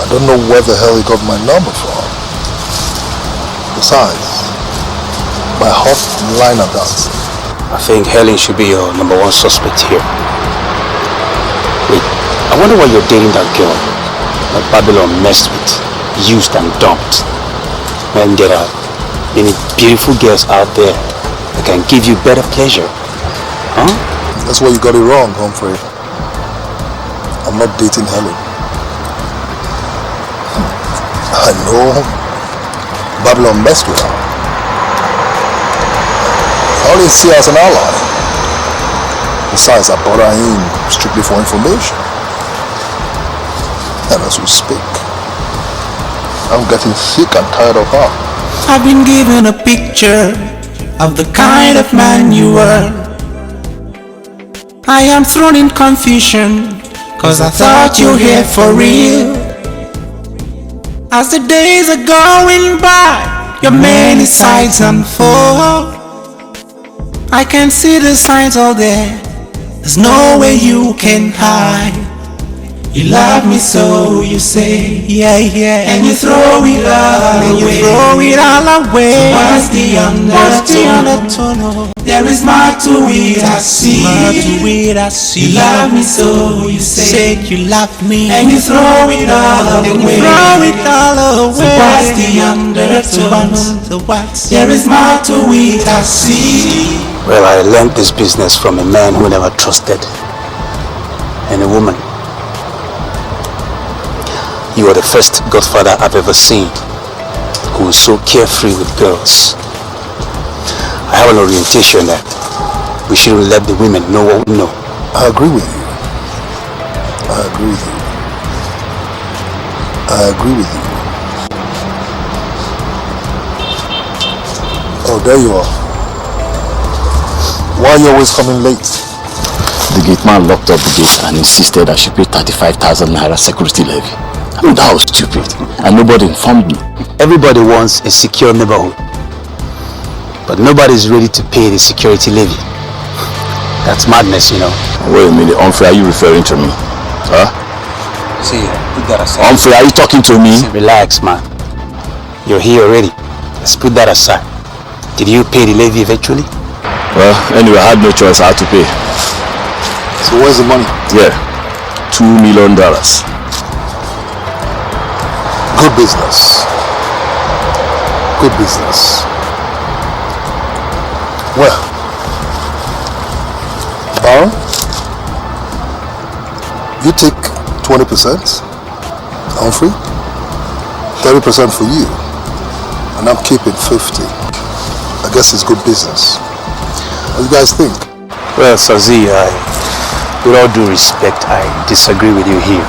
I don't know where the hell he got my number from. Besides, my hotline are dancing. I think Helen should be your #1 suspect here. I wonder why you're dating that girl that Babylon messed with, used and dumped. Man, there are many beautiful girls out there that can give you better pleasure. Huh? That's why you got it wrong, Humphrey. I'm not dating Helen. I know Babylon messed with her. I only see her as an ally. Besides, I brought her in strictly for information. And as we speak, I'm getting sick and tired of her. I've been given a picture of the kind of man you were. I am thrown in confusion, cause I thought you were here for real. As the days are going by, your many sides unfold. I can see the signs all there, there's no way you can hide. You love me so, you say, yeah, yeah, and you throw it all away. So what's the undertone? There is more to it, I see. You love me so, you say, you love me, and you throw it all away. So what's the undertone? There is more to it, I see. Well, I learned this business from a man who never trusted any woman. You are the first godfather I've ever seen who is so carefree with girls. I have an orientation that we shouldn't let the women know what we know. I agree with you. I agree with you. I agree with you. Oh, there you are. Why are you always coming late? The gate man locked up the gate and insisted I should pay 35,000 naira security levy. I mean, that was stupid, and nobody informed me. Everybody wants a secure neighborhood, but nobody's ready to pay the security levy. That's madness, you know. Wait a minute, Humphrey, are you referring to me? Huh? See, put that aside. Humphrey, are you talking to me? Relax, man. You're here already. Let's put that aside. Did you pay the levy eventually? Well, anyway, I had no choice. I had to pay. So where's the money? Yeah, $2 million. Good business. Good business. Well, Baron, you take 20%, Humphrey, 30% for you, and I'm keeping 50. I guess it's good business. What do you guys think? Well, Sazi, with all due respect, I disagree with you here.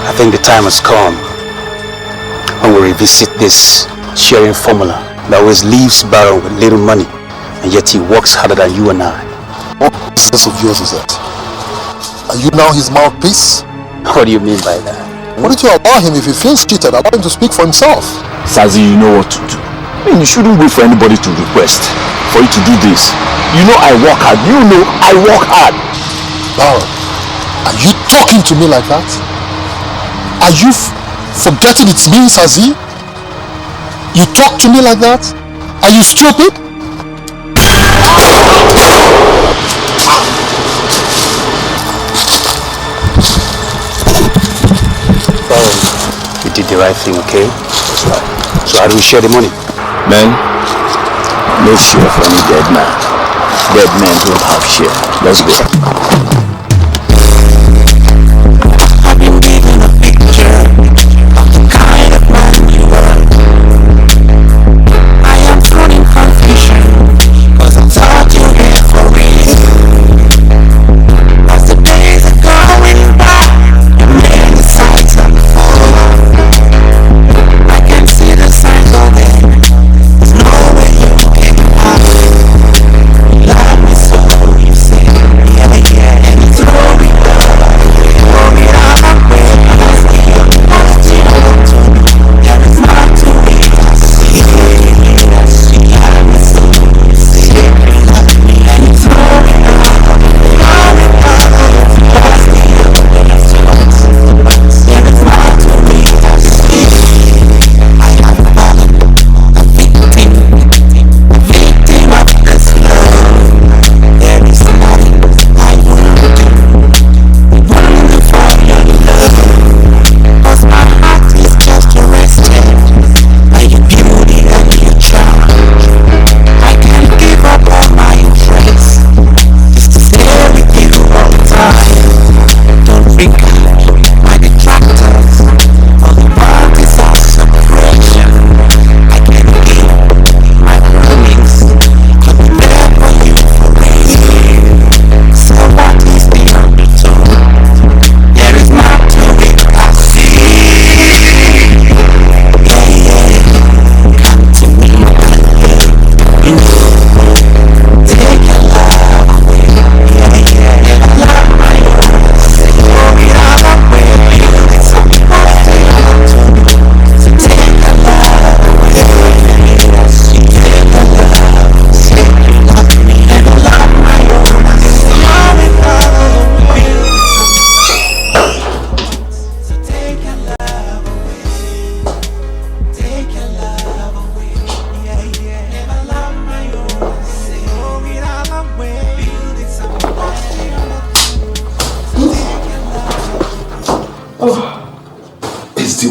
I think the time has come when we revisit this sharing formula that always leaves Baron with little money, and yet he works harder than you and I. What sense of yours is that? Are you now his mouthpiece? What do you mean by that? Why don't you allow him, if he feels cheated, allow him to speak for himself? Sazi, you know what to do. I mean, you shouldn't wait for anybody to request for you to do this. You know I work hard. You know I work hard. Baron, are you talking to me like that? Are you forgetting it's me, Sazi? You talk to me like that? Are you stupid? Baron, you did the right thing, okay? That's right. So how do we share the money? Man, no share for any dead man. Dead men don't have share. Let's go. I've been given a picture of the kind of man you were. I am thrown in confusion, cause I thought you were here for real. As the days are going by, your many sides unfold. I can see the signs all there, there's no way you can hide. You love me so, you say, yeah, yeah, and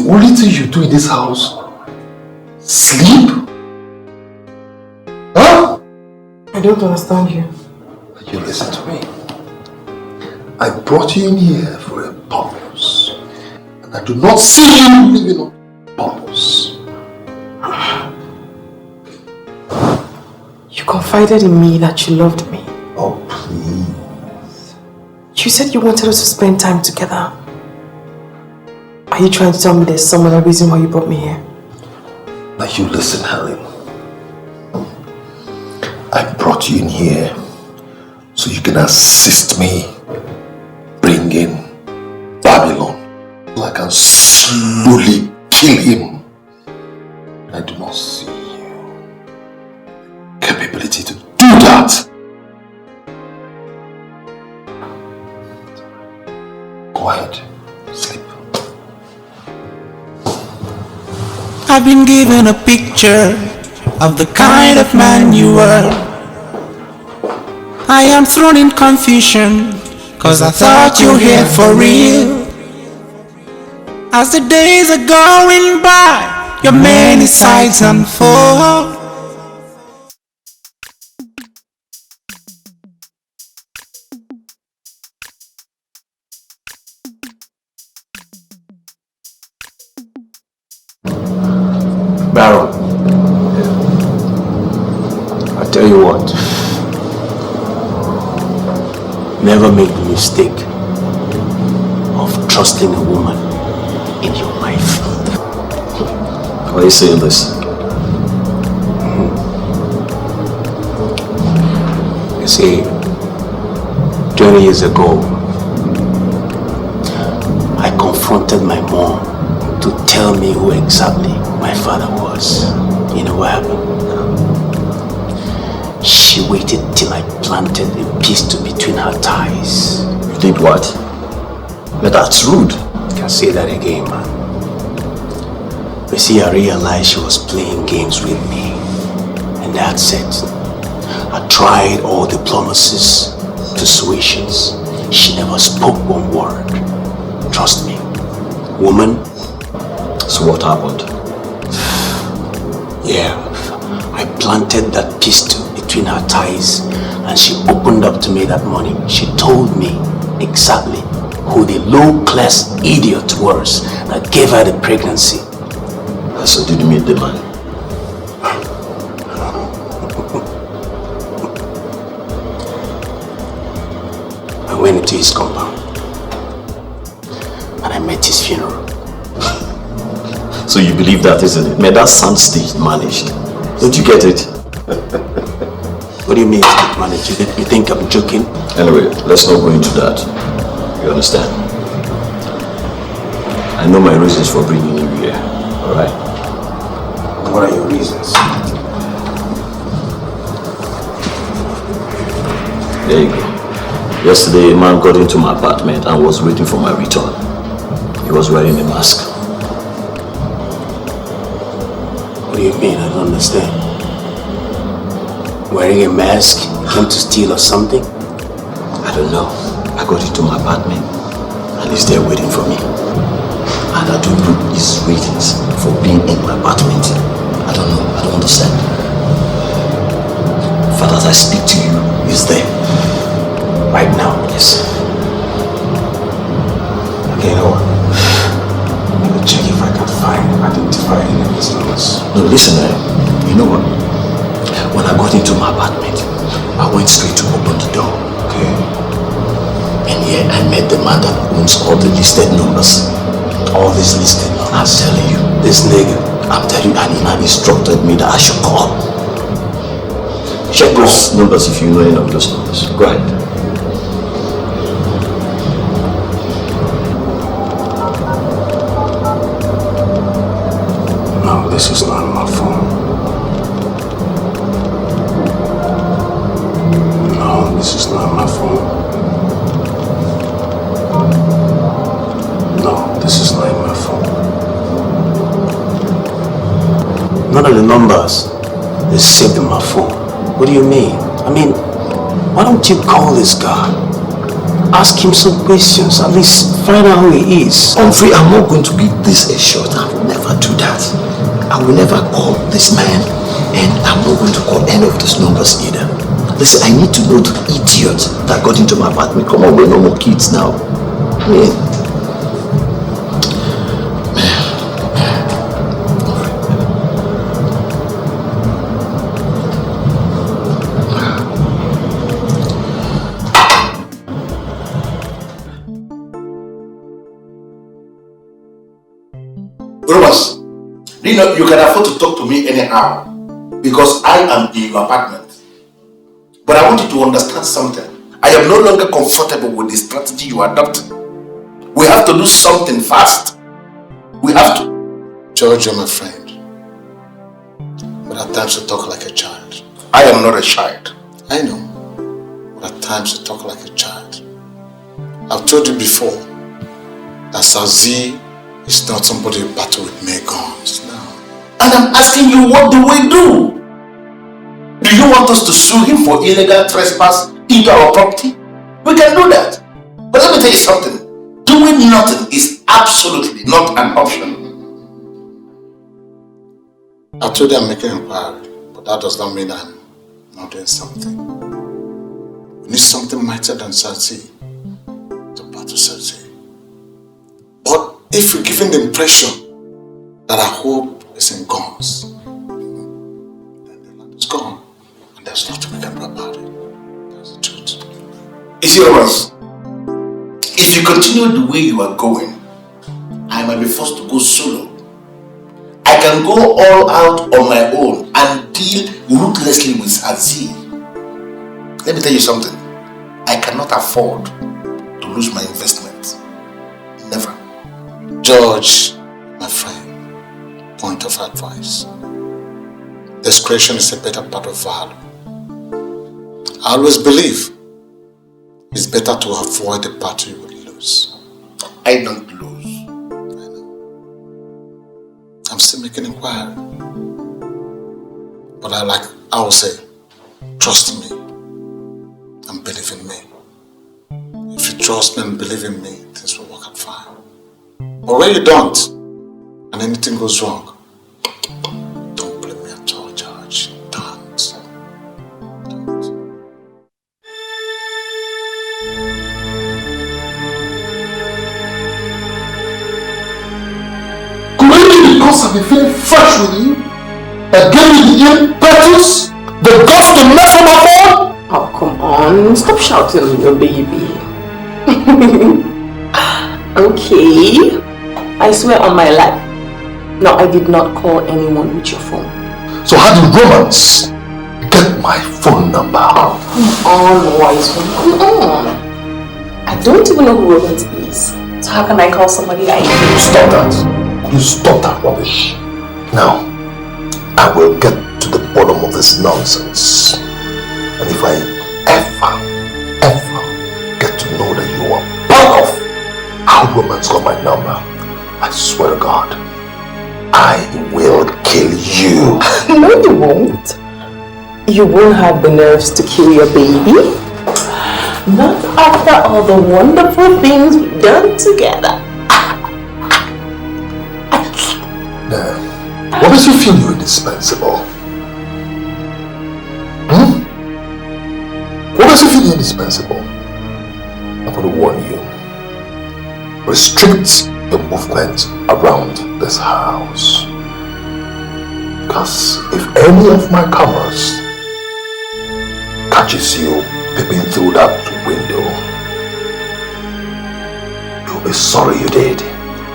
the only thing you do in this house? Sleep? Huh? I don't understand you. You listen to me. I brought you in here for a purpose. And I do not see you living on purpose. You confided in me that you loved me. Oh, please. You said you wanted us to spend time together. Are you trying to tell me there's some other reason why you brought me here? Now you listen, Helen. I brought you in here so you can assist me bringing Babylon so I can slowly kill him. I do not see capability to do that. Go ahead, sleep. I've been given a picture of the kind of man you were. I am thrown in confusion, cause I thought you were here for real. As the days are going by, your many sides unfold. Baron, I tell you what, never make the mistake of trusting a woman in your life. Why are you saying this? You see, 20 years ago, I confronted my mom to tell me who exactly my father was. You know what happened? She waited till I planted a pistol between her thighs. You did what? But that's rude. I can say that again, man. You see, I realized she was playing games with me. And that's it. I tried all diplomacies, persuasions. She never spoke one word. Trust me. Woman. So what happened? Yeah, I planted that pistol between her thighs and she opened up to me that morning. She told me exactly who the low-class idiot was that gave her the pregnancy. So did you meet the man? I went into his compound and I met his funeral. So you believe that, isn't it? Man, that sounds staged, managed. Don't you get it? What do you mean staged, managed? You think I'm joking? Anyway, let's not go into that. You understand? I know my reasons for bringing you here, alright? What are your reasons? There you go. Yesterday, a man got into my apartment and was waiting for my return. He was wearing a mask. What do you mean? I don't understand. Wearing a mask? You came to steal or something? I don't know. I got into my apartment and he's there waiting for me. And I don't know his reasons for being in my apartment. I don't know. I don't understand. But as I speak to you, he's there. Right now? Yes. Okay, you know what? Let me check if I can identify any of these numbers. No, listen, you know what? When I got into my apartment, I went straight to open the door. Okay. And here I met the man that owns all the listed numbers. All these listed numbers? I'm telling you. This nigga. I'm telling you, and he now instructed me that I should call. Check those numbers if you know any of those numbers. Go ahead. No, this is not my phone. No, this is not my phone. No, this is not my phone. None of the numbers is saved in my phone. What do you mean? I mean, why don't you call this guy? ask him some questions, at least find out who he is. Humphrey, I'm not going to give this a shot. I will never do that. I will never call this man, and I'm not going to call any of these numbers either. Listen, I need to know the idiot that got into my apartment. Come on, we're no more kids now. Man. Romans, you can afford to talk to me anyhow because I am in your apartment. But I want you to understand something. I am no longer comfortable with the strategy you are adopting. We have to do something fast. We have to. George, you're my friend. But at times you talk like a child. I am not a child. I know. But at times you talk like a child. I've told you before that Sazi is not somebody who battle with mere guns. No. And I'm asking you, what do we do? Do you want us to sue him for illegal trespass into our property? We can do that. But let me tell you something. Doing nothing is absolutely not an option. I told you I'm making inquiry, but that does not mean I'm not doing something. We need something mightier than Sazi to battle Sazi. But if you're giving the impression that our hope is in guns, then the land is gone. And there's nothing we can do about it. That's the truth. You see, Romans, if you continue the way you are going, I might be forced to go solo. I can go all out on my own and deal ruthlessly with Sazi. Let me tell you something. I cannot afford to lose my investment. Never. George, my friend, point of advice. Discretion is a better part of valor. I always believe it's better to avoid the battle you would lose. I don't lose. I know. I'm still making inquiry. But I will say, trust me and believe in me. If you trust me and believe in me, things will work out fine. But when you don't, and anything goes wrong, don't blame me at all, George. Don't. Could it be because I've been feeling fresh with you that gave me the impetus, the guts to mess up my phone? Oh, come on. Stop shouting, your baby. Okay. I swear on my life. No, I did not call anyone with your phone. So how did Romans get my phone number? Oh, come on, wise one. Come on. I don't even know who Romans is. So how can I call somebody I know? Stop that. You stop that rubbish. Now, I will get to the bottom of this nonsense. And if I ever get to know that you are part of how Romans got my number, I swear to God, I will kill you. No, you won't. You won't have the nerves to kill your baby. Not after all the wonderful things we've done together. What makes you feel you're indispensable? What makes you feel you're indispensable? I'm going to warn you. Restrict your movement around this house. Because if any of my cameras catches you peeping through that window, you'll be sorry you did.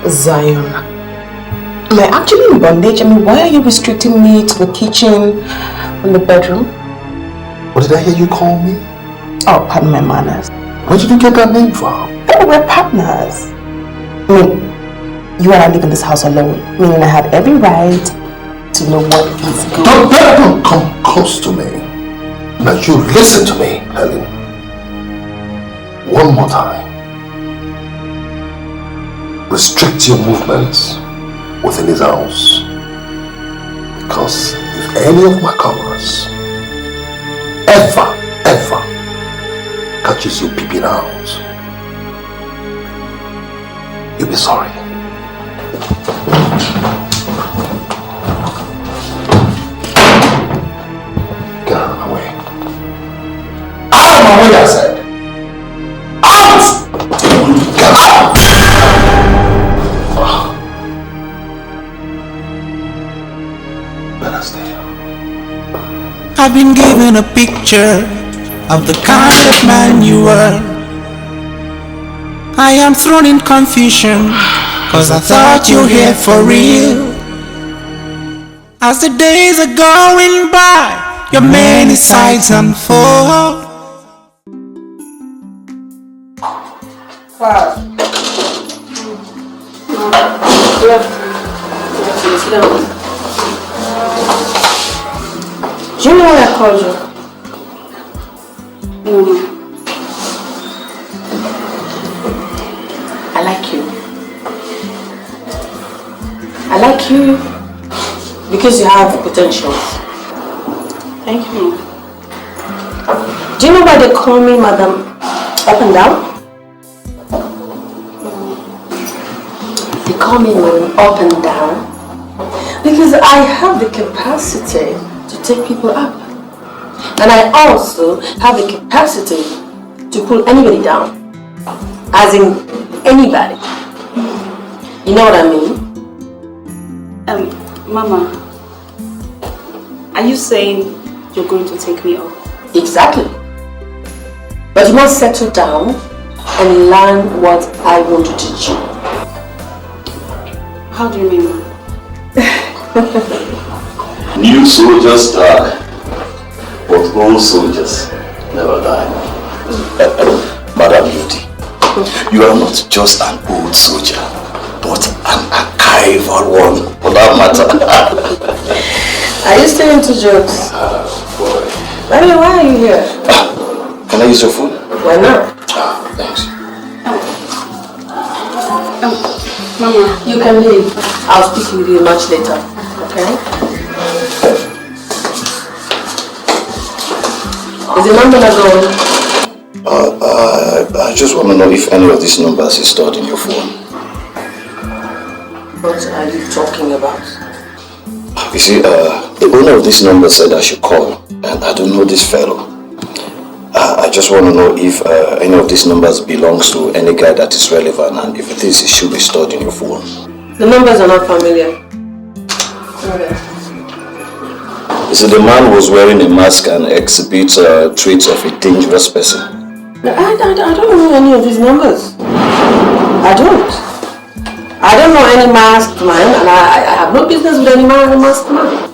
Zion, am I actually in bondage? I mean, why are you restricting me to the kitchen and the bedroom? What did I hear you call me? Oh, pardon my manners. Where did you get that name from? Oh, we're partners. I mean, you and I live in this house alone, meaning I have every right to know what is going on. Don't come close to me. Now you listen to me, Helen. One more time. Restrict your movements within his house. Because if any of my cameras ever catches you peeping out, You'll be sorry. Get out of my way. Out of my way, I said. Out! Get out! Better stay. I've been given a picture of the kind of man you were. I am thrown in confusion, cause I thought you were here for real. As the days are going by, your many sides unfold. Wow. Do you know why I called you? I like you. I like you because you have potential. Thank you. Do you know why they call me Madam Up and Down? They call me Madam Up and Down because I have the capacity to take people up. And I also have the capacity to pull anybody down. As in anybody. You know what I mean? Mama, are you saying you're going to take me up? Exactly. But you must settle down and learn what I want to teach you. How do you mean, Mama? New soldiers die, but old soldiers never die. Madam Beauty, you are not just an old soldier, but an archival one, for that matter. Are you still into jokes? Boy. By the way, why are you here? Can I use your phone? Why not? Thanks. Mama, you can leave. I'll speak with you much later. Okay? Is the number not going? I just want to know if any of these numbers is stored in your phone. What are you talking about? You see, the owner of this number said I should call, and I don't know this fellow. I just want to know if any of these numbers belongs to any guy that is relevant, and if it is, it should be stored in your phone. The numbers are not familiar. Okay. You see, the man was wearing a mask and exhibits traits of a dangerous person. I don't know any of these numbers. I don't. I don't know any masked man, and I have no business with any masked man.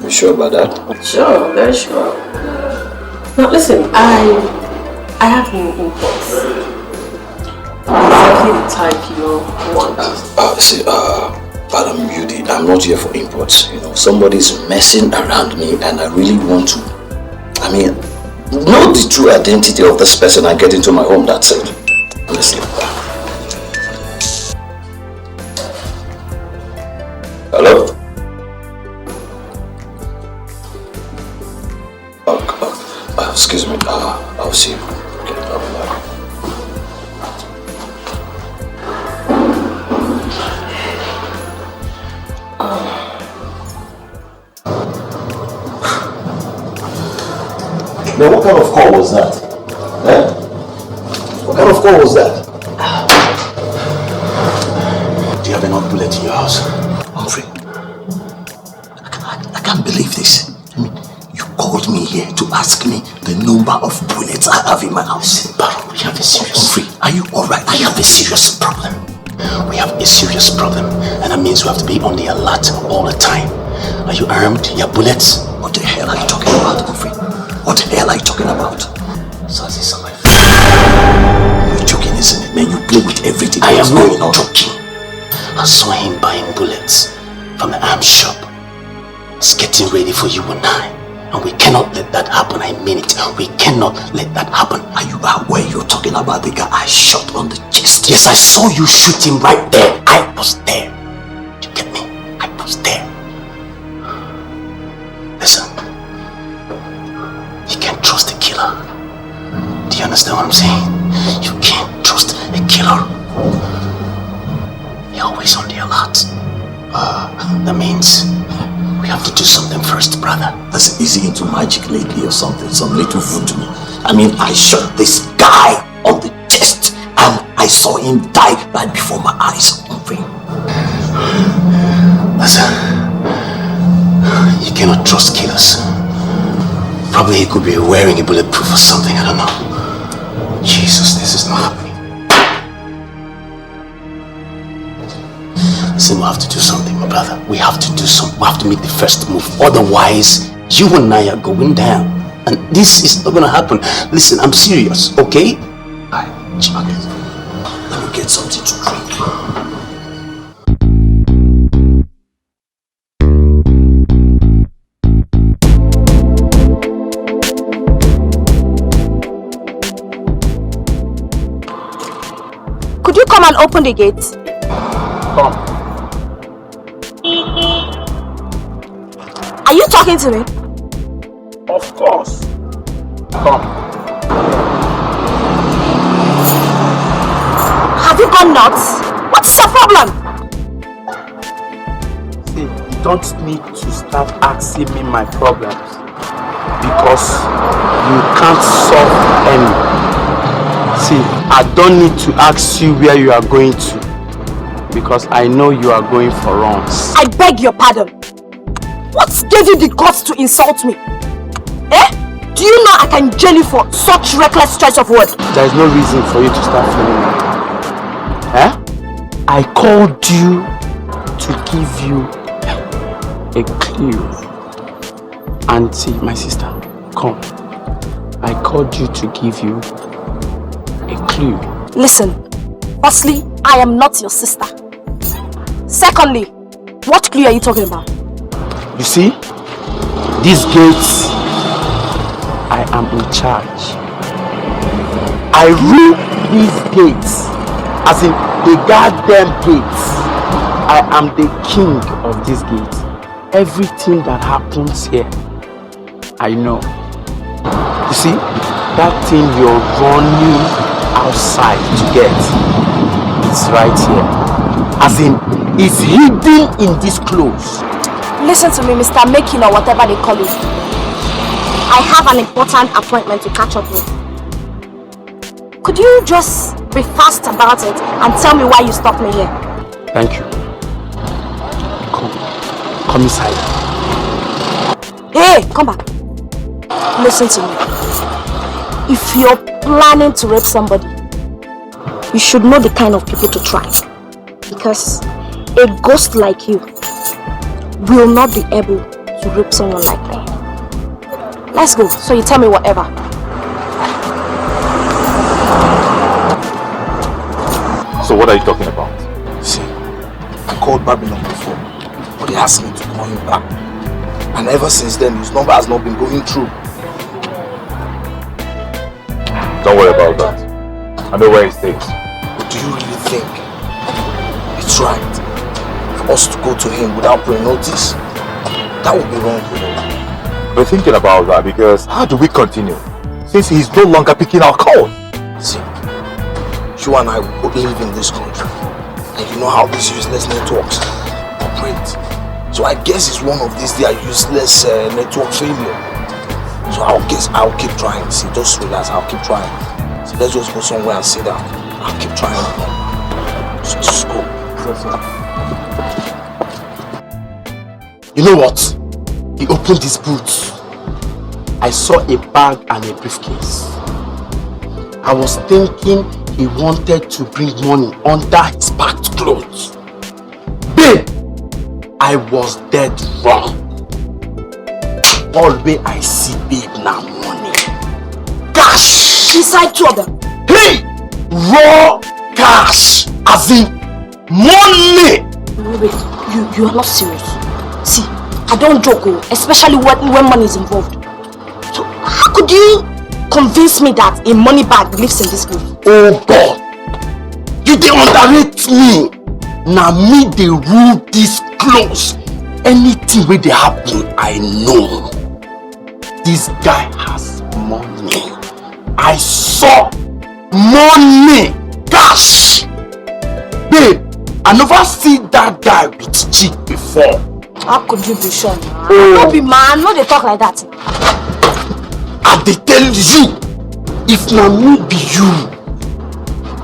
You sure about that? Sure, very sure. Now listen, I have no imports. Exactly the type you want. See, Madam Beauty, I'm not here for imports. You know, somebody's messing around me, and I really want to. Know the true identity of this person and get into my home. That's it. Honestly. Hello? Excuse me. I'll see you. Okay, I'll be back. Now, what kind of call was that? Eh? What kind of call was that? Do you have enough bullet in your house? Humphrey, I can't believe this. I mean, you called me here to ask me the number of bullets I have in my house. But we have a serious... Humphrey, are you alright? I have a serious problem. We have a serious problem, and that means we have to be on the alert all the time. Are you armed? You have bullets? What the hell are you talking about, Humphrey? What the hell are you talking about? Sazis are my friend. You're joking, isn't it, man? You play with everything. I am not joking. I saw him buying bullets from the arms shop. He's getting ready for you and I. And we cannot let that happen. I mean it. We cannot let that happen. Are you aware you're talking about the guy I shot on the chest? Yes, I saw you shoot him right there. I was there. Do you get me? I was there. Listen. You can't trust a killer. Do you understand what I'm saying? You can't trust a killer. That means we have to do something first, brother. That's easy into magic lately or something, some little voodoo. I mean, I shot this guy on the chest and I saw him die right before my eyes. Listen, you cannot trust killers. Probably he could be wearing a bulletproof or something, I don't know. Jesus, this is not happening. Listen, we have to do something, my brother. We have to do something. We have to make the first move. Otherwise, you and I are going down. And this is not gonna happen. Listen, I'm serious, okay? Alright, let me get something to drink. Could you come and open the gate? Come. Are you talking to me? Of course. Come. Have you gone nuts? What's your problem? See, you don't need to start asking me my problems because you can't solve any. See, I don't need to ask you where you are going to because I know you are going for runs. I beg your pardon. What gave you the guts to insult me? Eh? Do you know I can jail you for such reckless choice of words? There is no reason for you to start feeling like that. Eh? I called you to give you a clue. And see, my sister, come. I called you to give you a clue. Listen, firstly, I am not your sister. Secondly, what clue are you talking about? You see, these gates, I am in charge. I rule these gates, as in the goddamn gates. I am the king of these gates. Everything that happens here, I know. You see, that thing you're running outside to get, it's right here. As in, it's hidden in this clothes. Listen to me, Mr. Making or whatever they call it. I have an important appointment to catch up with. Could you just be fast about it and tell me why you stopped me here? Thank you. Come inside. Hey, come back. Listen to me. If you're planning to rape somebody, you should know the kind of people to try. Because a ghost like you will not be able to rape someone like me. Let's go, so you tell me whatever. So what are you talking about? See, I called Babylon before, but he asked me to call him back. And ever since then, his number has not been going through. Don't worry about that. I know where he stays. But do you really think it's right for us to go to him without pre-notice? That would be wrong, you know. We're thinking about that because how do we continue? Since he's no longer picking our calls. See, you and I will live in this country. And you know how these useless networks operate. So I guess it's one of these their useless network failure. So I'll keep trying. See, just relax, I'll keep trying. So let's just go somewhere and sit down. I'll keep trying. So just go. You know what? He opened his boots. I saw a bag and a briefcase. I was thinking he wanted to bring money under his packed clothes. Babe, I was dead wrong. All way I see babe now money. Cash! Inside two of them. Hey! Raw cash! As in money! Wait, you are not serious. See, I don't joke, especially when money is involved. So how could you convince me that a money bag lives in this place? Oh God! You dey underrate me! Now me they rule this close. Anything where they happen, I know. This guy has money. I saw money! Cash! Babe, I never see that guy with chick before. How could you be sure? Don't be man, no they talk like that. I dey tell you, if na me be you,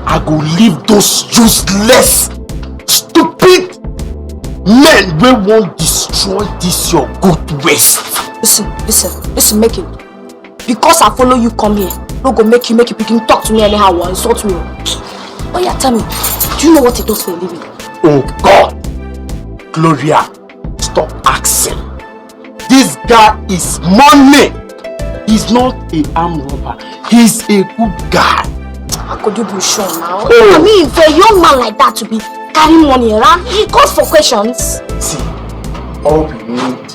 I go leave those useless, stupid men wey won't destroy this your good waste. Listen, make it. Because I follow you come here, no go make you begin talk to me anyhow or insult me. Oh yeah, tell me, do you know what he does for a living? Oh God, Gloria, stop asking. This guy is money. He's not a armed robber. He's a good guy. How could you be sure now? I mean, for a young man like that to be carrying money around, he calls for questions. See, all we need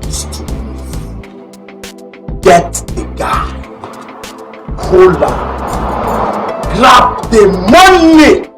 is to get the guy, hold on, grab the money.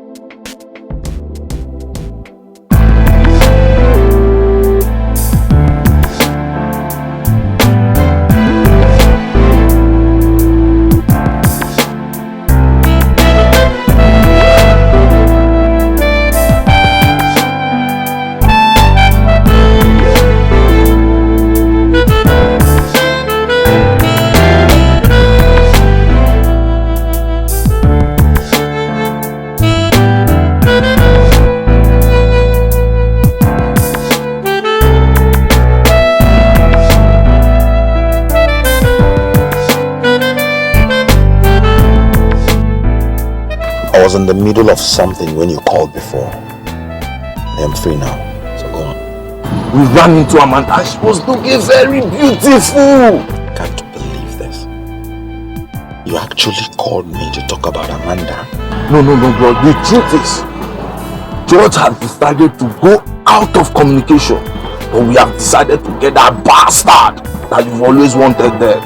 I was in the middle of something when you called before. I am free now, so go on. We ran into Amanda and she was looking very beautiful. Can't believe this. You actually called me to talk about Amanda? No, bro. The truth is, George had decided to go out of communication. But we have decided to get that bastard that you've always wanted there.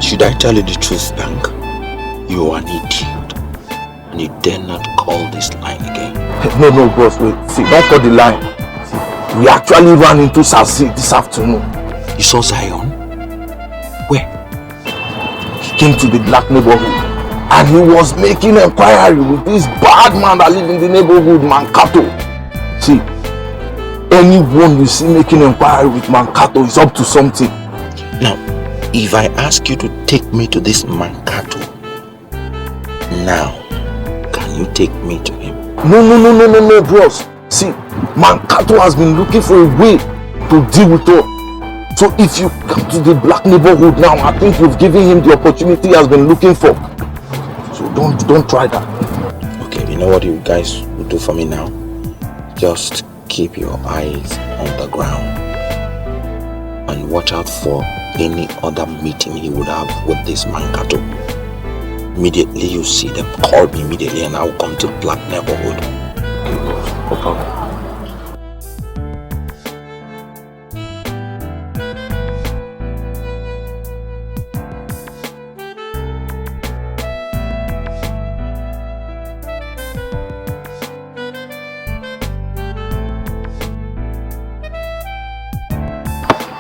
Should I tell you the truth, Bank? You are an idiot. And you dare not call this line again. No, bros, wait. See, don't call the line. See, we actually ran into Sassi this afternoon. You saw Zion? Where? He came to the black neighborhood and he was making inquiry with this bad man that lives in the neighborhood, Mankato. See, anyone you see making inquiry with Mankato is up to something. Now, if I ask you to take me to this Mankato now, you take me to him? No, bros. See, Mankato has been looking for a way to deal with her. So if you come to the black neighborhood now, I think you've given him the opportunity he has been looking for. So don't try that. Okay, you know what you guys will do for me now? Just keep your eyes on the ground and watch out for any other meeting he would have with this Mankato. Immediately you see them, call me immediately and I'll come to black neighborhood. No problem.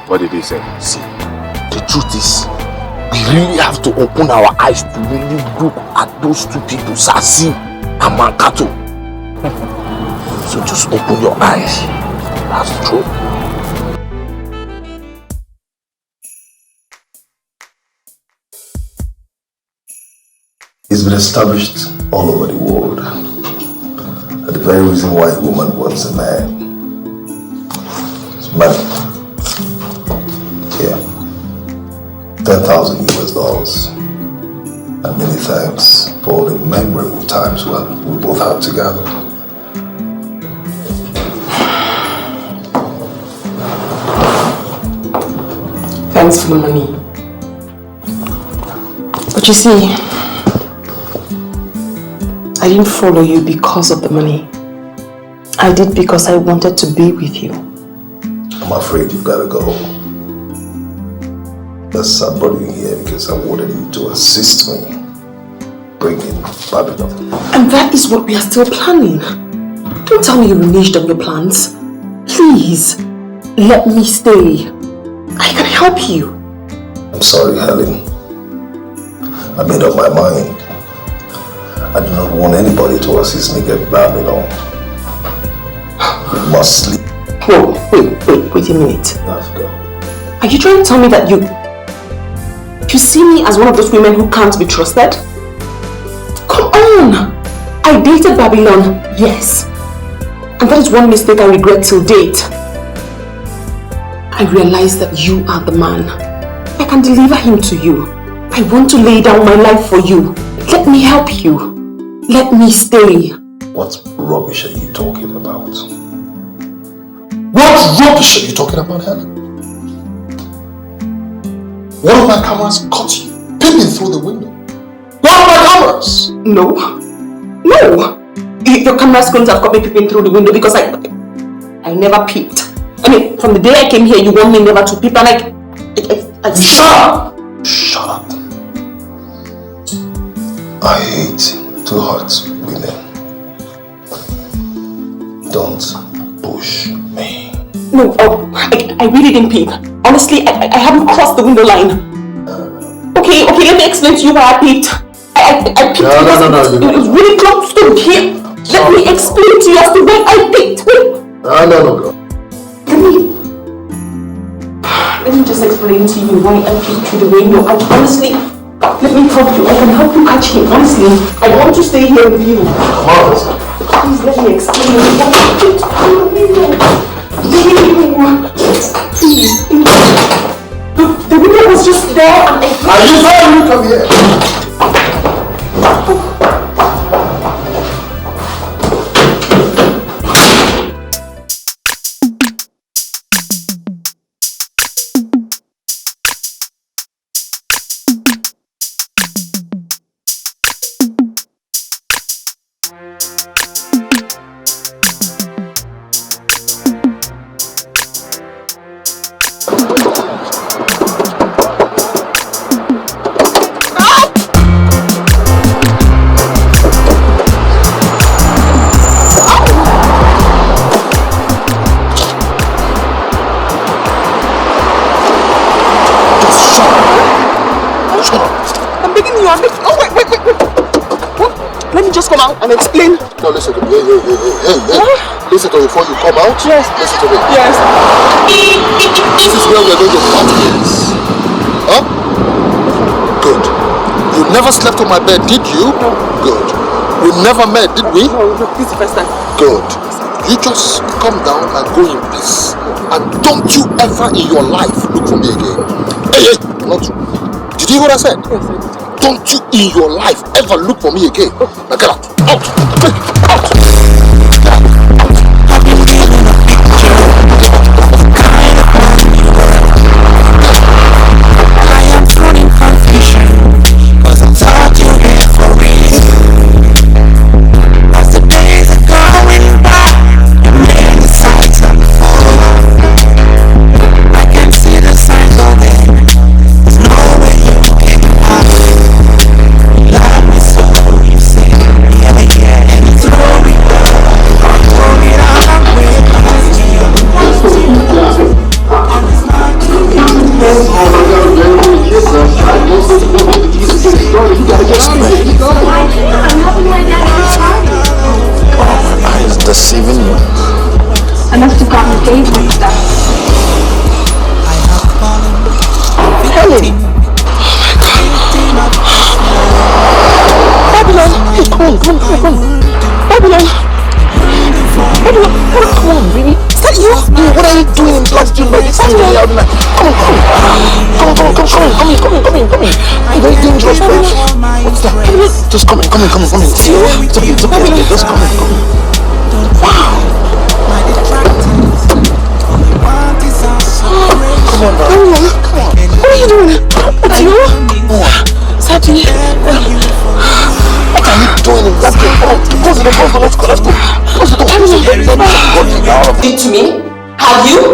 What did he say? See, the truth is, we really have to open our eyes to really look at those two people, Sassi and Mankato. So just open your eyes. That's the truth. It's been established all over the world that the very reason why a woman wants a man is money. Yeah. $10,000 US. And many thanks for all the memorable times when we both had together. Thanks for the money. But you see, I didn't follow you because of the money. I did because I wanted to be with you. I'm afraid you've got to go. Yes, I brought you here because I wanted you to assist me bringing Babylon. And that is what we are still planning. Don't tell me you reneged on your plans. Please, let me stay. I can help you. I'm sorry, Helen. I made up my mind. I do not want anybody to assist me get Babylon. You must sleep. Whoa, wait a minute. Let's go. Are you trying to tell me that you see me as one of those women who can't be trusted? Come on! I dated Babylon, yes. And that is one mistake I regret till date. I realized that you are the man. I can deliver him to you. I want to lay down my life for you. Let me help you. Let me stay. What rubbish are you talking about? What rubbish are you talking about, Helen? One of my cameras caught you peeping through the window. One of my cameras! No. Your cameras couldn't have caught me peeping through the window because I never peeped. I mean, from the day I came here, you want me never to peep and I Shut up! Shut up. I hate to hurt women. Don't push me. No, I really didn't peep. Honestly, I haven't crossed the window line. Okay, let me explain to you why I peeped. I peeped because it was really close to here. Let me explain to you as to why I peeped. No, girl. Let me just explain to you why I peeped through the window. And honestly, let me help you. I can help you catch him. Honestly, I want to stay here with you. Please let me explain why I peeped through the window. Please. The window was just there and Are you trying to come here? and explain. No, listen to me. Hey. Listen to me before you come out. Yes. Listen to me. Yes. This is where we're going to part ways. Huh? Good. You never slept on my bed, did you? No. Good. We never met, did we? No, this is the first time. Good. You just come down and go in peace. And don't you ever in your life look for me again. Hey, not you. Did you hear what I said? Yes, I did. Don't you in your life ever look for me again. Now get out. Out. Quick. Out. I've been given a picture of kind of man you were. I am thrown in confusion, cause I thought you were here for real. As the days are going by, and many sights unfold, I can see the signs of it. There's no way you can hide. You love me so, you say, yeah, and you throw it all. Is deceiving you? Enough to complicate my stuff. Helen! Babylon! Hey, come on. Babylon, come on, baby. Is that you? Dude, what are you doing in class doing like this? Come in. I'm very dangerous, babe. What's that? Just come in. See you? It's okay. Just come in. Wow. Come on, bro. What are you doing? It's you? Sadie. What are you doing in that game? Close the door. Let's go. Close the door. Did to me? Have you?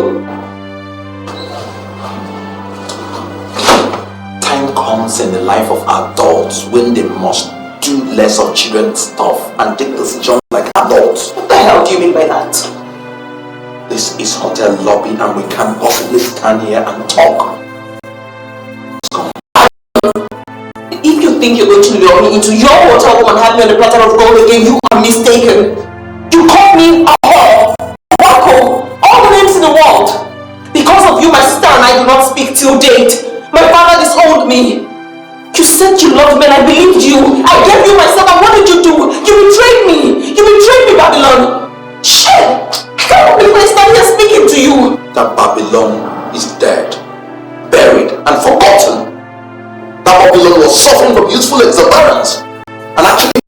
Time comes in the life of adults when they must do less of children's stuff and take decisions like adults. What the hell do you mean by that? This is hotel lobby and we can't possibly stand here and talk. If you think you're going to lure me into your hotel room and have me on the platter of gold again, you are mistaken. You called me a whore. What Till date, my father disowned me. You said you loved me and I believed you. I gave you myself and what did you do? You betrayed me. You betrayed me, Babylon. Shit! I can't believe I stand here speaking to you. That Babylon is dead, buried and forgotten. That Babylon was suffering from youthful exuberance and actually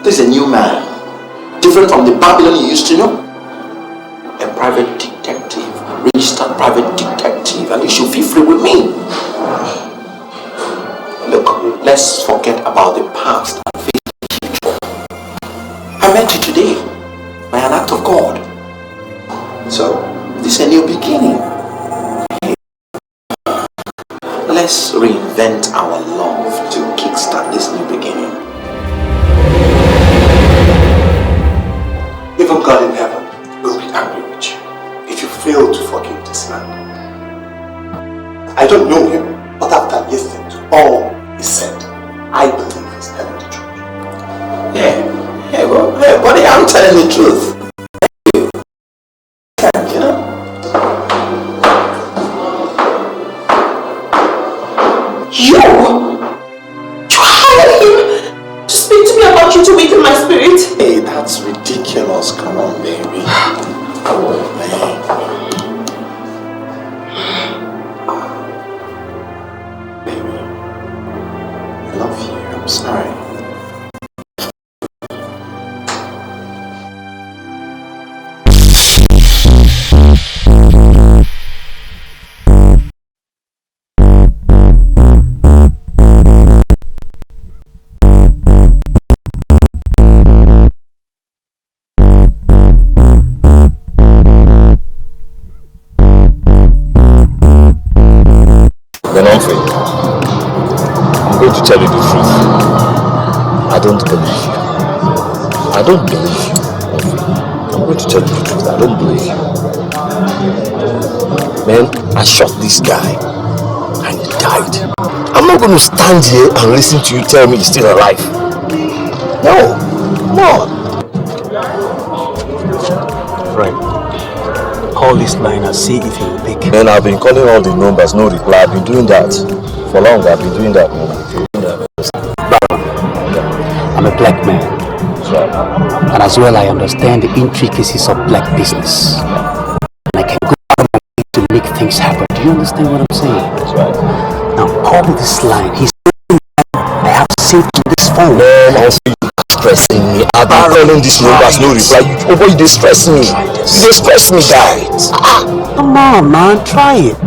this is a new man, different from the Babylon you used to know. A private detective, registered private detective, and you should feel free with me. Look, let's forget about the past and face the future. I met you today by an act of God. So, this is a new beginning. Let's reinvent our love to kickstart this new beginning. Even God in heaven will be angry with you if you fail to forgive this man. I don't know him, but after listening to all he said, I believe he's telling the truth. Yeah, well, hey, buddy, I'm telling the truth. You know? You hired him to speak to me about you to weaken my spirit? Hey, that's ridiculous. Come on, baby. Oh, man. Baby, I love you. I'm sorry. Tell you the truth. I don't believe you. I don't believe you. I'm going to tell you the truth. I don't believe you. Man, I shot this guy and he died. I'm not going to stand here and listen to you tell me he's still alive. No. Come on. Right. Call this line and see if he will pick. Man, I've been calling all the numbers, no reply. I've been doing that. For long, I've been doing that, man. I'm a black man. And as well I understand the intricacies of black business. And I can go out of my way to make things happen. Do you understand what I'm saying? That's right. Now call me this line. He's I have saved to this phone. Man, also you stressing me. I've been calling these numbers, no reply. You distress me. You distress me, guy. Come on, man, try it.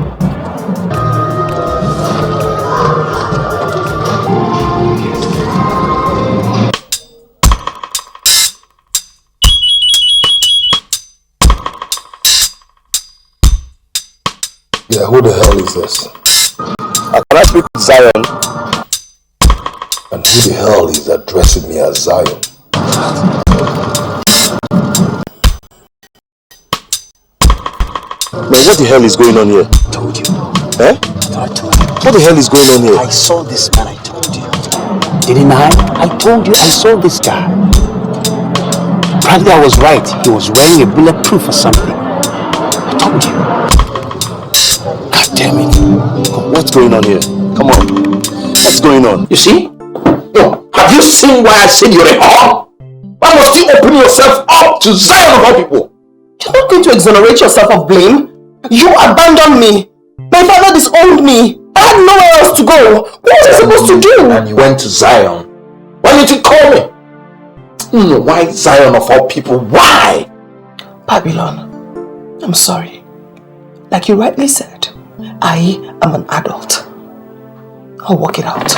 Yeah, who the hell is this? Can I speak to Zion? And who the hell is addressing me as Zion? Man, what the hell is going on here? I told you. Eh? I told you. What the hell is going on here? I saw this man, I told you. Didn't I? I told you I saw this guy. Apparently I was right. He was wearing a bulletproof or something. I told you. God damn it. What's going on here? Come on. What's going on? You see? No. Have you seen why I said you're a whore? Why must you open yourself up to Zion of all people? You're not going to exonerate yourself of blame. You abandoned me. My father disowned me. I had nowhere else to go. What was I supposed to do? And you went to Zion. Why did you call me? Why Zion of all people? Why? Babylon, I'm sorry. Like you rightly said, I am an adult. I'll work it out.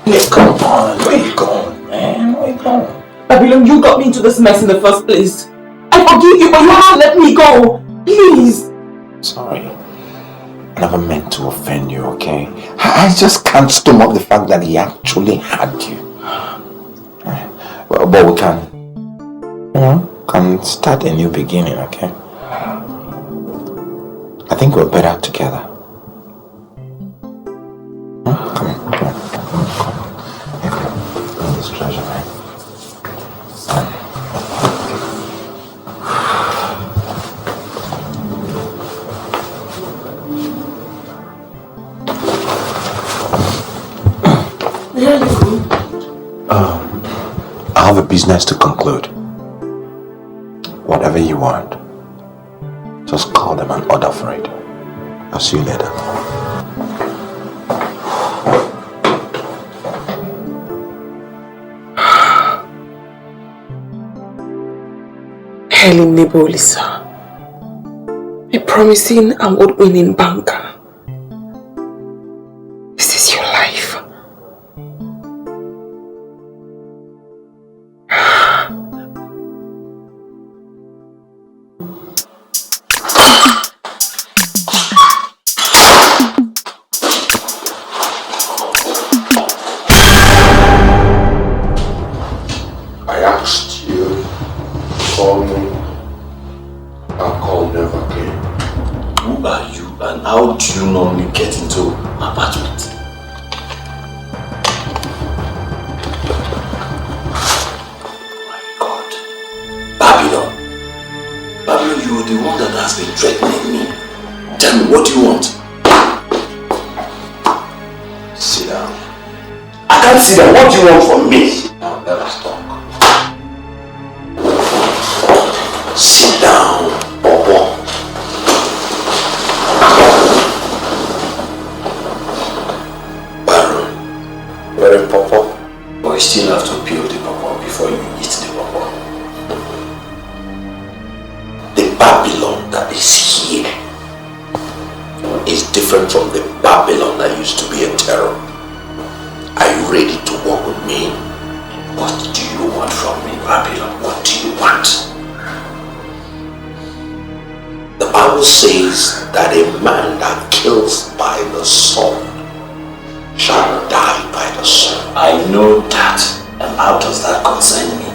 Nick, come on. Where you going, man? Where you going? Babylon, you got me into this mess in the first place. I forgive you, but you have to let me go. Please. Sorry. I never meant to offend you, okay? I just can't stomach the fact that he actually had you. Well, but we can start a new beginning, okay? I think we're better together. Come on. This treasure, right? business to conclude. Whatever you want, just call them and order for it. I'll see you later. Helen Nebolisa, a promising award-winning banker. Is this your life? I asked you to call me and call never came. Who are you and how do you normally get into apartment? My God. Babylon. Babylon, you are the one that has been threatening me. Tell me, what do you want? Sit down. I can't sit down. What do you want from me? Now let us talk. Sit down, Bobo. Baron, You're a pawpaw. but you still have to peel the pawpaw before you eat the pawpaw. The Babylon that is here is different from the Babylon that used to be a terror. Are you ready to work with me? What do you want from me, Babylon? What do you want? The Bible says that a man that kills by the sword shall die by the sword. I know that. And how does that concern me?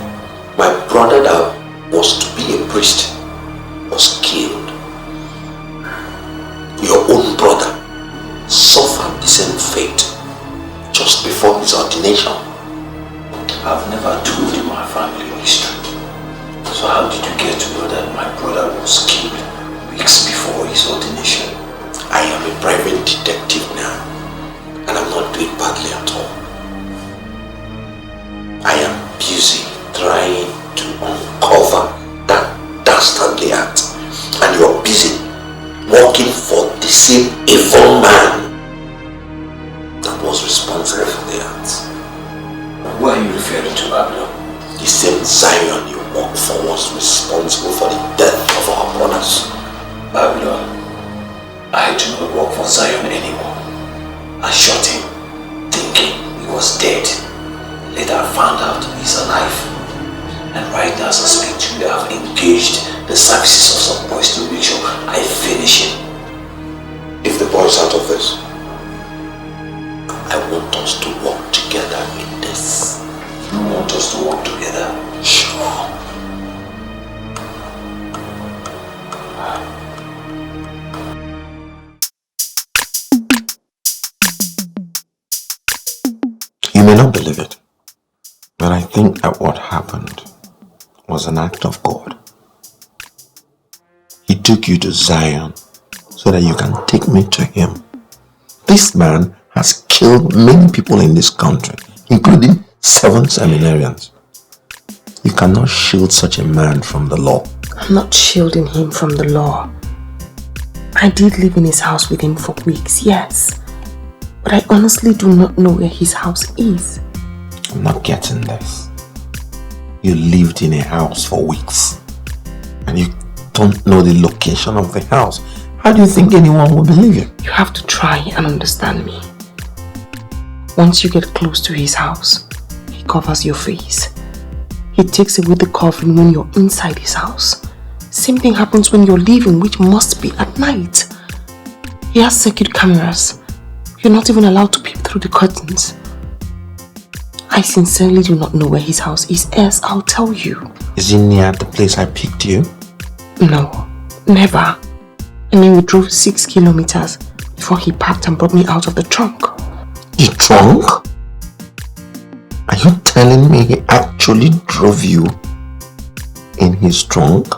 My brother that was to be a priest was killed. Your own brother suffered the same fate just before his ordination. I've never told you my family history. So how did you get to know that my brother was killed weeks before his ordination? I am a private detective now, and I'm not doing badly at all. I am busy trying to uncover that dastardly act, and you're busy working for the same evil man that was responsible for the act. Who are you referring to, Babylon? The same Zion you work for was responsible for the death of our brothers. Babylon, I do not work for Zion anymore. I shot him, thinking he was dead. Later I found out he's alive. And right now as I speak to you, I have engaged the services of some boys to make sure I finish him. If the boy's out of this, I want us to work together in this. You want us to work together? Sure. You may not believe it, but I think that what happened was an act of God. He took you to Zion so that you can take me to him. This man has killed many people in this country, including 7 seminarians. You cannot shield such a man from the law. I'm not shielding him from the law. I did live in his house with him for weeks, yes. But I honestly do not know where his house is. I'm not getting this. You lived in a house for weeks and you don't know the location of the house. How do you think anyone will believe you? You have to try and understand me. Once you get close to his house, he covers your face. He takes away the covering when you're inside his house. Same thing happens when you're leaving, which must be at night. He has circuit cameras. You're not even allowed to peep through the curtains. I sincerely do not know where his house is, else I'll tell you. Is he near the place I picked you? No, never. I mean, we drove 6 kilometers before he parked and brought me out of the trunk. The trunk? Are you telling me he actually drove you in his trunk?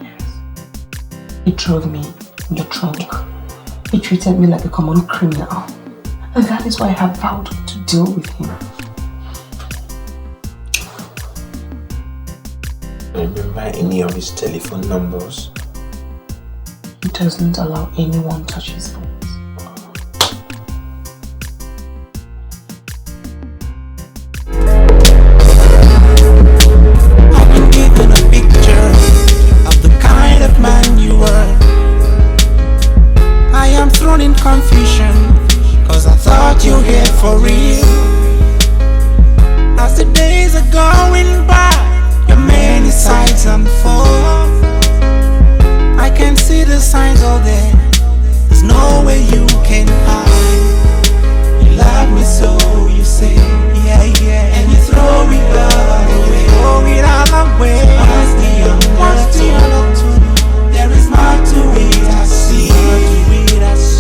Yes. He drove me in the trunk. He treated me like a common criminal. And that is why I have vowed to deal with him. remember any of his telephone numbers? He doesn't allow anyone touch his phone. I am thrown in confusion, cause I thought you here for real. As the days are going by, your many sides unfold. I can see the signs all there, there's no way you can hide. You love me so, you say, yeah, yeah, and you throw it all away. Throw it all away. What's the other? There is more to it, I see.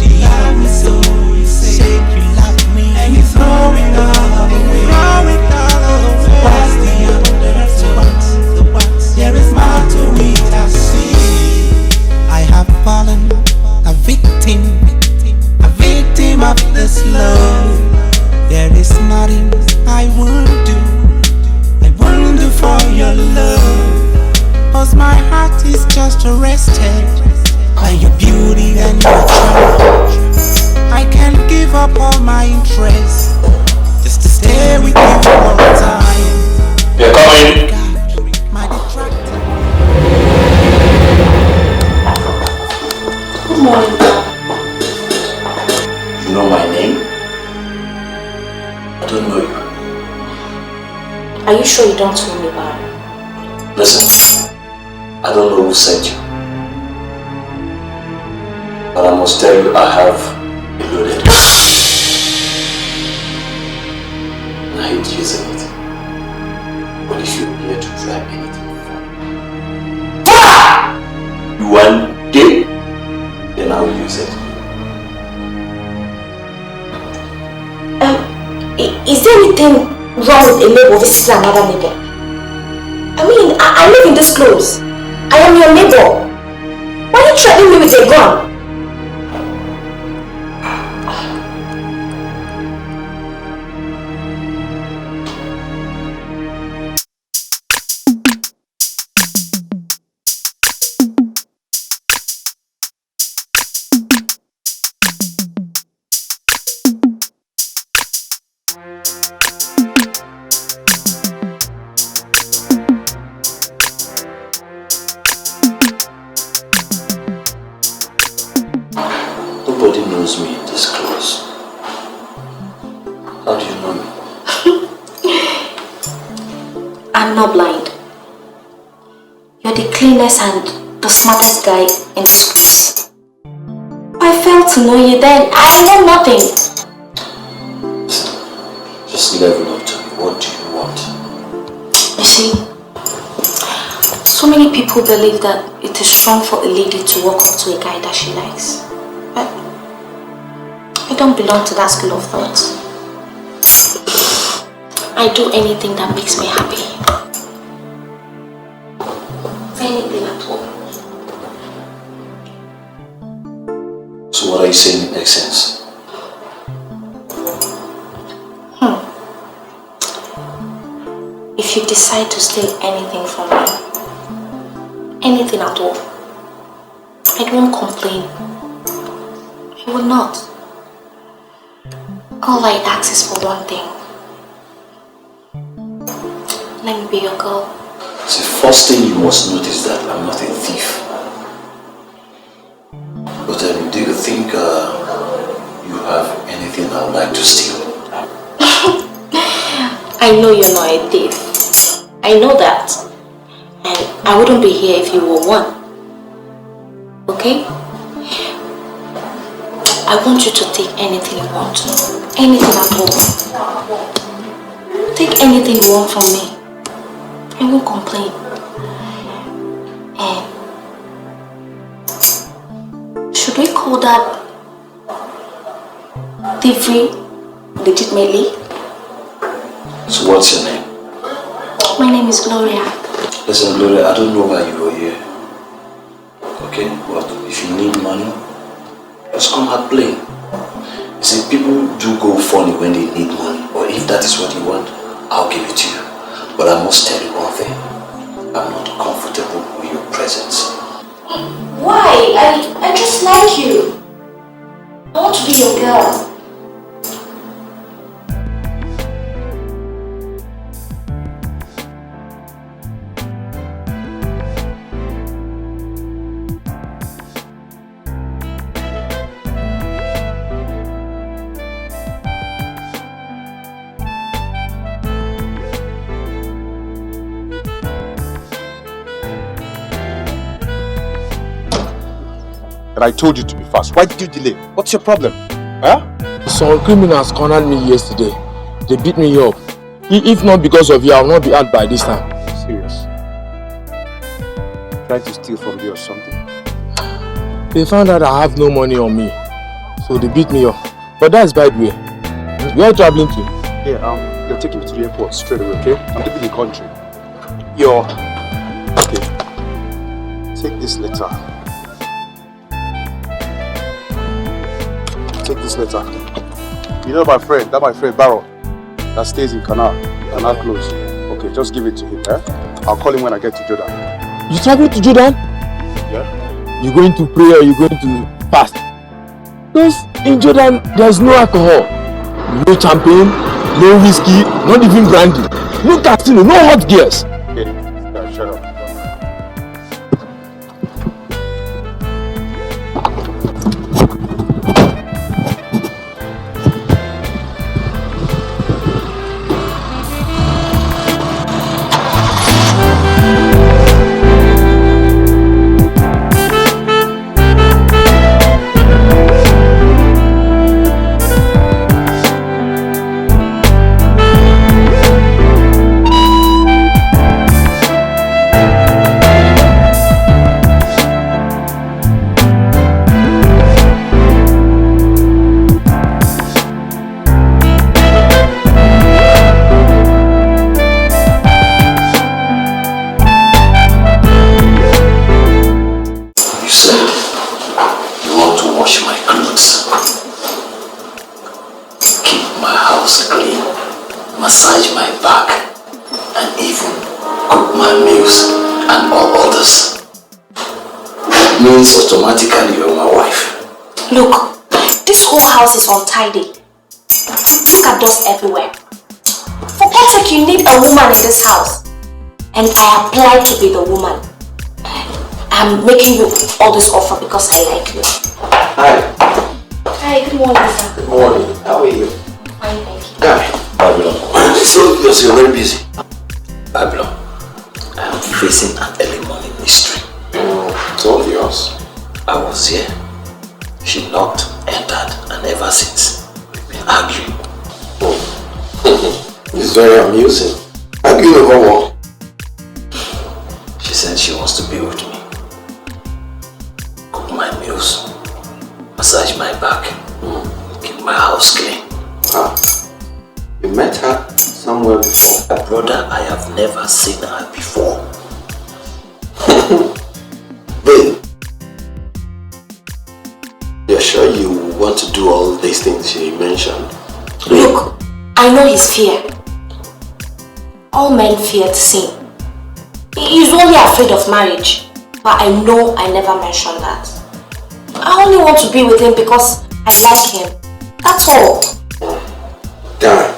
You love me so, you say you love me, and you throw it all away. Throw it all away. What's the other? The what? There is more to it, I see. I have fallen a victim of this love. There is nothing I won't do for your love. Cause my heart is just arrested by your beauty and your charm. I can't give up all my interest just to stay with you all the time. They're coming. Good morning, Dad. You know my name? I don't know you. Are you sure you don't know me, Dad? Listen, I don't know who sent you. But I must tell you, I have a loaded gun. And I hate using it. But if you dare to try anything for you one day, then I will use it. Is there anything wrong with a neighbor visiting another neighbor? I mean, I live in this close. I am your neighbor. Why are you threatening me with a gun? Nobody knows me this close. How do you know me? I'm not blind. You're the cleanest and the smartest guy in this place. I failed to know you then. I know nothing. Just level up to me. What do you want? You see, so many people believe that it is strong for a lady to walk up to a guy that she likes. But I don't belong to that school of thought. I do anything that makes me happy. Anything at all. So what are you saying makes sense? If you decide to steal anything from me, anything at all, I won't complain. I will not. All I ask is for one thing. Let me be your girl. The first thing you must notice that I'm not a thief. But do you think you have anything I would like to steal? I know you're not a thief. I know that. And I wouldn't be here if you were one. Okay? I want you to take anything you want to. Anything at all. Take anything you want from me. I won't complain. And should we call that thievery legitimately? So what's your name? My name is Gloria. Listen, Gloria, I don't know why you were here. Okay? But if you need money, just come and play. You see, people do go funny when they need money. But if that is what you want, I'll give it to you. But I must tell you one thing. I'm not comfortable with your presence. Why? I just like you. I want to be your girl. I told you to be fast. Why did you delay? What's your problem? Huh? Some criminals cornered me yesterday. They beat me up. If not because of you, I will not be out by this time. Serious? Trying to steal from you or something? They found out I have no money on me. So they beat me up. But that's by the way. Where are you traveling to? Yeah, you're taking me to the airport straight away, okay? I'm leaving the country. Okay. Take this letter. Take this letter. You know my friend Barrow, that stays in Canal Close. Okay, just give it to him, eh? I'll call him when I get to Jordan. You traveling to Jordan? Yeah. You going to pray or you going to fast? Because in Jordan, there's no alcohol. No champagne, no whiskey, not even brandy. No casino, no hot girls. Yeah, shut up. Automatically you're my wife. Look, this whole house is untidy. Look at dust everywhere. For God's sake, you need a woman in this house. And I applied to be the woman. I'm making you all this offer because I like you. Hi. Hi, good morning, sir. Good morning. How are you? Fine, thank you. Guy, Babylon. So you're very busy. Babylon, I am facing an early morning mystery. It's obvious. I was here. She knocked, entered, and ever since we've been arguing. It's very amusing. Arguing over what? She said she wants to be with me. Cook my meals, massage my back, keep my house clean. Ah, you met her somewhere before? Brother, I have never seen her before. Babe, you're sure you want to do all these things she mentioned? Look, I know his fear. All men fear sin. He's only afraid of marriage. But I know I never mentioned that. I only want to be with him because I like him. That's all. Guy,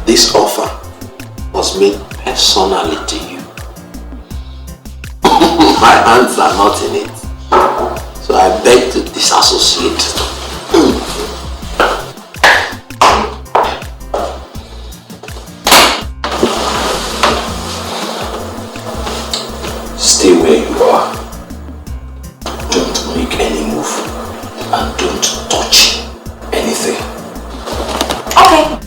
this offer was made personally to you. My hands are not in it. So I beg to disassociate. Stay where you are. Don't make any move. And don't touch anything. Okay.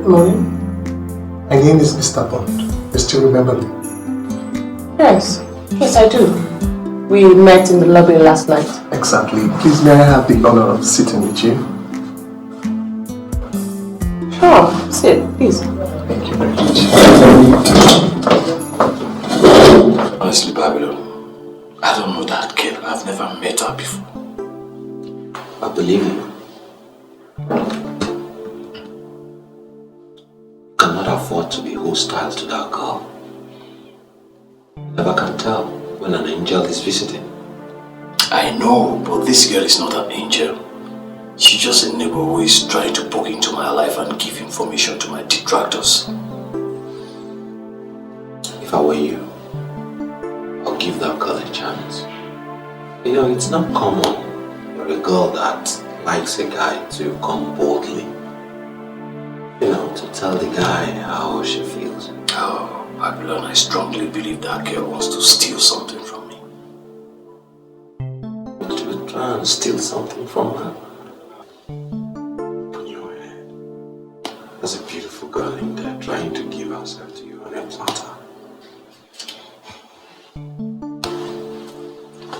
Morning. My name is Mr. Bond. You still remember me? Yes. Yes, I do. We met in the lobby last night. Exactly. Please, may I have the honor of sitting with you? Sure. Sit, please. Thank you very much. Honestly, Babylon, I don't know that girl. I've never met her before. I believe you. Cannot afford to be hostile to that girl. Never can tell when an angel is visiting. I know, but this girl is not an angel. She's just a neighbor who is trying to poke into my life and give information to my detractors. If I were you, I'll give that girl a chance. You know, it's not common for a girl that likes a guy to come boldly. You know, to tell the guy how she feels. Oh, Babylon, I strongly believe that girl wants to steal something from me. But you would try and steal something from her? Put your head. There's a beautiful girl in there trying to give herself to you on a platter.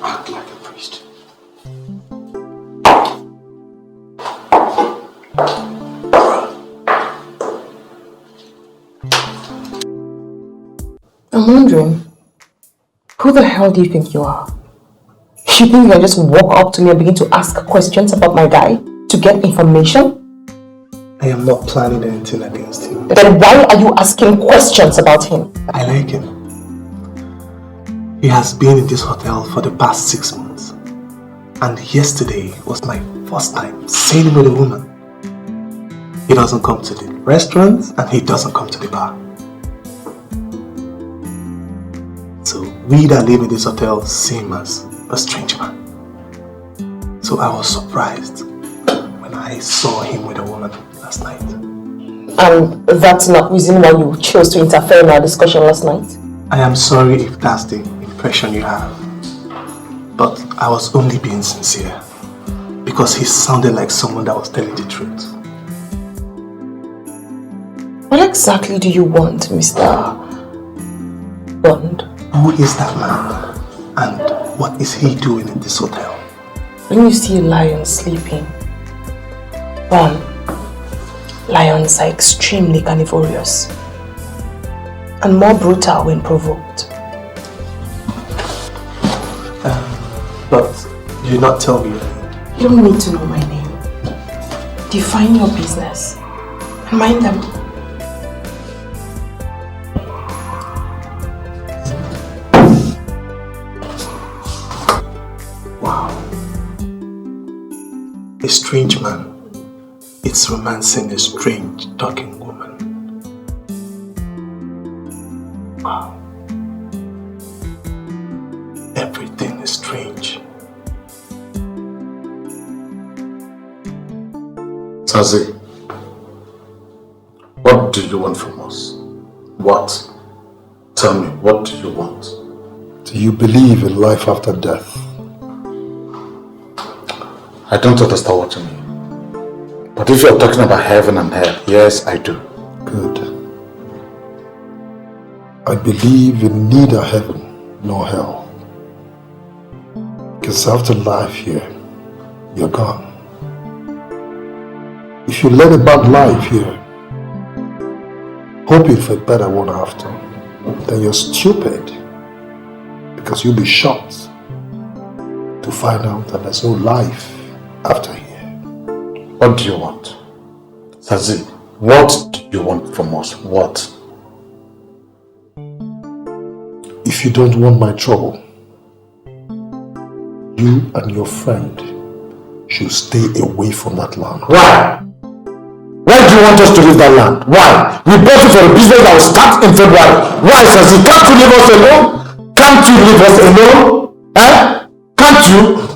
Act like a priest. I'm wondering, who the hell do you think you are? You think you can just walk up to me and begin to ask questions about my guy to get information? I am not planning anything against him. Then why are you asking questions about him? I like him. He has been in this hotel for the past 6 months. And yesterday was my first time seeing him with a woman. He doesn't come to the restaurants and he doesn't come to the bar. So we that live in this hotel see him as a strange man. So I was surprised when I saw him with a woman last night. And that's not reason why you chose to interfere in our discussion last night? I am sorry if that's the impression you have. But I was only being sincere. Because he sounded like someone that was telling the truth. What exactly do you want, Mr. Bond? Who is that man? And what is he doing in this hotel? When you see a lion sleeping, run. Lions are extremely carnivorous and more brutal when provoked. But you did not tell me. You don't need to know my name. Define your business and mind them. Wow. A strange man. It's romancing a strange talking woman. Wow. Everything is strange. Sazi, what do you want from us? What? Tell me, what do you want? Do you believe in life after death? I don't understand what you mean. But if you're talking about heaven and hell, yes, I do. Good. I believe in neither heaven nor hell. Because after life here, you're gone. If you led a bad life here, hoping for a better one after, then you're stupid. Because you'll be shocked to find out that there's no life after here. What do you want? Sazi, what do you want from us? What? If you don't want my trouble, you and your friend should stay away from that land. Why? Why do you want us to leave that land? Why? We bought it for a business that will start in February. Why, Sazi? Can't you leave us alone? Can't you leave us alone? Eh? Can't you?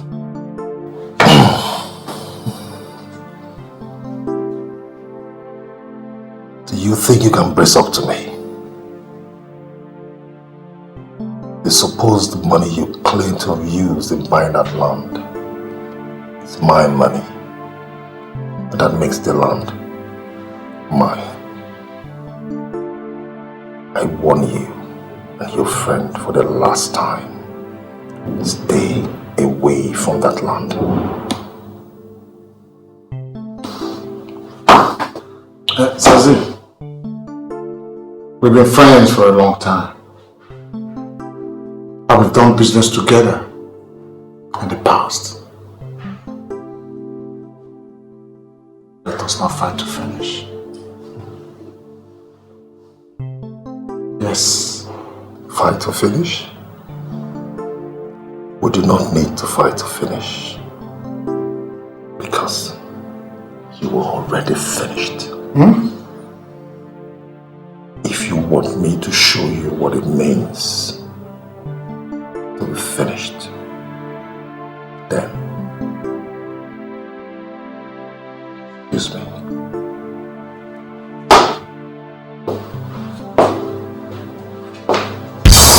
Do you think you can brace up to me? The supposed money you claim to have used in buying that land is my money. And that makes the land mine. I warn you and your friend for the last time. Stay away from that land. Sazi, we've been friends for a long time. And we've done business together in the past. Let us not fight to finish. Yes, fight to finish. We do not need to fight to finish. Because you were already finished. If you want me to show you what it means to be finished, then excuse me.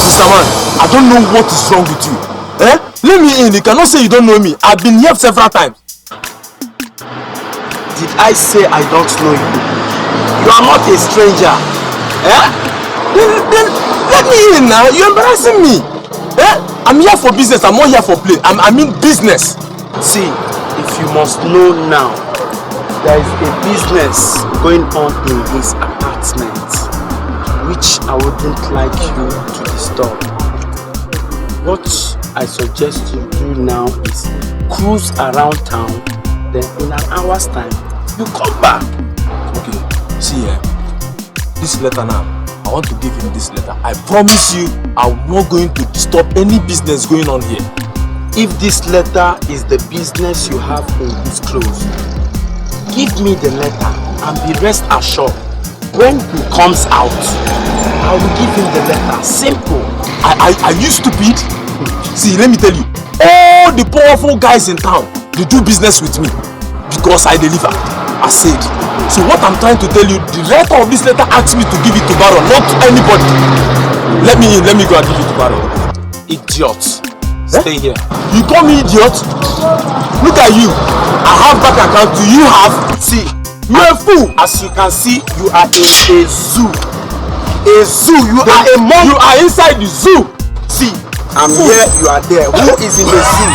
Mr. Man, I don't know what is wrong with you. Let me in. You cannot say you don't know me. I've been here several times. Did I say I don't know you? You are not a stranger. Then let me in now. You're embarrassing me. I'm here for business. I'm not here for play. I mean business. See, if you must know now, there is a business going on in this apartment, which I wouldn't like you to disturb. What I suggest you do now is cruise around town, then in an hour's time, you come back. Okay, see here, this letter now, I want to give him this letter. I promise you, I'm not going to disturb any business going on here. If this letter is the business you have in this clothes, give me the letter and be rest assured, when he comes out, I will give him the letter. Simple. Are you stupid? See, let me tell you, all the powerful guys in town, they do business with me because I deliver. I said. So what I'm trying to tell you, the writer of this letter asked me to give it to Baron, not to anybody. Let me go and give it to Baron. Idiot. Stay here. You call me idiot? Look at you. I have bank account. Do you have? See, you're a fool. As you can see, you are in a zoo. A zoo. You are a monk. You are inside the zoo. See, I'm here, you are there. Who is in the zoo?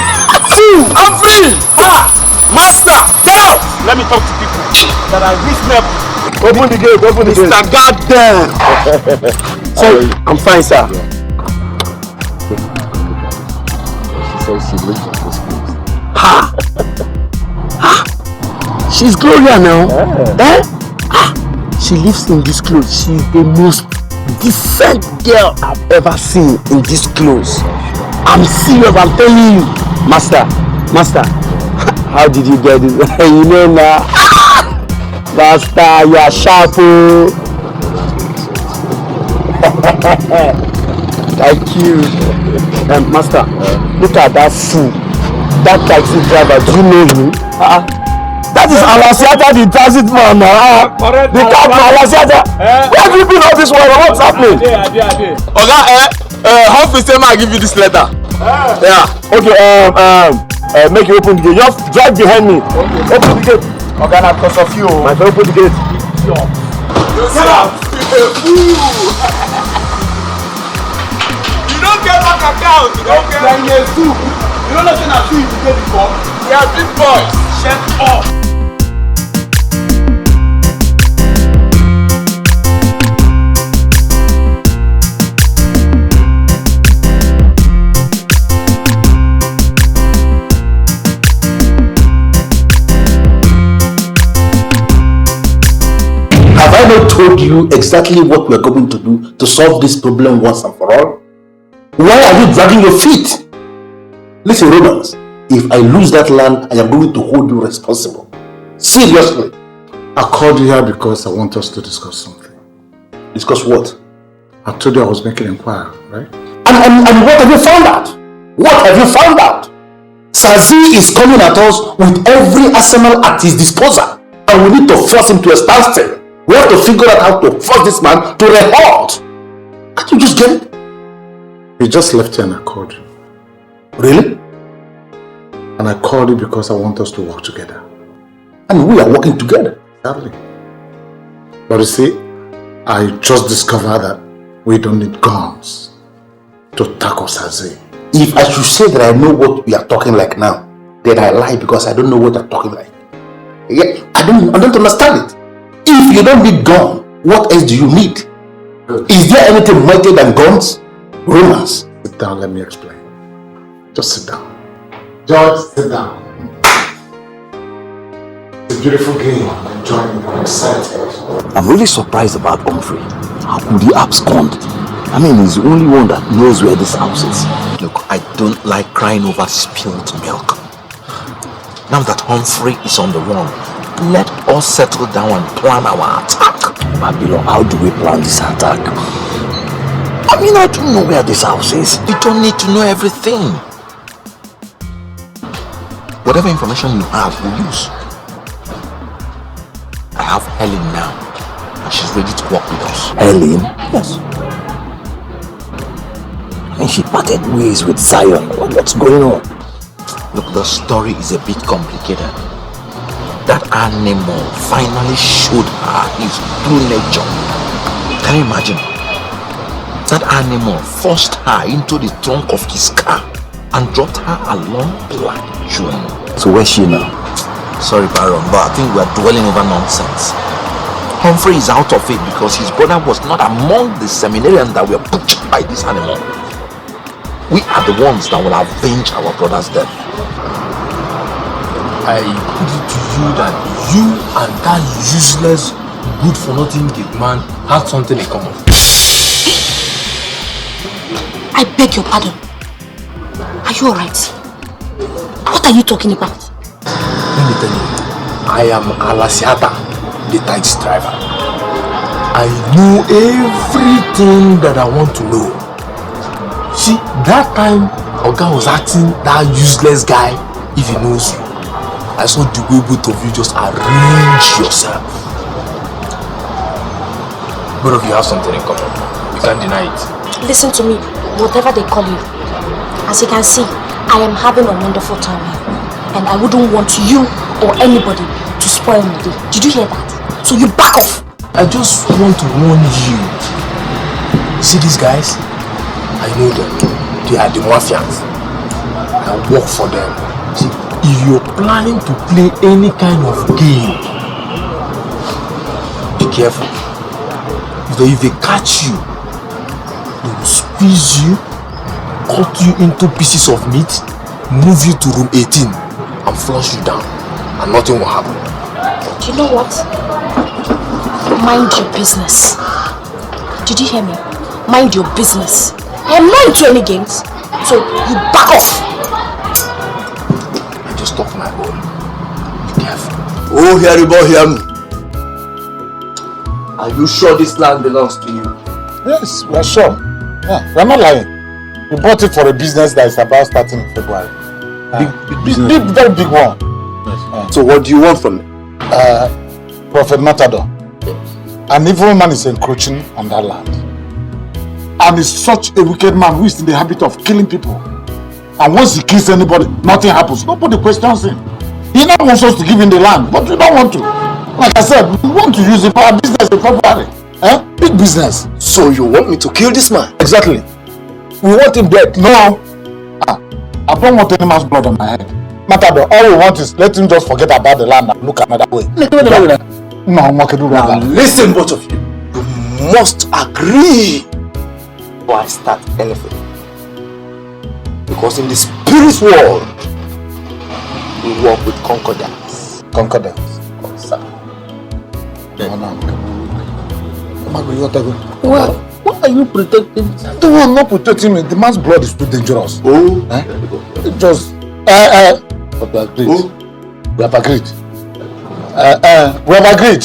Fool! I'm free! Ha! Master! Get out! Let me talk to people that are reasonable. Open the gate, open the gate. Mr. Goddamn! Sorry, I'm fine, sir. She says she lives in this place. Ha! Ha! She's Gloria now. She lives in this clothes. She's the most decent girl I've ever seen in this clothes. I'm serious, I'm telling you. Master, how did you get this? You know now. Master, you are sharp. Thank you. Master, look at that fool. That taxi driver, do you know him? That is Alasiata, the transit man now. The car for Alasiata. Where have you been all this while? What's happening? Oga, how often I give you this letter? Yeah. Okay, make you open the gate. Just drive behind me. Okay. Open the gate. Okay, now because of you. My friend, open the gate. Get out. You don't get back account. You don't get back account. You don't know what I see you get before. We are big boys. Shut up. Have I not told you exactly what we're going to do to solve this problem once and for all? Why are you dragging your feet? Listen, Romans, if I lose that land, I am going to hold you responsible. Seriously. I called you here because I want us to discuss something. Discuss what? I told you I was making inquiry, right? And what have you found out? What have you found out? Sazi is coming at us with every arsenal at his disposal. And we need to force him to a standstill. We have to figure out how to force this man to a halt. Can't you just get it? You just left here and I called you. Really? And I called you because I want us to work together. And we are working together. Exactly. But you see, I just discovered that We don't need guns to tackle Sazi. If I should say that I know what we are talking like now, then I lie because I don't know what I'm talking like. Yeah, I don't understand it. If you don't need gun, what else do you need? Is there anything mightier than guns? Romance. Sit down, let me explain. Just sit down. Just sit down. It's a beautiful game. I'm enjoying it. I'm excited. I'm really surprised about Humphrey. How could he abscond? I mean, he's the only one that knows where this house is. Look, I don't like crying over spilled milk. Now that Humphrey is on the run, let us settle down and plan our attack. Babylon, how do we plan this attack? I mean, I don't know where this house is. You don't need to know everything. Whatever information you have, we use. I have Helen now, and she's ready to work with us. Helen? Yes. And she parted ways with Zion. What's going on? Look, the story is a bit complicated. That animal finally showed her his true nature. Can you imagine? That animal forced her into the trunk of his car and dropped her along Black June. So where's she now? Sorry, Baron, but I think we are dwelling over nonsense. Humphrey is out of it because his brother was not among the seminarians that were butchered by this animal. We are the ones that will avenge our brother's death. I put it to you that you and that useless, good-for-nothing gate man had something in common. I beg your pardon. Are you alright? What are you talking about? Let me tell you, I am Alasiata, the taxi driver. I know everything that I want to know. See, that time Oga was asking that useless guy if he knows you. I saw the way both of you just arrange yourself. Both of you have something in common. You can't deny it. Listen to me, whatever they call you. As you can see, I am having a wonderful time here. And I wouldn't want you or anybody to spoil my day. Did you hear that? So you back off. I just want to warn you. See these guys? I know them. They are the mafians. I work for them. See, if you're planning to play any kind of game, be careful. If they catch you, they will squeeze you, cut you into pieces of meat, move you to room 18 and flush you down, and nothing will happen. Do you know what? Mind your business. Did you hear me? Mind your business. I am not into any games, so you back off. I just talk my own. Be careful. Oh, hear me. Are you sure this land belongs to you? Yes, we are sure. Yeah, we are not lying. We bought it for a business that is about starting in February. Big business. Very big one. Yes. So what do you want from me? Prophet Matador. An evil man is encroaching on that land. And he's such a wicked man who is in the habit of killing people. And once he kills anybody, nothing happens. Nobody questions him. He now wants us to give him the land, but we don't want to. Like I said, we want to use it for our business in February. Big business. So you want me to kill this man? Exactly. We want him dead. No. I don't want any man's blood on my head. Matador, all we want is let him just forget about the land and look another way. No, I'm not going to do that. Listen, both of you. You must agree before I start anything. Because in the spirit world, we work with concordance. Concordance? Oh, sir. Well, why are you protecting? The one not protecting me. The man's blood is too dangerous. Oh, It just but we agreed. Oh. We have agreed. We have agreed.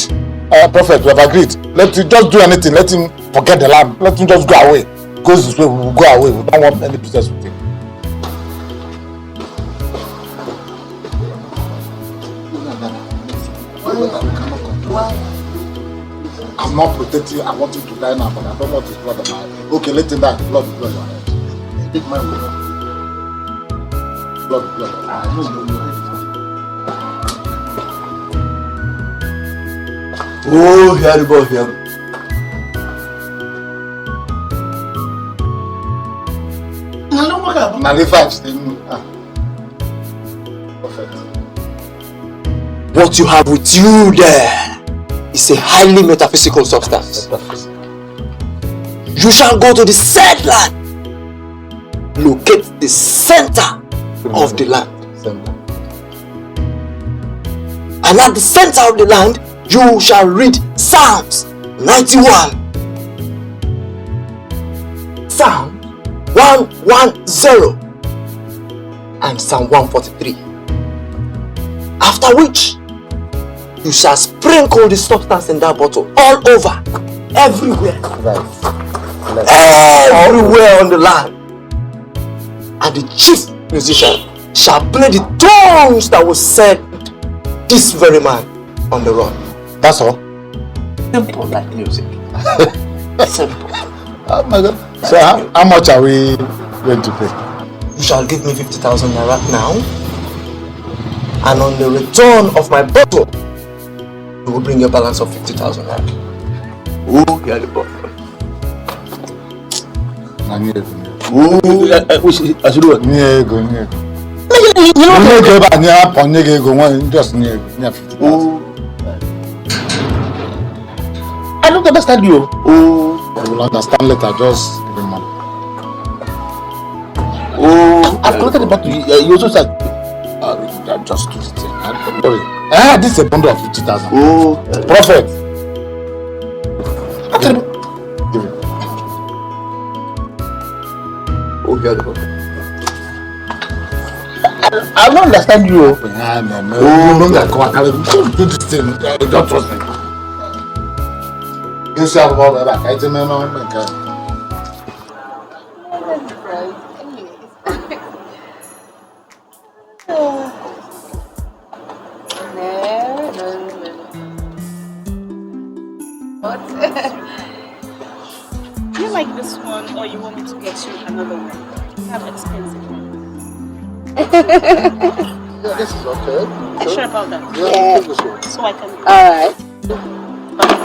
Prophet, we have agreed. Let him just do anything. Let him forget the land. Let him just go away. Goes this way, we will go away. We don't want any business with him. I'm not protecting. I want him to die now, but I don't want his blood on my head. Okay, let him die. Blood on your head. Take my blood. Oh, here. What you have with you there is a highly metaphysical substance. You shall go to the said land. Locate the center of the land. And at the center of the land, you shall read Psalms 91. Psalm 110 and Psalm 143. After which, you shall sprinkle the substance in that bottle all over, everywhere. Everywhere on the land. And the chief musician shall play the tones that will set this very man on the run. That's all? Simple like music. Simple. Oh my God. So how much are we going to pay? You shall give me 50,000 naira now. And on the return of my bottle, you will bring a balance of 50,000 naira. Oh, you are the bottle. I should do it. I don't understand you. Oh, I will understand later. Just give me money. Oh, I've collected the bottle. You also said, just do it. Don't worry. This is a bundle of 50,000. Oh, profit. Okay. Give it. Oh, here the bottle. I don't understand you. No. Don't do this thing. Don't trust me. You say about that. I don't know. What? Do you like this one, or you want me to get you another one? We have expensive ones. Yeah, this is okay. Are you sure about that? Yeah. This one. So I can. Alright.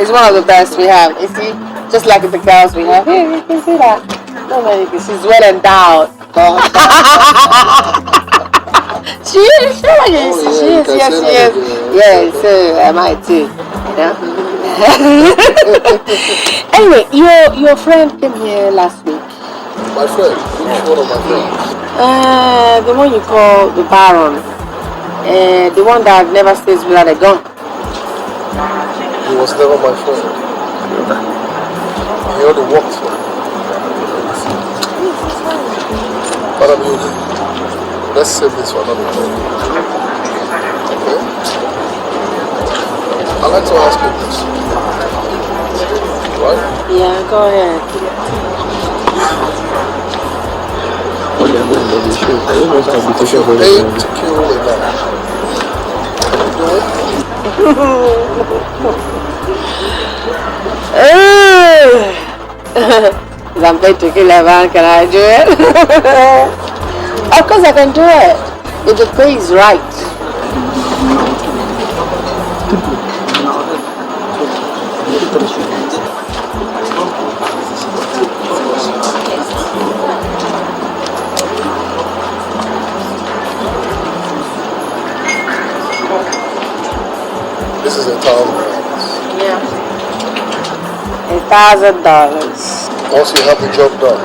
It's one of the best we have. You see, just like the girls we have. Here, you can see that. No, no, you can see. She's well endowed. She is. Yes. Yeah, so am I too. Yeah. Anyway, your friend came here last week. My friend? Which one of my friends? The one you call the Baron. The one that never stays without a gun. He was never my friend. He only worked for me. Madam Yudi, let's save this for another day. Okay? I'd like to ask you this. Right? Yeah, go ahead. If you're paid to kill a man, can you do it? If I'm paid to kill a man, can I do it? Of course I can do it. If the pay is right. This is $1,000. Yeah. $1,000. Once you have the job done,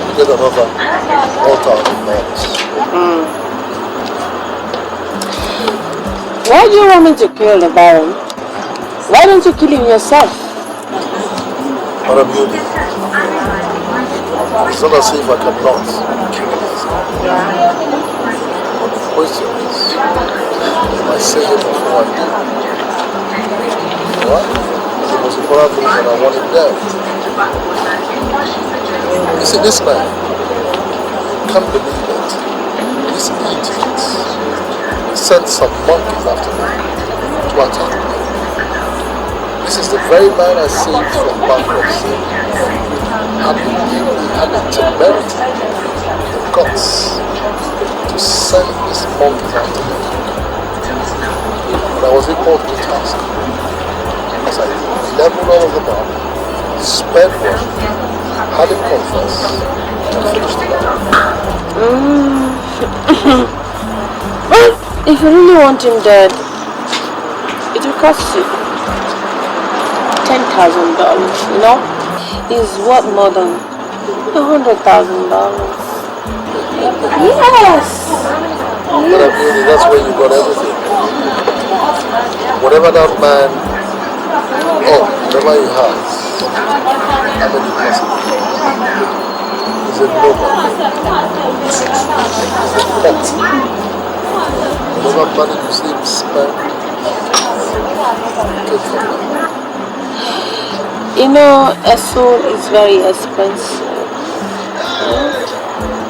you get another $1,000. Why do you want me to kill the Baron? Why don't you kill him yourself? Madam Yudi, it's not as if I cannot kill him. But the question is, if I say it before I do, what? The most important thing is that I want him dead. You see, this man, you can't believe it. This idiot sent some monkeys after me to attack me. This is the very man I saved from bankruptcy. And he had the temerity, the guts, to send these monkeys after me. And I was equal to the task. As I leveled all of them up, I Spend what? Had him confess and finish the Well, if you really want him dead, it will cost you $10,000, you know? He's worth more than $100,000. Yes! But I mean, that's where you got everything. Whatever that man, whatever he has, how many possible? He's a nobody. He's a pet. Whatever money you see him spend, take from him. You know, a soul is very expensive.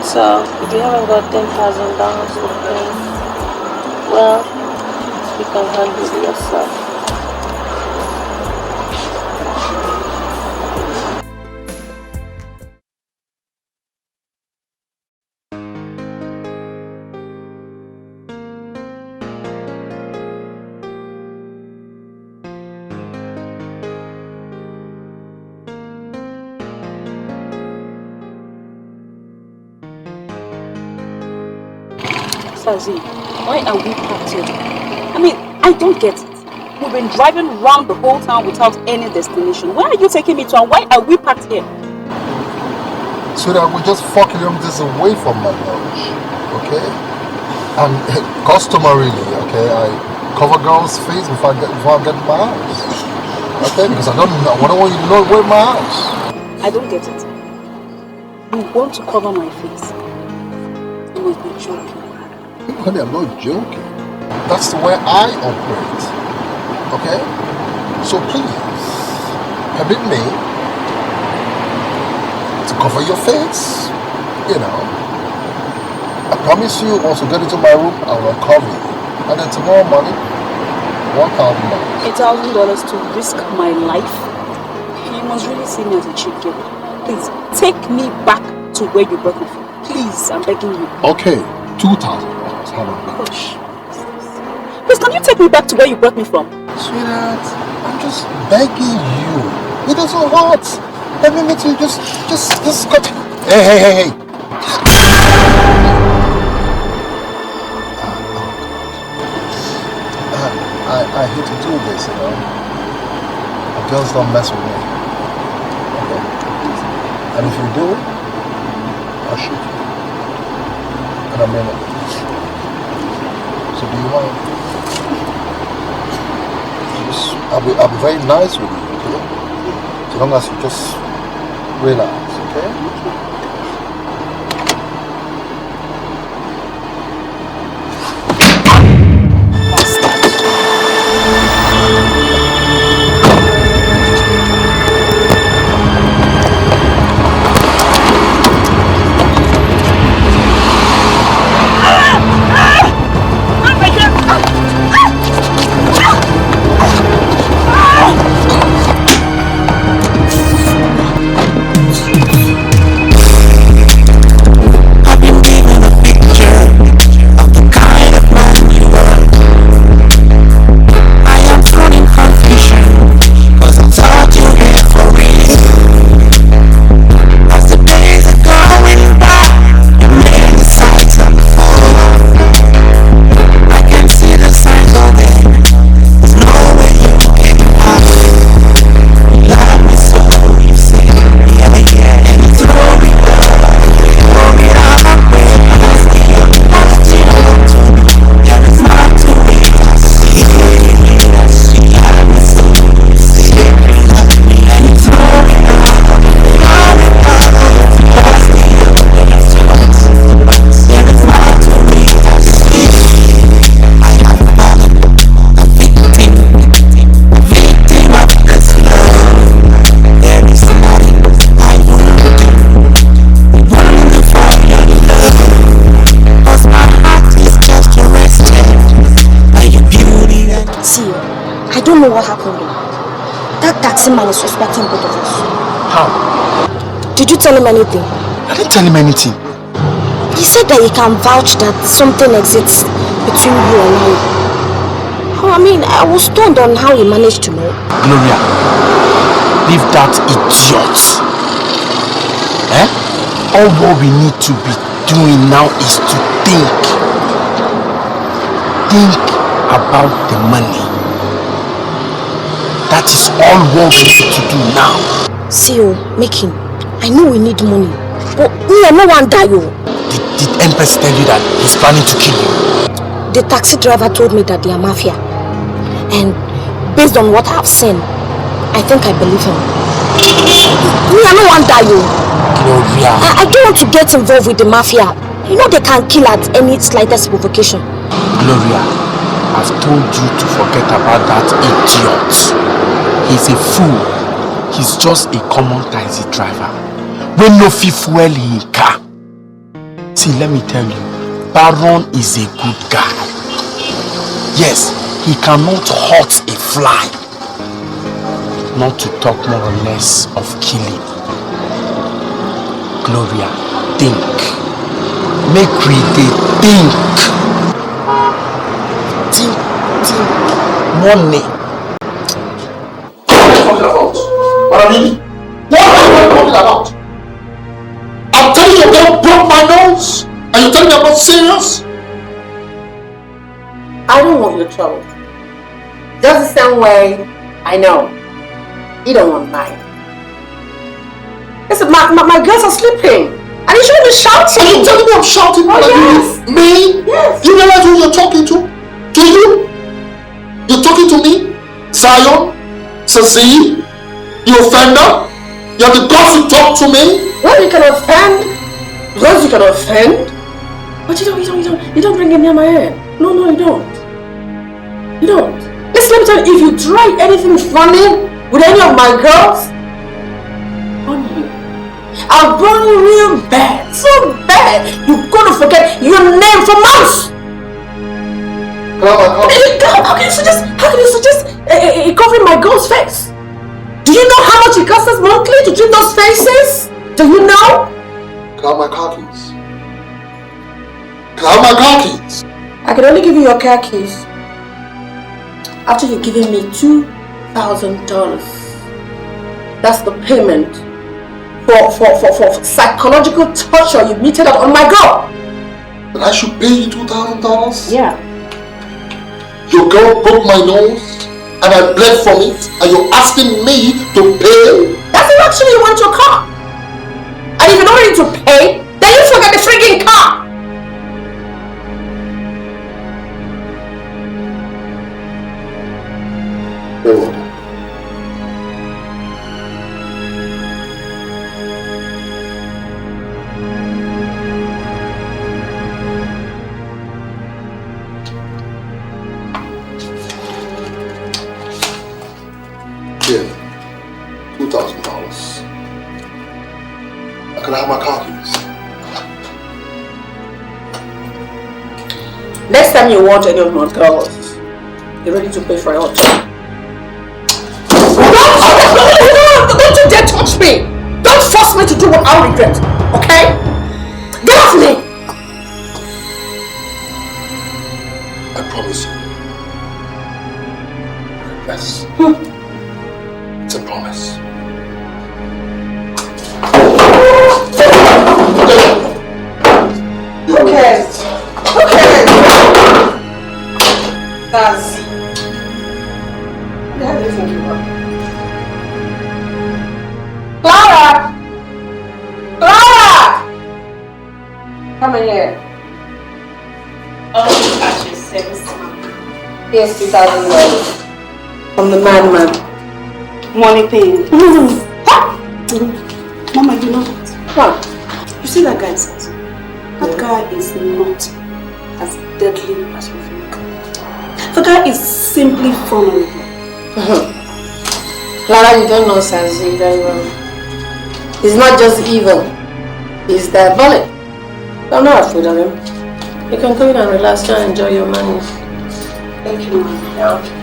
So, if you haven't got $10,000 to pay, well, you can handle it yourself. Why are we parked here? I mean, I don't get it. We've been driving around the whole town without any destination. Where are you taking me to and why are we parked here? So that we just 4 kilometers away from my lodge, okay? And customarily, okay, I cover girls' face before I get to my house. Okay, because I don't want you to know where my house. I don't get it. You want to cover my face? You must be joking. Honey, I'm not joking. That's the way I operate. Okay? So please, permit me to cover your face. You know. I promise you, once you get into my room, I will cover you. And then tomorrow morning, $1,000. $1,000 to risk my life? You must really see me as a cheap girl. Please, take me back to where you brought me from. Please, I'm begging you. Okay, $2,000. How about that? Gosh. Please, can you take me back to where you brought me from? Sweetheart, I'm just begging you. It doesn't hurt. Let me meet you. Just cut. Hey. I hate to do this, you know. The girls don't mess with me. Okay. And if you do, I'll shoot you. And I mean it. So do you mind? I'll be very nice with you, okay? So long as you just relax, okay? What happened? That taxi man is suspecting both of us. How? Did you tell him anything? I didn't tell him anything. He said that he can vouch that something exists between you and I. I mean, I was stunned on how he managed to know. Gloria, leave that idiot. All what we need to be doing now is to think about the money. That is all what we need to do now. See, making. I know we need money, but no one die. Did Empress tell you that he's planning to kill you? The taxi driver told me that they are mafia, and based on what I've seen, I think I believe him. No one die. Gloria. I don't want to get involved with the mafia. You know they can kill at any slightest provocation. Gloria, I've told you to forget about that idiot. He's a fool. He's just a common taxi driver. When no fit fuel in car. See, let me tell you, Baron is a good guy. Yes, he cannot hurt a fly. Not to talk more or less of killing. Gloria, think. Make we think. Money. What are you talking about? I'm telling you, girl broke my nose. Are you telling me I'm not serious? I don't want your trouble. Just the same way I know you don't want mine. Listen, my girls are sleeping. And you shouldn't be shouting. Are you telling me I'm shouting? Oh, yes. Me? Yes. You realize who you're talking to? To you? You're talking to me? Zion? Sazi? You offender? You have the guts to talk to me? Well, you can offend. Because you can offend. But you don't bring it near my head. No, you don't. You don't. Listen, let me tell you, if you try anything funny with any of my girls, I'll burn you real bad, so bad, you're gonna forget your name for months. How can you suggest covering my girl's face? Do you know how much it costs us monthly to treat those faces? Do you know? Can I have my car keys? Can I have my car keys? I can only give you your car keys after you're giving me $2,000. That's the payment for psychological torture you meted out on my girl. But I should pay you $2,000? Yeah. Your girl broke my nose and I bled from it, and you're asking me to pay? That's the luxury you want your car. And if you don't need to pay, then you forget the freaking car. Very well. Here, $2,000. I can have my car keys. Next time you want any of my girls, you're ready to pay for it all. Don't you dare touch me! Don't force me to do what I'll regret, okay? Get off me! I promise you. Yes. It's a promise. Okay. That's Clara! Come in here. Oh, actually, service. Here's $2,000 from the madman. Money paid. Mama, you know what? What? You see that guy, Sazi? That guy is not as deadly as we think. The guy is simply vulnerable. Clara, you don't know Sazi very well. He's not just evil. He's diabolic. I'm not afraid of him. You can come in and relax and enjoy your money. Thank you, Mama. Yeah.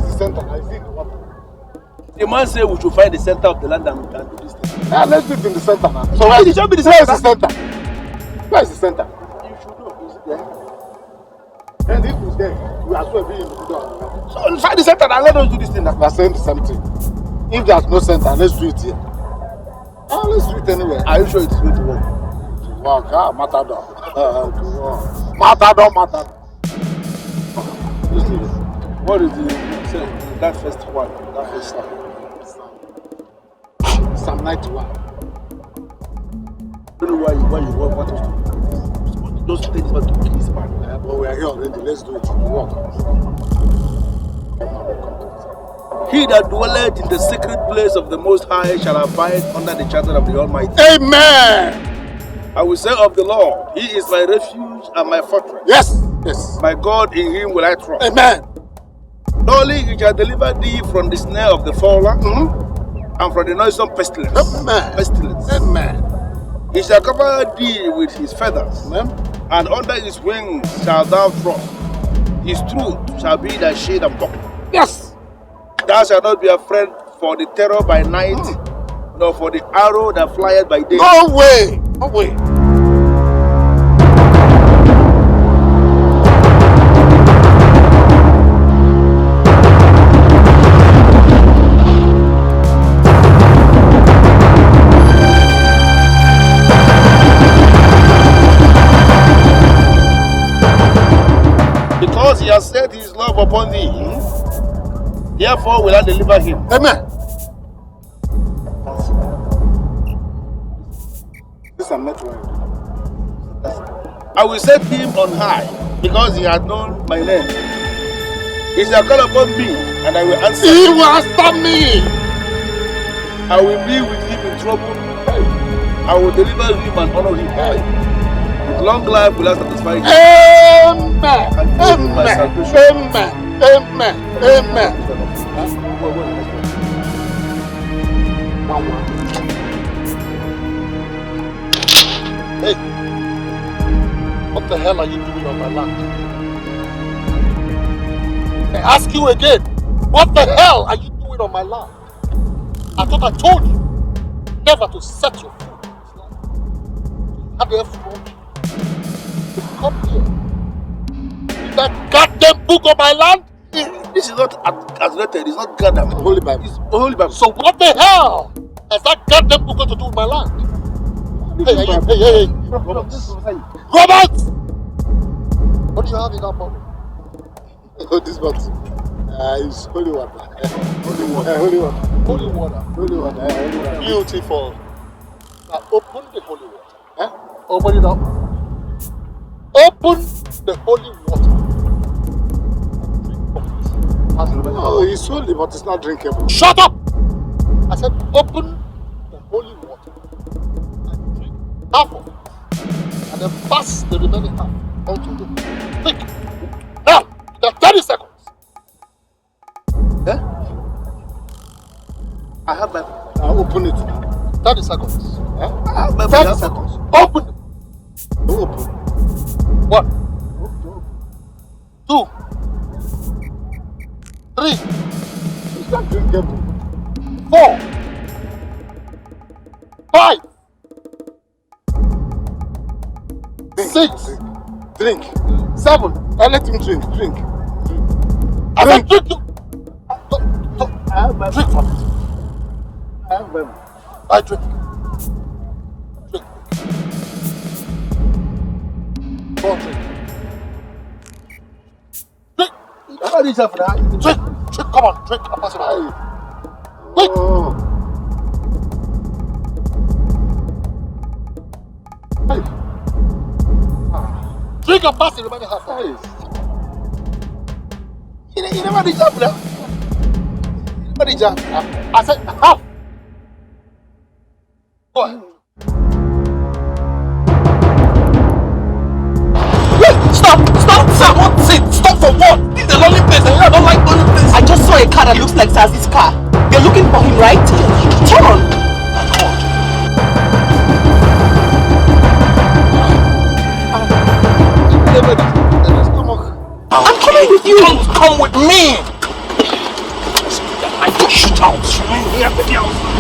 is the center? I see the water. The man said we should find the center of the land and do this thing. Yeah, let's do it in the center now. So where is the center? Where is the center? You should know. Is it there? And if it's there, we are sure being in the middle. So find the center and let us do this thing now. We are saying the same thing. If there's no center, let's do it here. Oh, let's do it anywhere. Are you sure it is going to work? Work, matador. Matador. What is that first one? That first psalm? Psalm 91. I don't know why you want us to do this. You're supposed to just take this man to kill this man. But we are here already. Let's do it. Work. He that dwelleth in the secret place of the Most High shall abide under the shelter of the Almighty. Amen. I will say of the Lord, He is my refuge and my fortress. Yes. My God, in Him will I trust. Amen. Surely He shall deliver thee from the snare of the fowler and from the noisome pestilence. Amen. He shall cover thee with His feathers, and under His wings shalt thou trust. His truth shall be thy shade and buckler. Yes. Thou shalt not be afraid for the terror by night, nor for the arrow that flieth by day. No way. Because He has set His love upon thee, therefore will I deliver him. Amen. This is not right. I will set him on high, because he hath known my name. He shall call upon me, and I will answer. He will answer me. I will be with him in trouble. I will deliver him and honor him. With long life will I satisfy him. Amen. And give him my salvation. Amen. Hey, what the hell are you doing on my land? I ask you again, what the hell are you doing on my land? I thought I told you never to set your foot on this land. Have you ever come here? That goddamn book on my land? This is not translated, it's not goddamn. Holy Bible. It's Holy Bible. So what the hell has that goddamn book got to do with my land? Hey. Robert! What do you have in that bottle? Oh, this bottle. It's holy water. Holy water. Beautiful. Now open the holy water. Open it up. Open the holy water. Oh, it's holy, but it's not drinkable. Shut up! I said open the holy water and drink half of it, and then pass the remaining half onto the drink. Now, you have 30 seconds. I have my... Now open it. 30 seconds. I have my 30 seconds. Open it. Open. 1, 2, 3. It's not drinkable. 4, 5, 6. Drink. 7. Let him drink. I said drink. I have my... Drink from it. I have my... I drink. Go on, drink. Drink. Drink. Come on, drink. I'll pass it on. Quick. Drink and pass the remaining half. You never did that, bro. What did you? I said half. Go ahead. Wait, stop, sir, what? Stop for what? This is a lonely place, and I don't like lonely places. I just saw a car that looks like Sazi's car. You're looking for him, right? Turn on. Come on. I'm coming with you. Don't come with me. I go shoot out. Remain here with the house.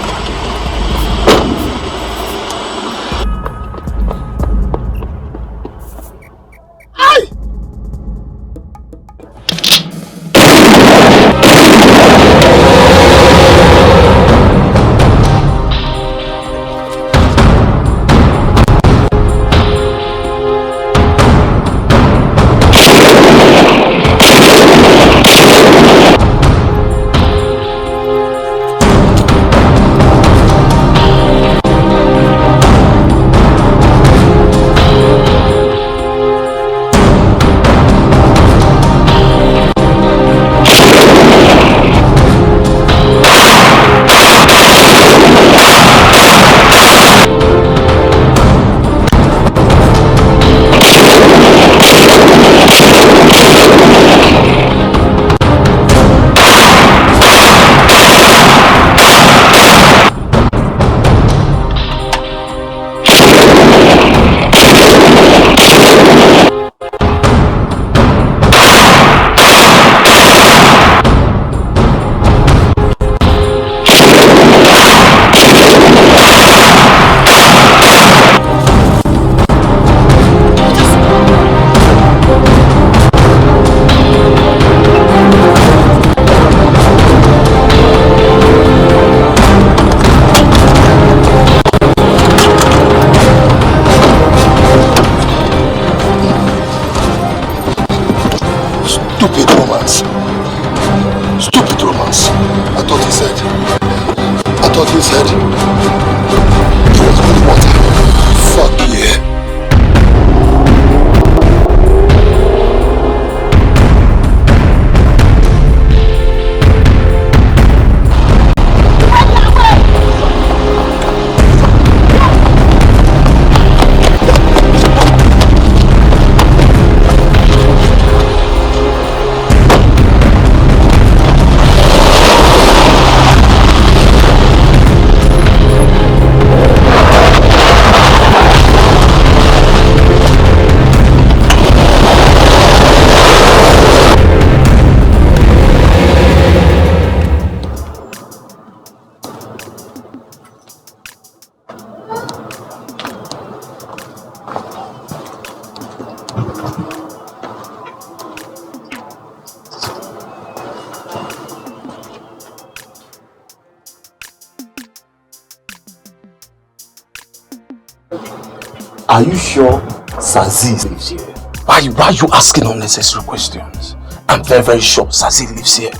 Are you sure Sazi lives here? Why are you asking unnecessary questions? I'm very sure Sazi lives here.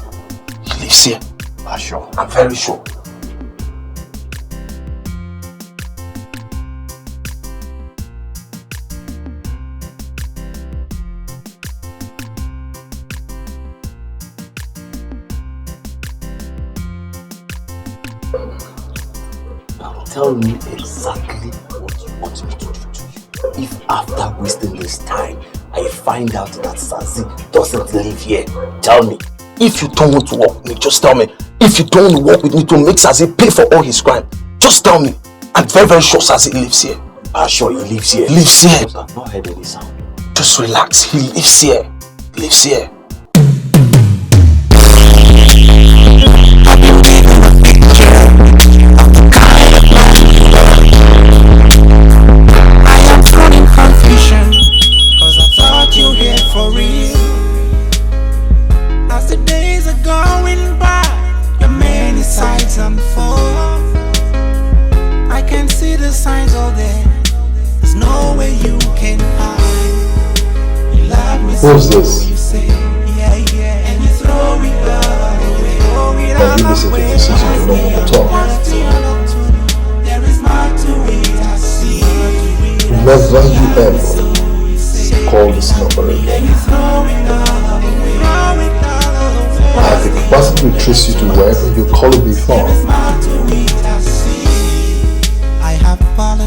He lives here. I'm sure. I'm very sure. Tell me exactly what you want me to do to you. If after wasting this time, I find out that Sazi doesn't live here, tell me. If you don't want to work with me, just tell me. If you don't want to work with me to make Sazi pay for all his crime, just tell me. I'm very sure Sazi lives here. I'm sure he lives here. He lives here. I've not heard any sound. Just relax. He lives here. He lives here. For real, as the days are going by, your many sides unfold. I can see the signs all there. There's no way you can hide. You love me so. Who's this? You say yeah, yeah, and you throw it all away. Have you listened to the decision? You don't want to talk. There is more to it. I see. Never you ever call this number again. I have the capacity to trace you to wherever you're calling me from.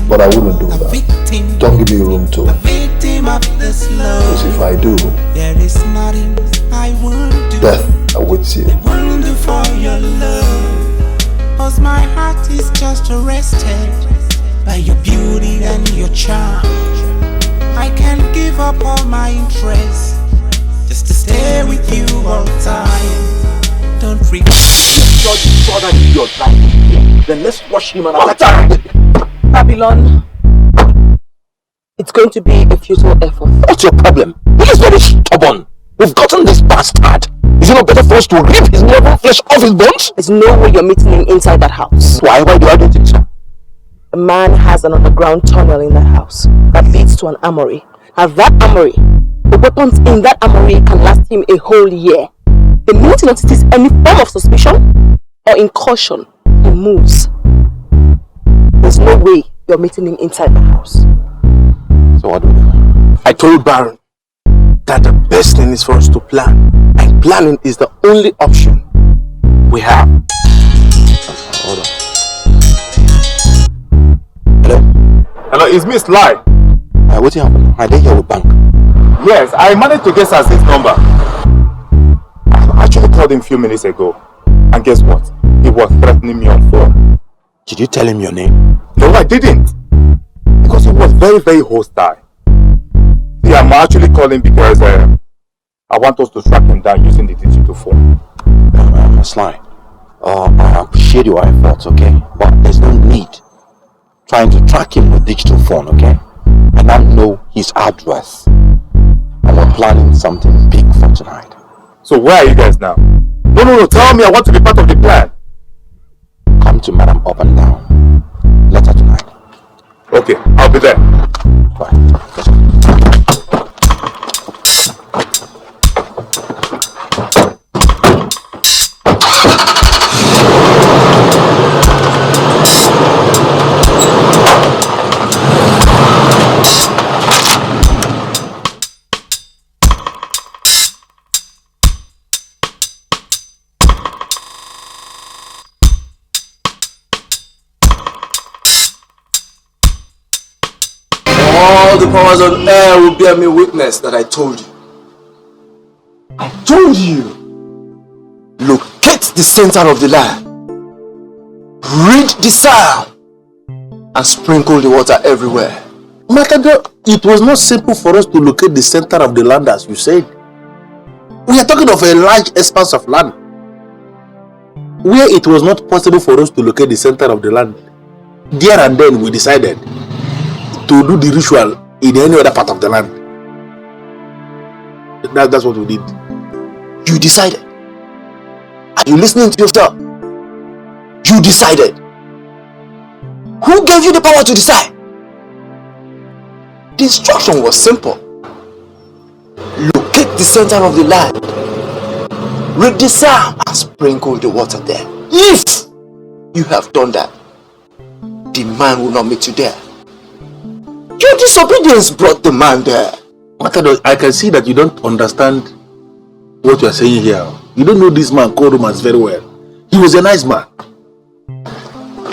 But I wouldn't do that. Don't give me room to. Because if I do, there is nothing I won't do. Death awaits you. I won't do for your love. Cause my heart is just arrested by your beauty and your charm. I can't give up all my interests just to stay with you all the time. Don't regret. Sure this other idiot like him, then let's wash him and attack him. Babylon, it's going to be a futile effort. What's your problem? He is very stubborn. We've gotten this bastard. Is it not better for us to rip his mortal flesh off his bones? There's no way you're meeting him inside that house. Why? Why do I do think so? A man has an underground tunnel in that house that leads to an armory. Now that armory, the weapons in that armory can last him a whole year. The minute he notices any form of suspicion or incursion, he moves. There's no way you're meeting him inside the house. So what do we do? I told Baron that the best thing is for us to plan. And planning is the only option we have. Hold on. Hello? Hello, it's Miss Lai. What happened? I didn't hear with bank. Yes, I managed to get Saz's number. I actually called him a few minutes ago. And guess what? He was threatening me on phone. Did you tell him your name? No, I didn't. Because he was very, very hostile. See, I'm actually calling because I want us to track him down using the digital phone. Sly, I appreciate your efforts, okay? But there's no need trying to track him with digital phone, okay? And I know his address. And we're planning something big for tonight. So where are you guys now? No, tell me, I want to be part of the plan. Come to Madam Up and Down. Later tonight. Okay, I'll be there. Bye. All the powers on air will bear me witness that I told you. I told you. Locate the center of the land. Read the sound. And sprinkle the water everywhere. Makado, it was not simple for us to locate the center of the land as you said. We are talking of a large expanse of land where it was not possible for us to locate the center of the land. There and then we decided to do the ritual in any other part of the land. That's what we did. You decided. Are you listening to yourself? You decided. Who gave you the power to decide? The instruction was simple. Locate the center of the land. Read the psalm and sprinkle the water there. If you have done that, the man will not meet you there. Your disobedience brought the man there. Makado, I can see that you don't understand what you are saying here. You don't know this man called Romans very well. He was a nice man.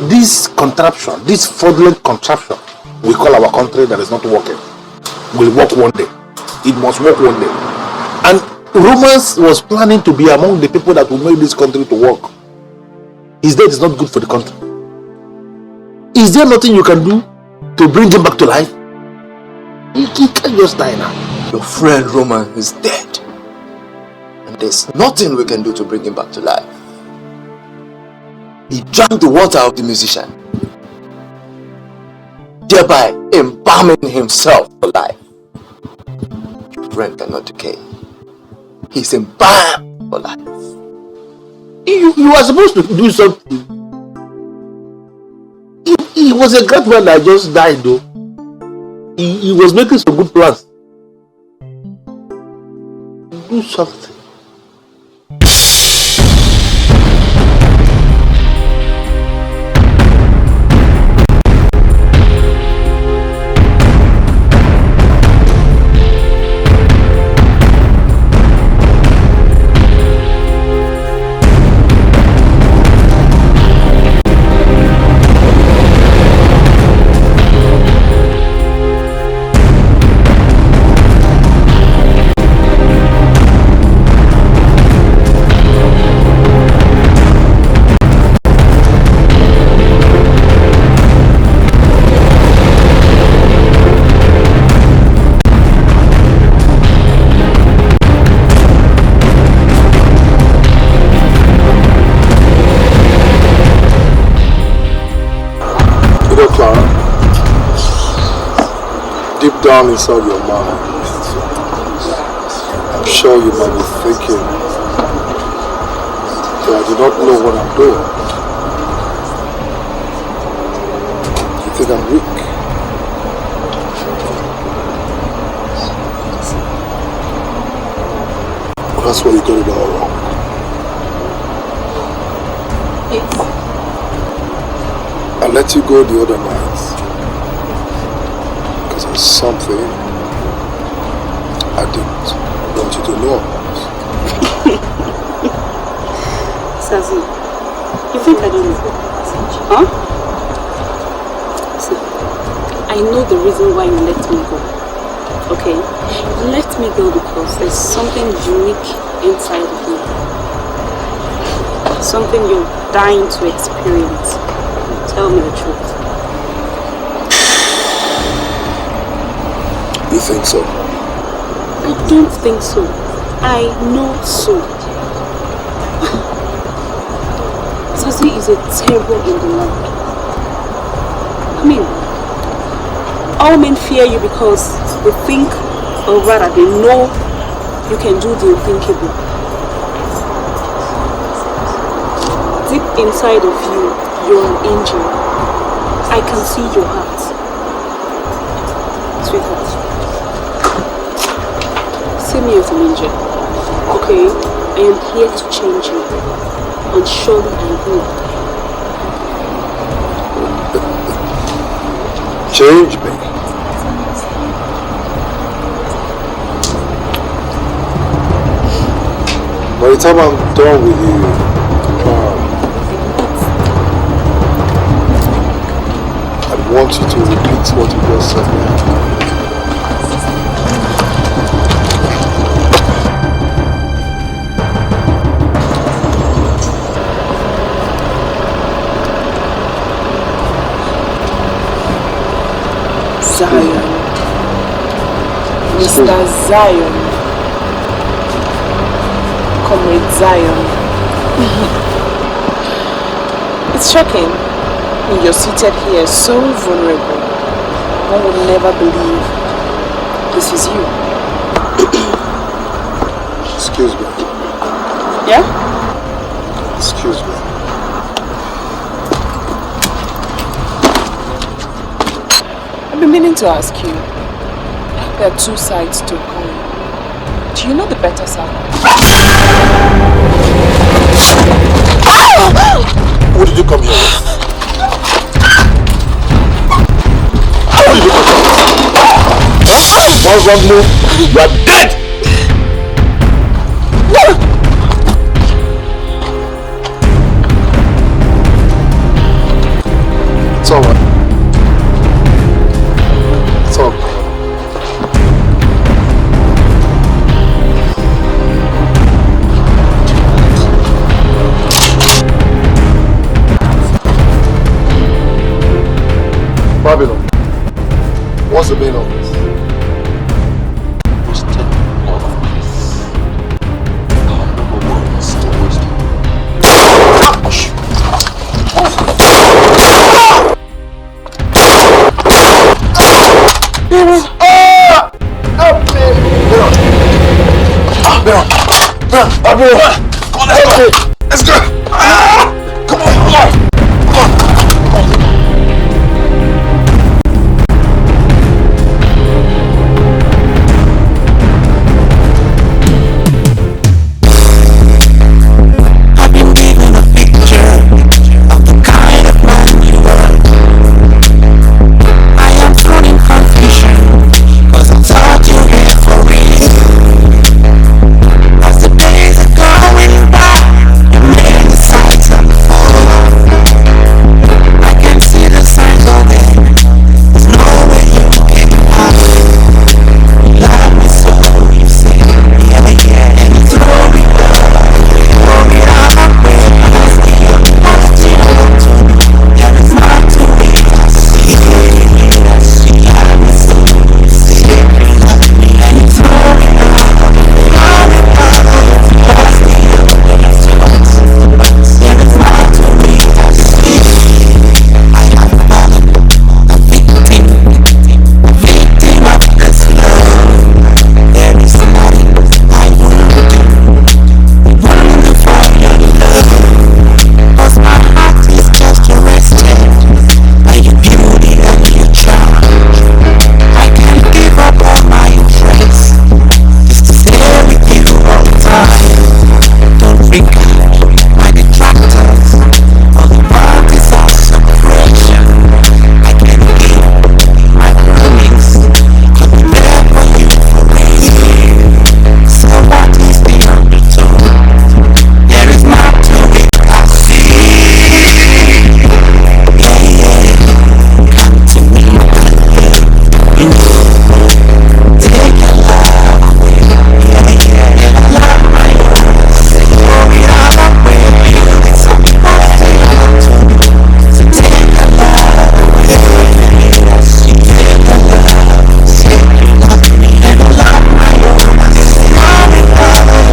This contraption, this fraudulent contraption we call our country that is not working, will work one day. It must work one day. And Romans was planning to be among the people that will make this country to work. His death is not good for the country. Is there nothing you can do to bring him back to life? He can't just die now. Your friend Roman is dead. And there's nothing we can do to bring him back to life. He drank the water of the musician, thereby embalming himself for life. Your friend cannot decay. He's embalmed for life. You are supposed to do something. He was a great man that just died though. He was making some good plans. Do something. down inside your mind, I'm sure you might be thinking that I do not know what I'm doing. You think I'm weak? Well, that's where you got it all wrong. I let you go the other night because there's something I didn't want you to know about. Sazi, you think I don't know? Huh? See, I know the reason why you let me go. Okay? You let me go because there's something unique inside of you. Something you're dying to experience. Tell me the truth. You think so? I don't think so. I know so. Sazi is a terror in the land. I mean, all men fear you because they think, or rather they know you can do the unthinkable. Deep inside of you, you're an angel. I can see your heart. Sweetheart, see me as an angel. Okay, I am here to change you. And surely I will. Change me? By the time I'm done with you, I want you to repeat what you just said now. Zion. Mr. Zion. Comrade Zion. It's shocking. You're seated here so vulnerable. One would never believe this is you. Excuse me. Yeah? Excuse me. I've been meaning to ask you. There are two sides to a coin. Do you know the better side? What did you come here with? One wrong move, you are dead! It's alright. It's alright. Babylon, what's the meaning of this? Come on, help me! Let's go! Come on!